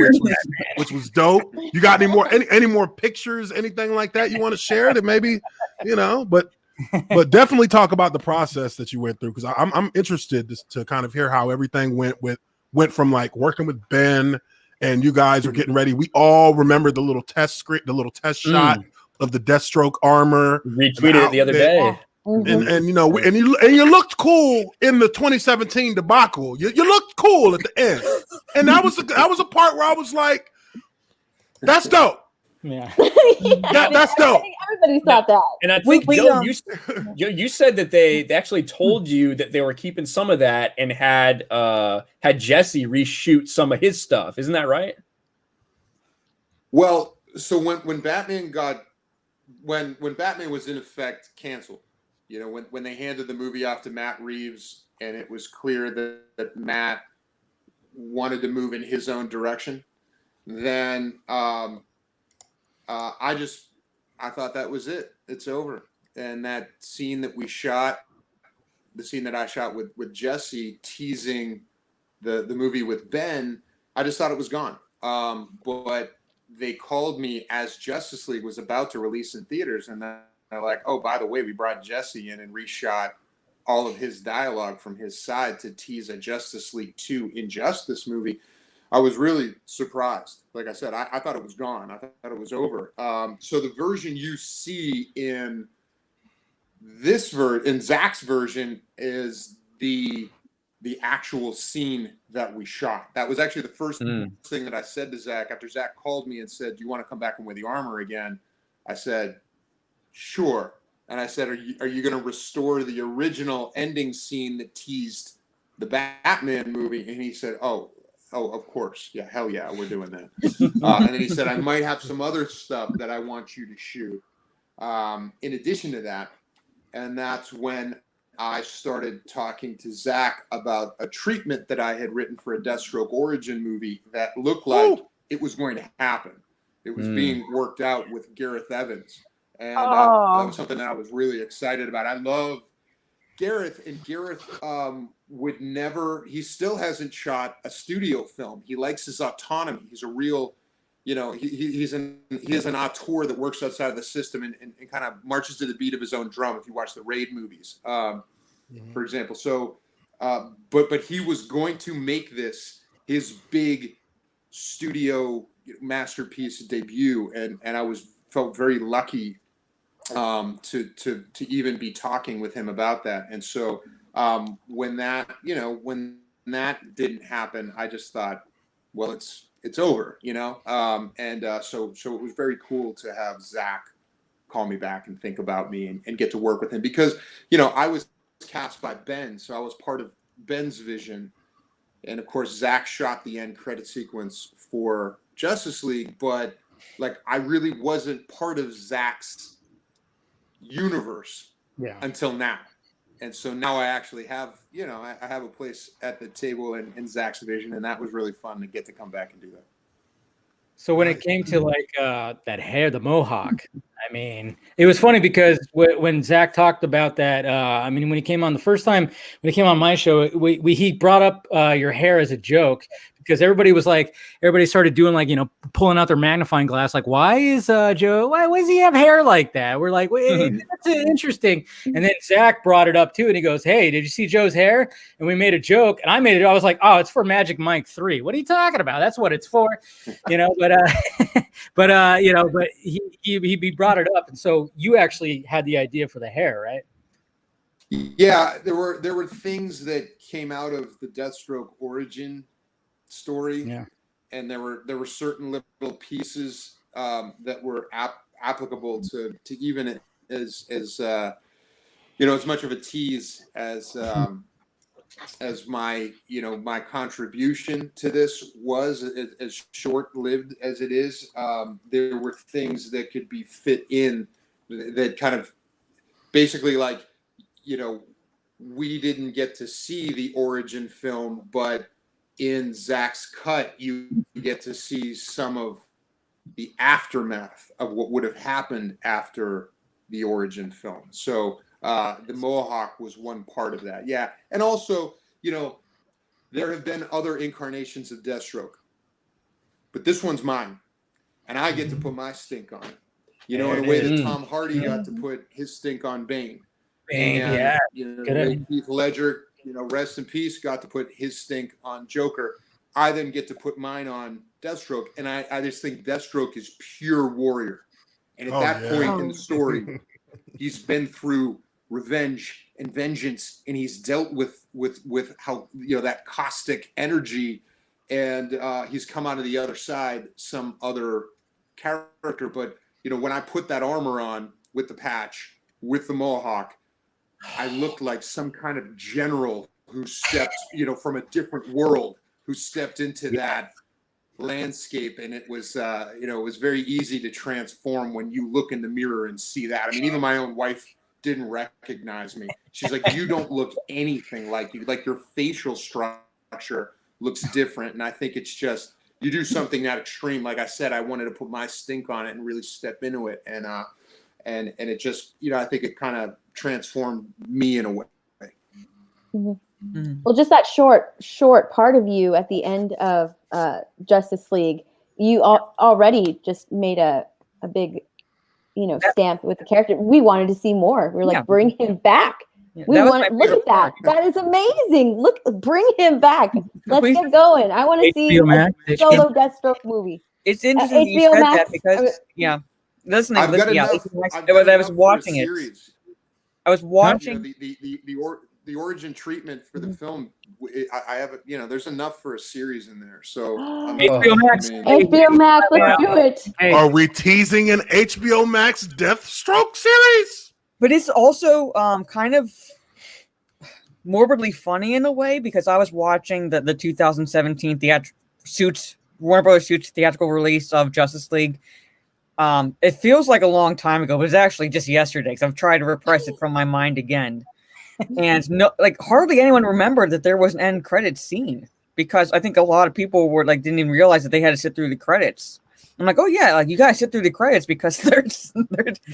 which was dope. You got any more pictures, anything like that you want to share that maybe, you know, but definitely talk about the process that you went through, because I'm interested to kind of hear how everything went from like working with Ben, and you guys are getting ready. We all remember the little test script, the little test shot of the Deathstroke armor. Retweeted it the other day. And you know, and you looked cool in the 2017 debacle. You looked cool at the end, and that was a part where I was like, "That's dope." Yeah, that's dope. I think everybody thought that. And I think Joe, you said that they actually told you that they were keeping some of that and had Jesse reshoot some of his stuff. Isn't that right? Well, so when Batman was in effect canceled, you know, when they handed the movie off to Matt Reeves, and it was clear that Matt wanted to move in his own direction, then I thought that was it. It's over. And that scene that we shot, the scene that I shot with Jesse teasing the movie with Ben, I just thought it was gone. But they called me as Justice League was about to release in theaters, and then they're like, "Oh, by the way, we brought Jesse in and reshot all of his dialogue from his side to tease a Justice League 2 Injustice movie." I was really surprised. Like I said, I thought it was gone. I thought it was over. So the version you see in in Zach's version is the actual scene that we shot. That was actually the first thing that I said to Zach after Zach called me and said, "Do you want to come back and wear the armor again?" I said, "Sure." And I said, "Are you going to restore the original ending scene that teased the Batman movie?" And he said, "Oh, of course. Yeah, hell yeah, we're doing that." And then he said, "I might have some other stuff that I want you to shoot in addition to that." And that's when I started talking to Zach about a treatment that I had written for a Deathstroke origin movie that looked like it was going to happen. It was being worked out with Gareth Evans. And that was something that I was really excited about. I love Gareth, and Gareth would never, he still hasn't shot a studio film. He likes his autonomy. He's a real, you know, he is an auteur that works outside of the system and kind of marches to the beat of his own drum. If you watch the Raid movies, for example. So, but he was going to make this his big studio masterpiece debut, and I felt very lucky to even be talking with him about that. And so when that didn't happen, I just thought, well, it's over, you know. So it was very cool to have Zach call me back and think about me and get to work with him, because, you know, I was cast by Ben, so I was part of Ben's vision. And of course, Zach shot the end credit sequence for Justice League, but like I really wasn't part of Zach's universe until now. And so now I actually have, you know, I have a place at the table in Zach's vision, and that was really fun to get to come back and do that. So when it came to like that hair, the mohawk, I mean, it was funny because when Zach talked about that, I mean, when he came on the first time, when he came on my show, he brought up your hair as a joke, because everybody started doing like, you know, pulling out their magnifying glass, like, why is Joe, why does he have hair like that? We're like, wait, that's interesting. And then Zach brought it up too, and he goes, hey, did you see Joe's hair? And we made a joke, and I was like, oh, it's for Magic Mike 3. What are you talking about? That's what it's for, you know. But you know, but he brought it up, and so you actually had the idea for the hair, right? Yeah, there were things that came out of the Deathstroke origin story, and there were certain little pieces that were applicable to even as you know, as much of a tease as my, you know, my contribution to this was, as short-lived as it is. There were things that could be fit in that kind of basically, like, you know, we didn't get to see the origin film, but in Zach's cut, you get to see some of the aftermath of what would have happened after the origin film. So the mohawk was one part of that. Yeah. And also, you know, there have been other incarnations of Deathstroke, but this one's mine, and I get to put my stink on it. You know, in a way that Tom Hardy got to put his stink on Bane. And, you know, the way Heath Ledger, you know, rest in peace, got to put his stink on Joker. I then get to put mine on Deathstroke, and I just think Deathstroke is pure warrior. And at that point in the story, he's been through revenge and vengeance, and he's dealt with how, you know, that caustic energy, and he's come out of the other side some other character. But, you know, when I put that armor on with the patch, with the mohawk, I looked like some kind of general who stepped, you know, from a different world, who stepped into that landscape. And it was, you know, it was very easy to transform when you look in the mirror and see that. I mean, even my own wife didn't recognize me. She's like, you don't look anything like you. Like, your facial structure looks different. And I think it's just, you do something that extreme. Like I said, I wanted to put my stink on it and really step into it. And it just, you know, I think it kind of transformed me in a way. Well, just that short part of you at the end of Justice League, you already just made a big, you know, stamp with the character. We wanted to see more. We're like, bring him back. We want, look at that. That is amazing. Look, bring him back. Let's get going. I want to see a solo Deathstroke movie. It's interesting you said that, because listening, I was watching it. I was watching the origin treatment for the film. I have, you know, there's enough for a series in there. So HBO Max, let's do it. Are we teasing an HBO Max Deathstroke series? But it's also kind of morbidly funny in a way, because I was watching the 2017 Warner Brothers Suits theatrical release of Justice League. It feels like a long time ago, but it's actually just yesterday, because I've tried to repress it from my mind again. And no, like, hardly anyone remembered that there was an end credits scene. because I think a lot of people were like didn't even realize that they had to sit through the credits. I'm like, oh yeah, like you gotta sit through the credits because there's You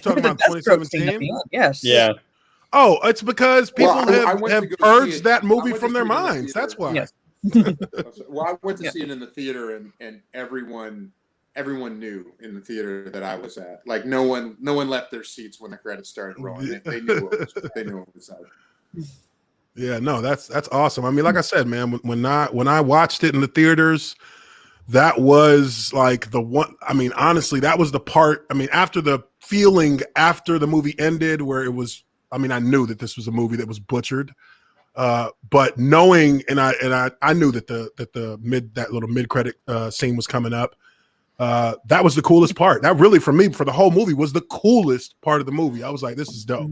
talking about 2017? Yes. Yeah. Oh, it's because people I went to have go see purged it- that I movie went to from their see it in the minds. That's theater. why. Yes. Well, I went to Yeah. see it in the theater, and everyone knew in the theater that I was at. Like no one left their seats when the credits started rolling. They knew it was out. Yeah, no, that's awesome. I mean, like I said, man, when I watched it in the theaters, that was like the one. I mean, honestly, that was the part. I mean, after the feeling after the movie ended, where it was. I mean, I knew that this was a movie that was butchered, but knowing, and I knew that that little mid credit scene was coming up. That was the coolest part. That really, for me, for the whole movie, was the coolest part of the movie. I was like, this is dope.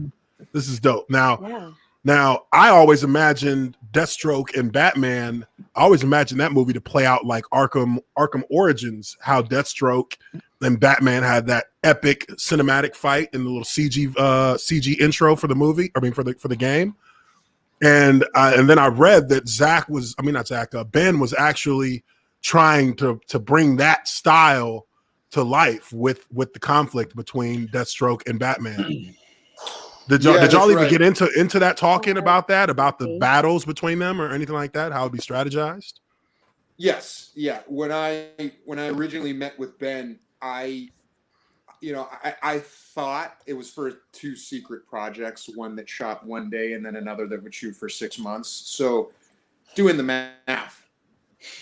This is dope. Now, I always imagined Deathstroke and Batman. I always imagined that movie to play out like Arkham Origins, how Deathstroke and Batman had that epic cinematic fight in the little CG intro for the movie. I mean, for the game. And then I read that Ben was actually trying to bring that style to life with the conflict between Deathstroke and Batman. Did y'all even get into that talking about the battles between them or anything like that? How it would be strategized? Yes, yeah. When I originally met with Ben, I thought it was for 2 secret projects, one that shot one day and then another that would shoot for 6 months. So doing the math,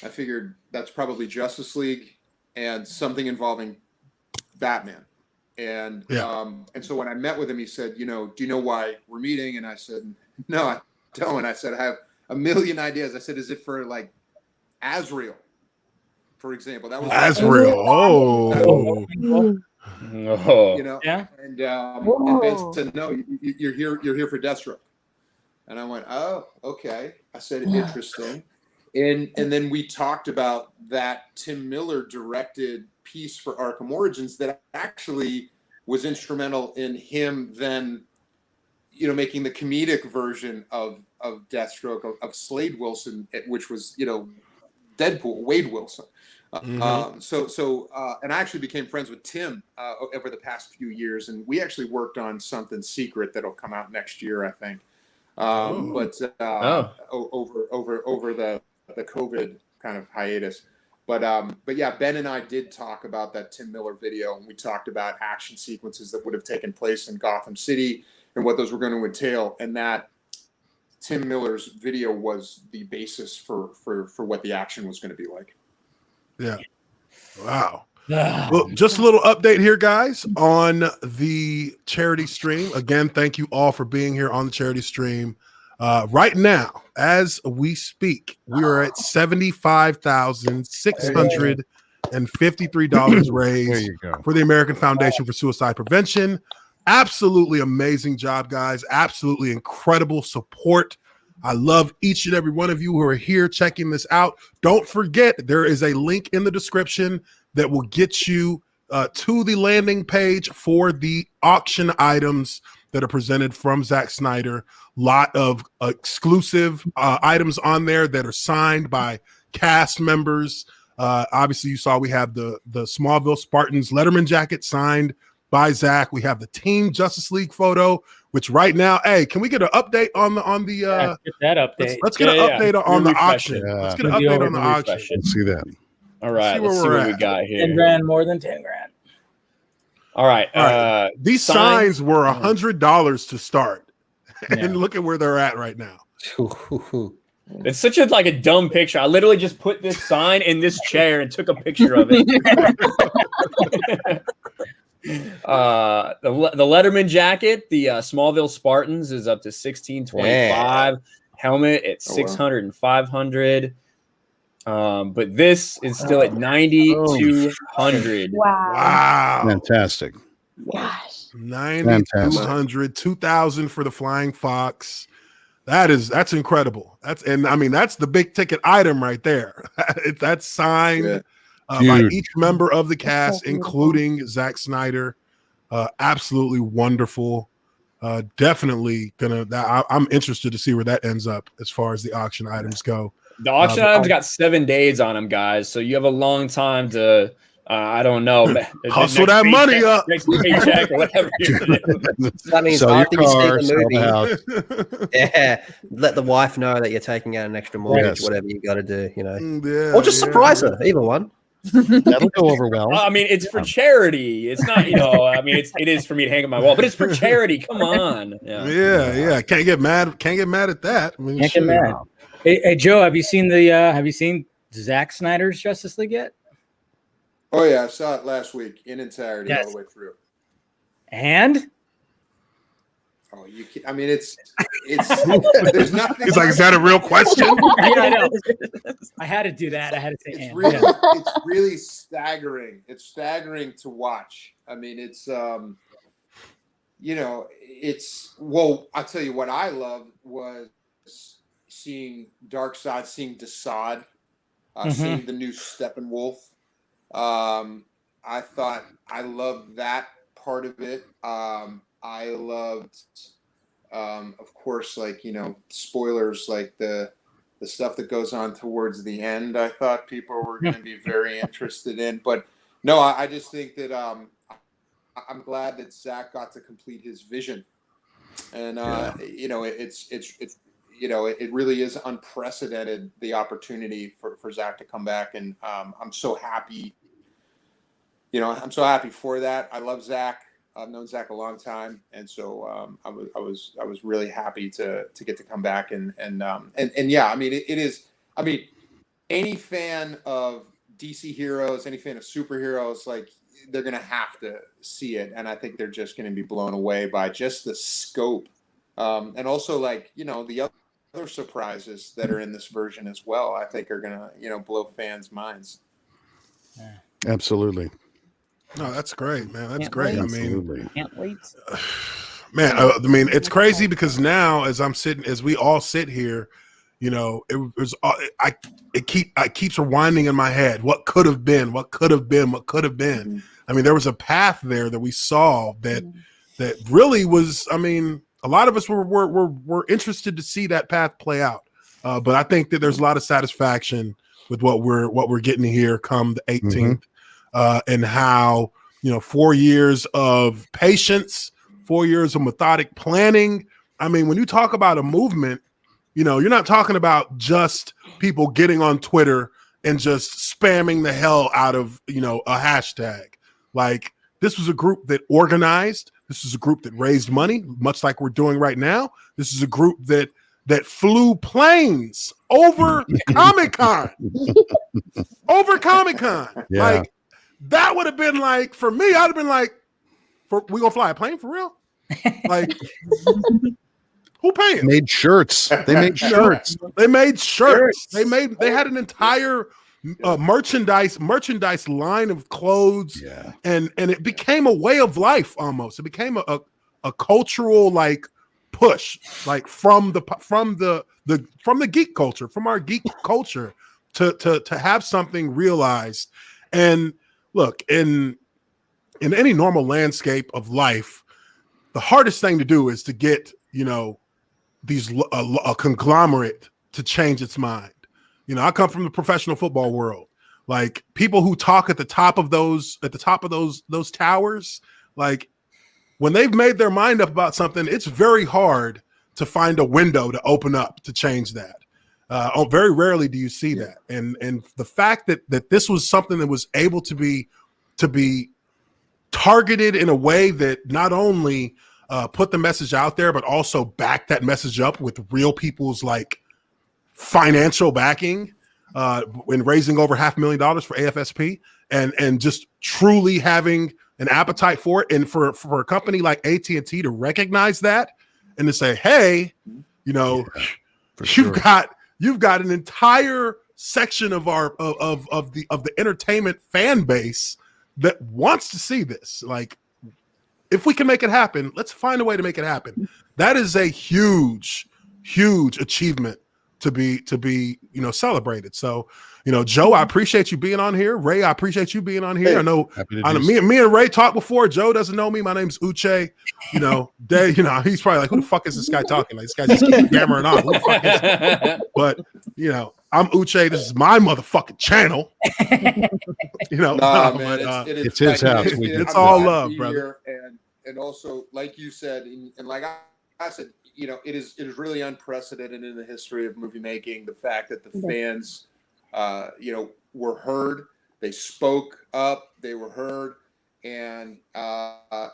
I figured that's probably Justice League and something involving Batman. And so when I met with him, he said, do you know why we're meeting? And I said, no, I don't. I said, I have a million ideas. I said, is it for like Azrael, for example? That was Azrael. Oh. Yeah. And Ben said, no, you're here for Deathstroke. And I went, oh, okay. I said, interesting. And then we talked about that Tim Miller directed piece for Arkham Origins that actually was instrumental in him then, making the comedic version of Deathstroke of Slade Wilson, which was, Deadpool, Wade Wilson. And I actually became friends with Tim over the past few years, and we actually worked on something secret that'll come out next year, I think. Over the COVID kind of hiatus. But yeah, Ben and I did talk about that Tim Miller video, and we talked about action sequences that would have taken place in Gotham City and what those were going to entail. And that Tim Miller's video was the basis for what the action was going to be like. Yeah. Wow. Well, just a little update here, guys, on the charity stream. Again, thank you all for being here on the charity stream. Right now, as we speak, we are at $75,653 raised for the American Foundation for Suicide Prevention. Absolutely amazing job, guys. Absolutely incredible support. I love each and every one of you who are here checking this out. Don't forget, there is a link in the description that will get you to the landing page for the auction items that are presented from Zack Snyder. Lot of exclusive items on there that are signed by cast members. Obviously, you saw we have the Smallville Spartans Letterman jacket signed by Zack. We have the Team Justice League photo, which right now, hey, can we get an update on the get that update? Let's get an update on the auction. Let's get an update on the auction. Let's see that. All right, let's see what we got here. 10 grand, more than 10 grand. All right. These signs were $100 to start, and look at where they're at right now. It's such a dumb picture. I literally just put this sign in this chair and took a picture of it. The Letterman jacket, the Smallville Spartans, is up to $1,625. Helmet at $600 and $500. But this is still at $9,200. Wow. Fantastic. Gosh. $9,200, $2,000 for the Flying Fox. That's incredible. That's the big ticket item right there. That's signed by each member of the cast, including Zack Snyder. Absolutely wonderful. Definitely I'm interested to see where that ends up as far as the auction items go. The auction items got 7 days on them, guys. So you have a long time to, I don't know, hustle that money up. Next paycheck or whatever. That means Sell your after you car, see sell the the movie, yeah, let the wife know that you're taking out an extra mortgage, Yes. whatever you got to do, you know, Yeah, or just surprise her. Either one. That'll go over well. I mean, it's for charity. It's not, you know, I mean, it is for me to hang on my wall, but it's for charity. Come on. Yeah. Can't get mad at that. I mean, Can't get shit. mad. Hey, Joe, have you seen Zack Snyder's Justice League yet? Oh yeah, I saw it last week in entirety all the way through. And Oh, you can, I mean, it's there's nothing. He's like, is that a real question? yeah, I know. I had to do that. I had to say, It's really, it's really staggering. It's staggering to watch. I mean, it's you know, it's well. I'll tell you what I loved was seeing Darkseid, seeing Desaad, seeing the new Steppenwolf. I thought I loved that part of it. I loved, of course, like, you know, spoilers, like the stuff that goes on towards the end. I thought people were going to be very interested in, but no, I just think that I'm glad that Zack got to complete his vision, and you know, it's you know, it really is unprecedented, the opportunity for Zack to come back, and I'm so happy. You know, I'm so happy for that. I love Zack. I've known Zack a long time, and so I was really happy to get to come back and yeah, I mean, it is. I mean, any fan of DC heroes, any fan of superheroes, like, they're gonna have to see it, and I think they're just gonna be blown away by just the scope, and also, like, you know, the other surprises that are in this version as well. I think are gonna, you know, blow fans' minds. Absolutely. No, that's great, man. That's Can't great. wait. I mean, Absolutely. Can't wait. man, I mean, it's crazy because now, as we all sit here, you know, it keeps rewinding in my head. What could have been? What could have been? What could have been? I mean, there was a path there that we saw that really was. I mean, a lot of us were interested to see that path play out, but I think that there's a lot of satisfaction with what we're getting here come the 18th. And how, you know, 4 years of patience, 4 years of methodic planning. I mean, when you talk about a movement, you know, you're not talking about just people getting on Twitter and just spamming the hell out of, you know, a hashtag. Like, this was a group that organized. This is a group that raised money, much like we're doing right now. This is a group that flew planes over Comic-Con. Over Comic-Con. Yeah. Like, that would have been like, for me, I'd have been like, we gonna fly a plane for real? Like, who paying? Made shirts. They made shirts. They made shirts. They had an entire merchandise line of clothes. Yeah. And it became a way of life almost. It became a cultural, like, push, like, from the geek culture, from our geek culture to have something realized. And look, in any normal landscape of life, the hardest thing to do is to get, you know, a conglomerate to change its mind. You know, I come from the professional football world. Like, people who talk at the top of those towers, like, when they've made their mind up about something, it's very hard to find a window to open up to change that. Very rarely do you see that, and the fact that this was something that was able to be targeted in a way that not only put the message out there, but also back that message up with real people's, like, financial backing, in raising over $500,000 for AFSP, and just truly having an appetite for it, and for a company like AT&T to recognize that and to say, hey, you know, You've got an entire section of the entertainment fan base that wants to see this. Like, if we can make it happen, let's find a way to make it happen. That is a huge, huge achievement to be, you know, celebrated. So, you know, Joe, I appreciate you being on here. Ray, I appreciate you being on here. Hey, I know me and Ray talked before. Joe doesn't know me. My name's Uche. You know, you know, he's probably like, who the fuck is this guy talking? Like, this guy just keeps yammering on. Who the fuck is he? But, you know, I'm Uche. This is my motherfucking channel. You know, Nah, no, man, but, it's his house. It's I'm all glad to love, be brother. here. And also, like you said, and like I said, you know, it is really unprecedented in the history of movie making. The fact that the fans, you know, were heard, they spoke up, they were heard, and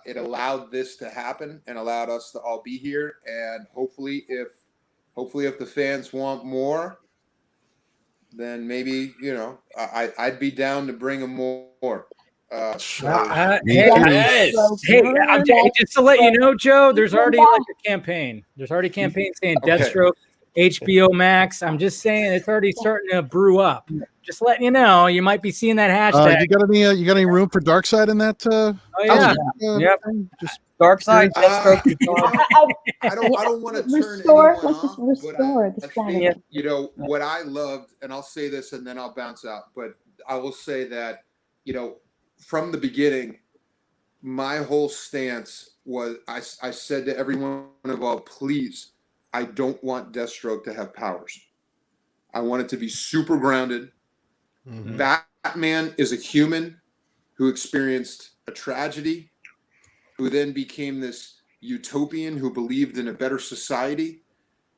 it allowed this to happen and allowed us to all be here. And hopefully, if the fans want more, then maybe, you know, I'd be down to bring them more. Hey, just to let you know, Joe, there's already like a campaign. There's already a campaign saying Deathstroke, HBO Max. I'm just saying it's already starting to brew up. Just letting you know, you might be seeing that hashtag. You got any room for Darkseid in that? Oh yeah, yep. Just Darkseid, Deathstroke. I don't want to turn restore. anyone Let's just off, restore the but status. you know what I loved, and I'll say this and then I'll bounce out. But I will say that, you know, from the beginning, my whole stance was I said to everyone involved, please, I don't want Deathstroke to have powers. I want it to be super grounded. Mm-hmm. Batman is a human who experienced a tragedy, who then became this utopian who believed in a better society,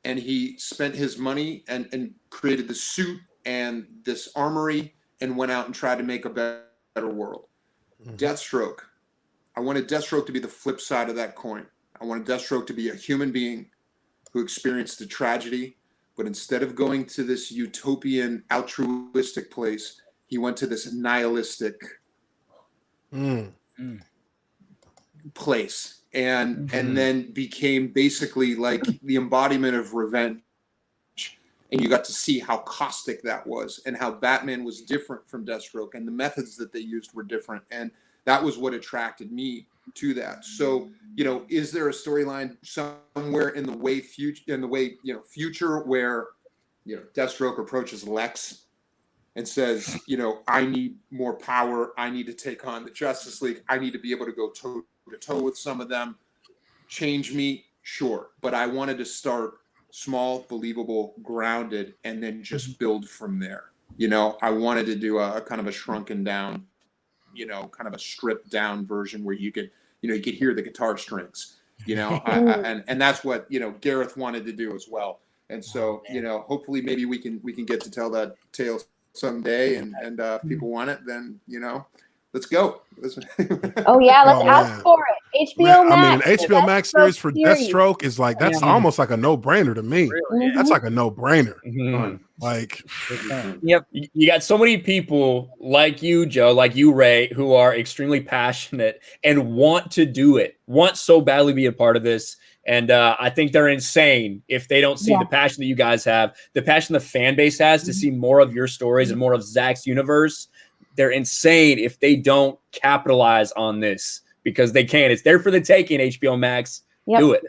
and he spent his money and created the suit and this armory and went out and tried to make a better world. Mm-hmm. Deathstroke, I wanted Deathstroke to be the flip side of that coin. I wanted Deathstroke to be a human being who experienced the tragedy, but instead of going to this utopian altruistic place, he went to this nihilistic place, and then became basically like the embodiment of revenge. And you got to see how caustic that was, and how Batman was different from Deathstroke, and the methods that they used were different, and that was what attracted me to that. So, you know, is there a storyline somewhere in the way future where, you know, Deathstroke approaches Lex and says, you know, I need more power, I need to take on the Justice League, I need to be able to go toe to toe with some of them, change me, sure, but I wanted to start small, believable, grounded, and then just build from there. You know, I wanted to do a kind of a shrunken down, you know, kind of a stripped down version where you could hear the guitar strings, you know, and that's what, you know, Gareth wanted to do as well. And so, you know, hopefully maybe we can get to tell that tale someday, and if people want it, then, you know, let's go. Oh yeah, let's ask for it. HBO Max. I mean, HBO Max series for Deathstroke is like, that's almost like a no-brainer to me. Really? That's like a no-brainer. Like, yep. You got so many people like you, Joe, like you, Ray, who are extremely passionate and want to do it, want so badly to be a part of this. And I think they're insane if they don't see the passion that you guys have, the passion the fan base has to see more of your stories and more of Zack's universe. They're insane if they don't capitalize on this, because they can. It's there for the taking. HBO Max, do it.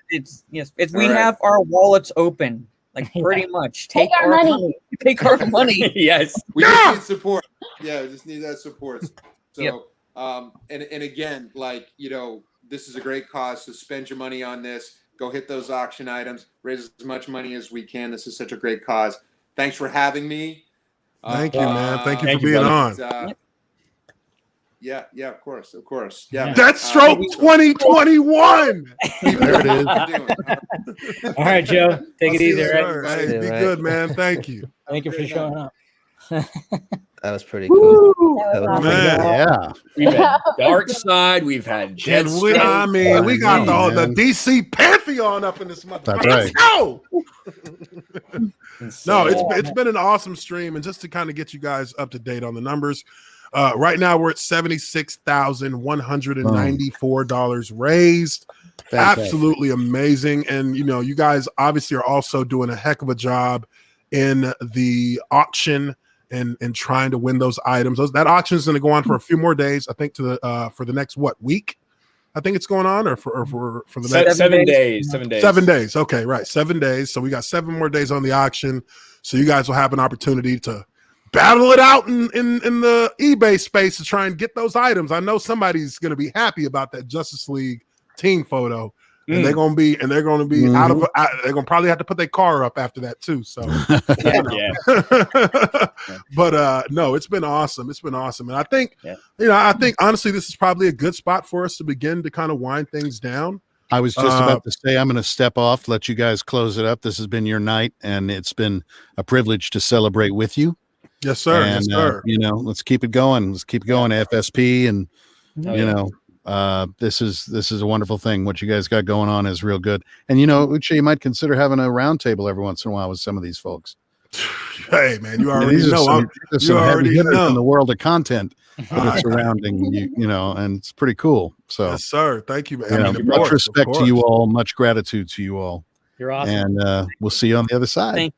We have our wallets open, like pretty much. Take our money. Take our money. Yes, we just need support. Yeah, we just need that support. So, and again, like, you know, this is a great cause. So spend your money on this. Go hit those auction items. Raise as much money as we can. This is such a great cause. Thanks for having me. Thank you, man. Thank you for being on. Yeah, of course. Yeah, Deathstroke 2021. There it is. All right, Joe. Take it easy. Right? Hey, be good, man. Thank you. Thank you for showing up. That was pretty cool. Man. We've had Darkseid. We've had Deathstroke. I mean, we got the DC Pantheon up in this month. That's Let's go. No, So, it's been an awesome stream, and just to kind of get you guys up to date on the numbers, right now we're at $76,194 raised. Fantastic. Absolutely amazing. And you know, you guys obviously are also doing a heck of a job in the auction and trying to win those items. That auction is going to go on for a few more days, I think, for the next week. I think it's going on, or for the next 7 days. 7 days. 7 days. Okay, right. 7 days. So we got 7 more days on the auction. So you guys will have an opportunity to battle it out in the eBay space to try and get those items. I know somebody's going to be happy about that Justice League team photo. and they're gonna be out of. They're gonna probably have to put their car up after that too. So, but no, it's been awesome. It's been awesome, and I think I think honestly, this is probably a good spot for us to begin to kind of wind things down. I was just about to say I'm going to step off, let you guys close it up. This has been your night, and it's been a privilege to celebrate with you. Yes, sir. And, yes, sir. Let's keep it going. Let's keep it going. FSP, and this is a wonderful thing. What you guys got going on is real good. And Uche, you might consider having a roundtable every once in a while with some of these folks. Hey, man, you already know. Some heavy hitters in the world of content that are surrounding you, and it's pretty cool. So, yes, sir. Thank you, man. Much respect to you all. Much gratitude to you all. You're awesome. And we'll see you on the other side.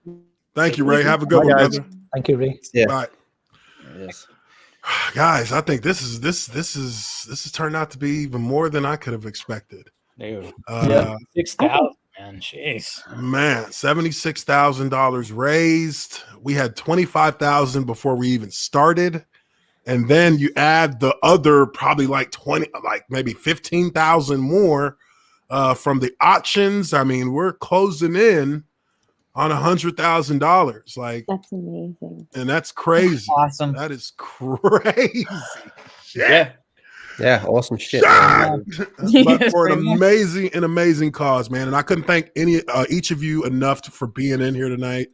Thank you, Ray. Have a good one, guys. brother. Thank you, Ray. Yeah. Bye. Yes. Guys, I think this has turned out to be even more than I could have expected. Dude, 6,000, man. Jeez, man, $76,000 raised. We had 25,000 before we even started, and then you add the other probably like maybe 15,000 more from the auctions. I mean, we're closing in on $100,000. Like, that's amazing, and that's crazy. Awesome. That is crazy. Shit. Yeah, awesome shit. But for an amazing cause, man. And I couldn't thank each of you enough for being in here tonight.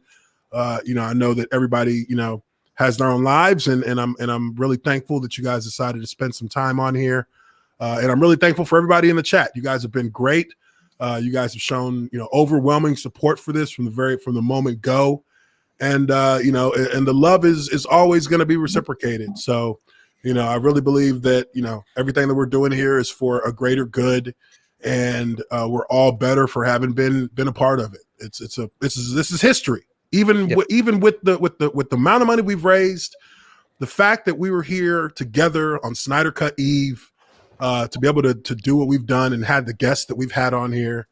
I know that everybody, has their own lives, and I'm really thankful that you guys decided to spend some time on here. And I'm really thankful for everybody in the chat. You guys have been great. You guys have shown, overwhelming support for this from the moment go. And and the love is always going to be reciprocated. So, I really believe that, everything that we're doing here is for a greater good, and we're all better for having been a part of it. This is history. Even with the amount of money we've raised, the fact that we were here together on Snydercut Eve, to be able to do what we've done and had the guests that we've had on here,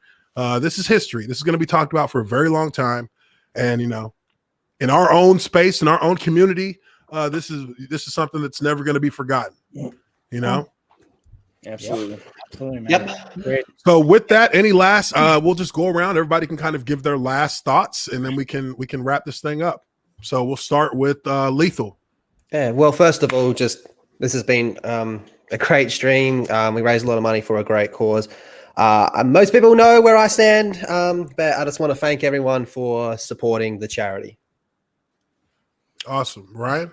this is history. This is going to be talked about for a very long time, and in our own space, in our own community. This is something that's never going to be forgotten, Absolutely. Absolutely, man. Yep. Great. So with that, any last, we'll just go around. Everybody can kind of give their last thoughts, and then we can wrap this thing up. So we'll start with Lethal. Yeah. Well, first of all, this has been a great stream. We raised a lot of money for a great cause. Most people know where I stand, but I just want to thank everyone for supporting the charity. Awesome. Ryan?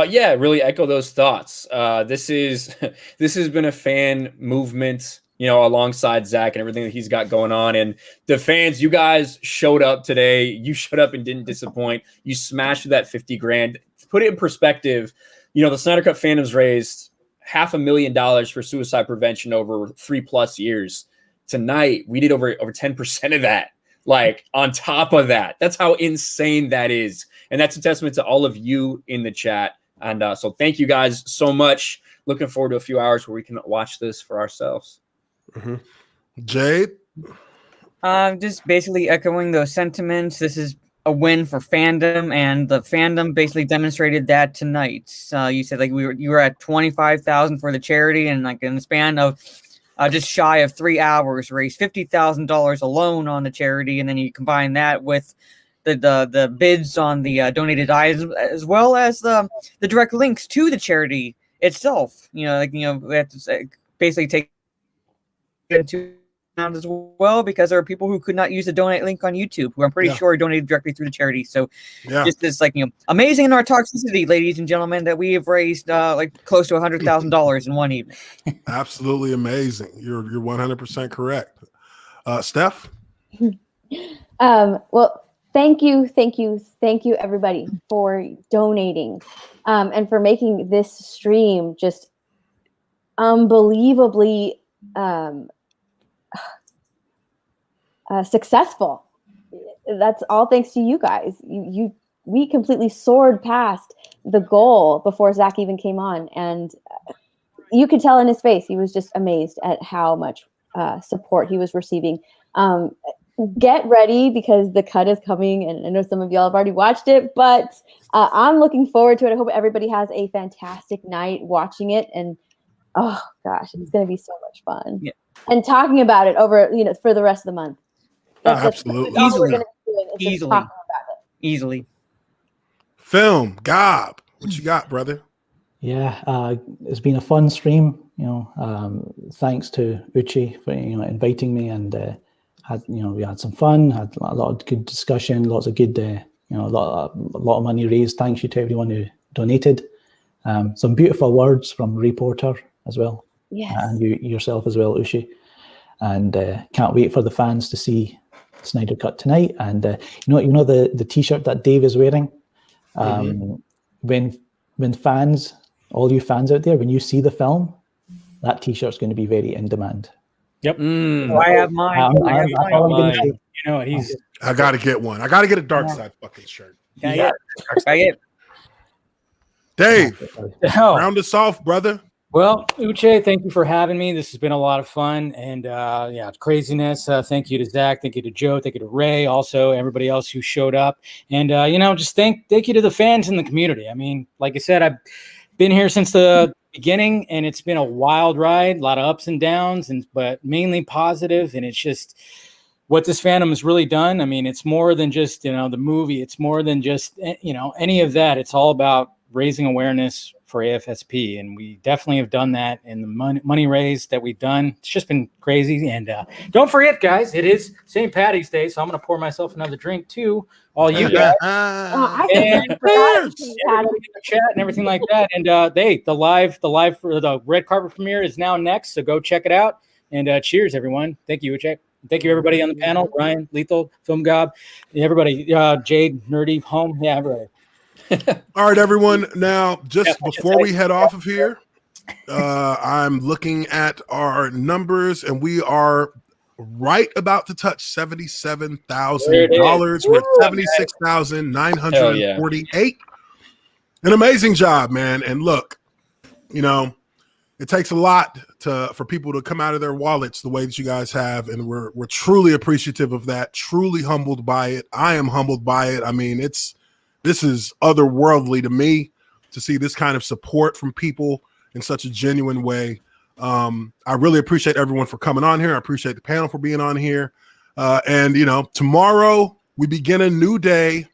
Yeah, really echo those thoughts. This has been a fan movement, alongside Zach and everything that he's got going on. And the fans, you guys showed up today. You showed up and didn't disappoint. You smashed that 50 grand. To put it in perspective, the Snydercut fandom's raised $500,000 for suicide prevention over 3+ years. Tonight, we did over 10% of that. Like, on top of that, that's how insane that is. And that's a testament to all of you in the chat. And so thank you guys so much. Looking forward to a few hours where we can watch this for ourselves. Mm-hmm. Jade? Just basically echoing those sentiments. This is a win for fandom, and the fandom basically demonstrated that tonight. You said you were at 25,000 for the charity, and in the span of just shy of 3 hours, raised $50,000 alone on the charity, and then you combine that with the bids on the donated items, as well as the direct links to the charity itself. We have to basically take into account as well, because there are people who could not use the donate link on YouTube, who I'm pretty sure donated directly through the charity. So just this amazing in our toxicity, ladies and gentlemen, that we have raised close to $100,000 in one evening. Absolutely amazing. You're 100% correct. Steph? Well, thank you, everybody, for donating, and for making this stream just unbelievably successful. That's all thanks to you guys. We completely soared past the goal before Zach even came on, and you could tell in his face he was just amazed at how much support he was receiving. Get ready, because the cut is coming, and I know some of y'all have already watched it, but I'm looking forward to it. I hope everybody has a fantastic night watching it, and oh gosh, it's going to be so much fun. Yeah. and talking about it over, for the rest of the month. Absolutely. That's all we're gonna be doing, is just Easily. talking about it. Easily. Film, Gob, what you got, brother? Yeah, it's been a fun stream. Thanks to Uche for inviting me, and we had some fun, had a lot of good discussion, lots of good, a lot of money raised. Thank you to everyone who donated. Some beautiful words from Reporter as well, and you yourself as well, Uche. And can't wait for the fans to see Snydercut tonight. And the T-shirt that Dave is wearing. When fans, all you fans out there, when you see the film, that T-shirt's going to be very in demand. Yep. I have mine. I got to get one. I got to get a Dark Side fucking shirt. Yeah. Dave, Oh. round us off, brother. Well, Uche, thank you for having me. This has been a lot of fun and craziness. Thank you to Zach. Thank you to Joe. Thank you to Ray. Also, everybody else who showed up. And, just thank you to the fans in the community. I mean, like I said, I've been here since the beginning, and it's been a wild ride, a lot of ups and downs, but mainly positive. And it's just what this fandom has really done. I mean, it's more than just, the movie. It's more than just, any of that. It's all about raising awareness for AFSP, and we definitely have done that in the money raised that we've done. It's just been crazy. And don't forget, guys, it is St. Patty's Day, so I'm going to pour myself another drink too, all you guys. And chat and everything like that. And the live for the red carpet premiere is now next, so go check it out. And cheers, everyone. Thank you, Uche. Thank you, everybody on the panel. Ryan, Lethal, Film Gob, everybody, Jade, Nerdy, Home, everybody. All right, everyone. Now, just before we head off of here, I'm looking at our numbers, and we are right about to touch $77,000. We're at $76,948. An amazing job, man. And look, it takes a lot for people to come out of their wallets the way that you guys have, and we're truly appreciative of that. Truly humbled by it. I am humbled by it. I mean, this is otherworldly to me to see this kind of support from people in such a genuine way. I really appreciate everyone for coming on here. I appreciate the panel for being on here. And tomorrow we begin a new day.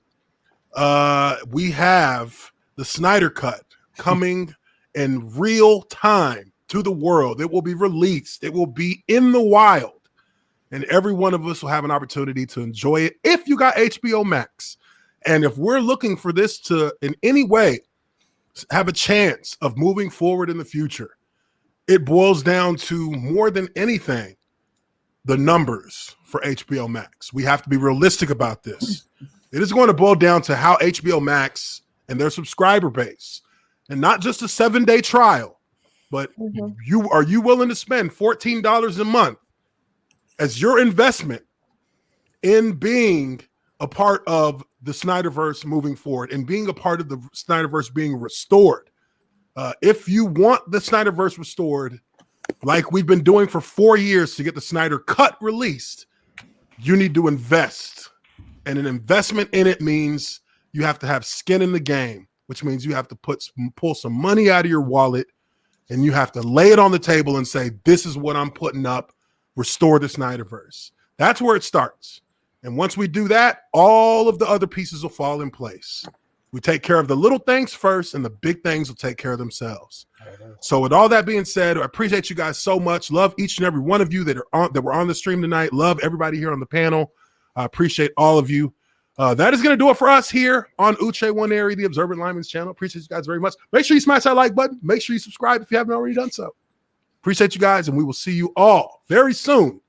We have the Snydercut coming in real time to the world. It will be released. It will be in the wild. And every one of us will have an opportunity to enjoy it if you got HBO Max. And if we're looking for this to, in any way, have a chance of moving forward in the future, it boils down to, more than anything, the numbers for HBO Max. We have to be realistic about this. It is going to boil down to how HBO Max and their subscriber base, and not just a 7-day trial, but are you willing to spend $14 a month as your investment in being a part of the Snyderverse moving forward and being a part of the Snyderverse being restored? If you want the Snyderverse restored, like we've been doing for 4 years to get the Snyder Cut released, you need to invest. And an investment in it means you have to have skin in the game, which means you have to pull some money out of your wallet, and you have to lay it on the table and say, this is what I'm putting up, restore the Snyderverse. That's where it starts. And once we do that, all of the other pieces will fall in place. We take care of the little things first, and the big things will take care of themselves. So with all that being said, I appreciate you guys so much. Love each and every one of you that were on the stream tonight. Love everybody here on the panel. I appreciate all of you. That is going to do it for us here on Uche Nwaneri, the Observant Lineman's channel. Appreciate you guys very much. Make sure you smash that like button. Make sure you subscribe if you haven't already done so. Appreciate you guys, and we will see you all very soon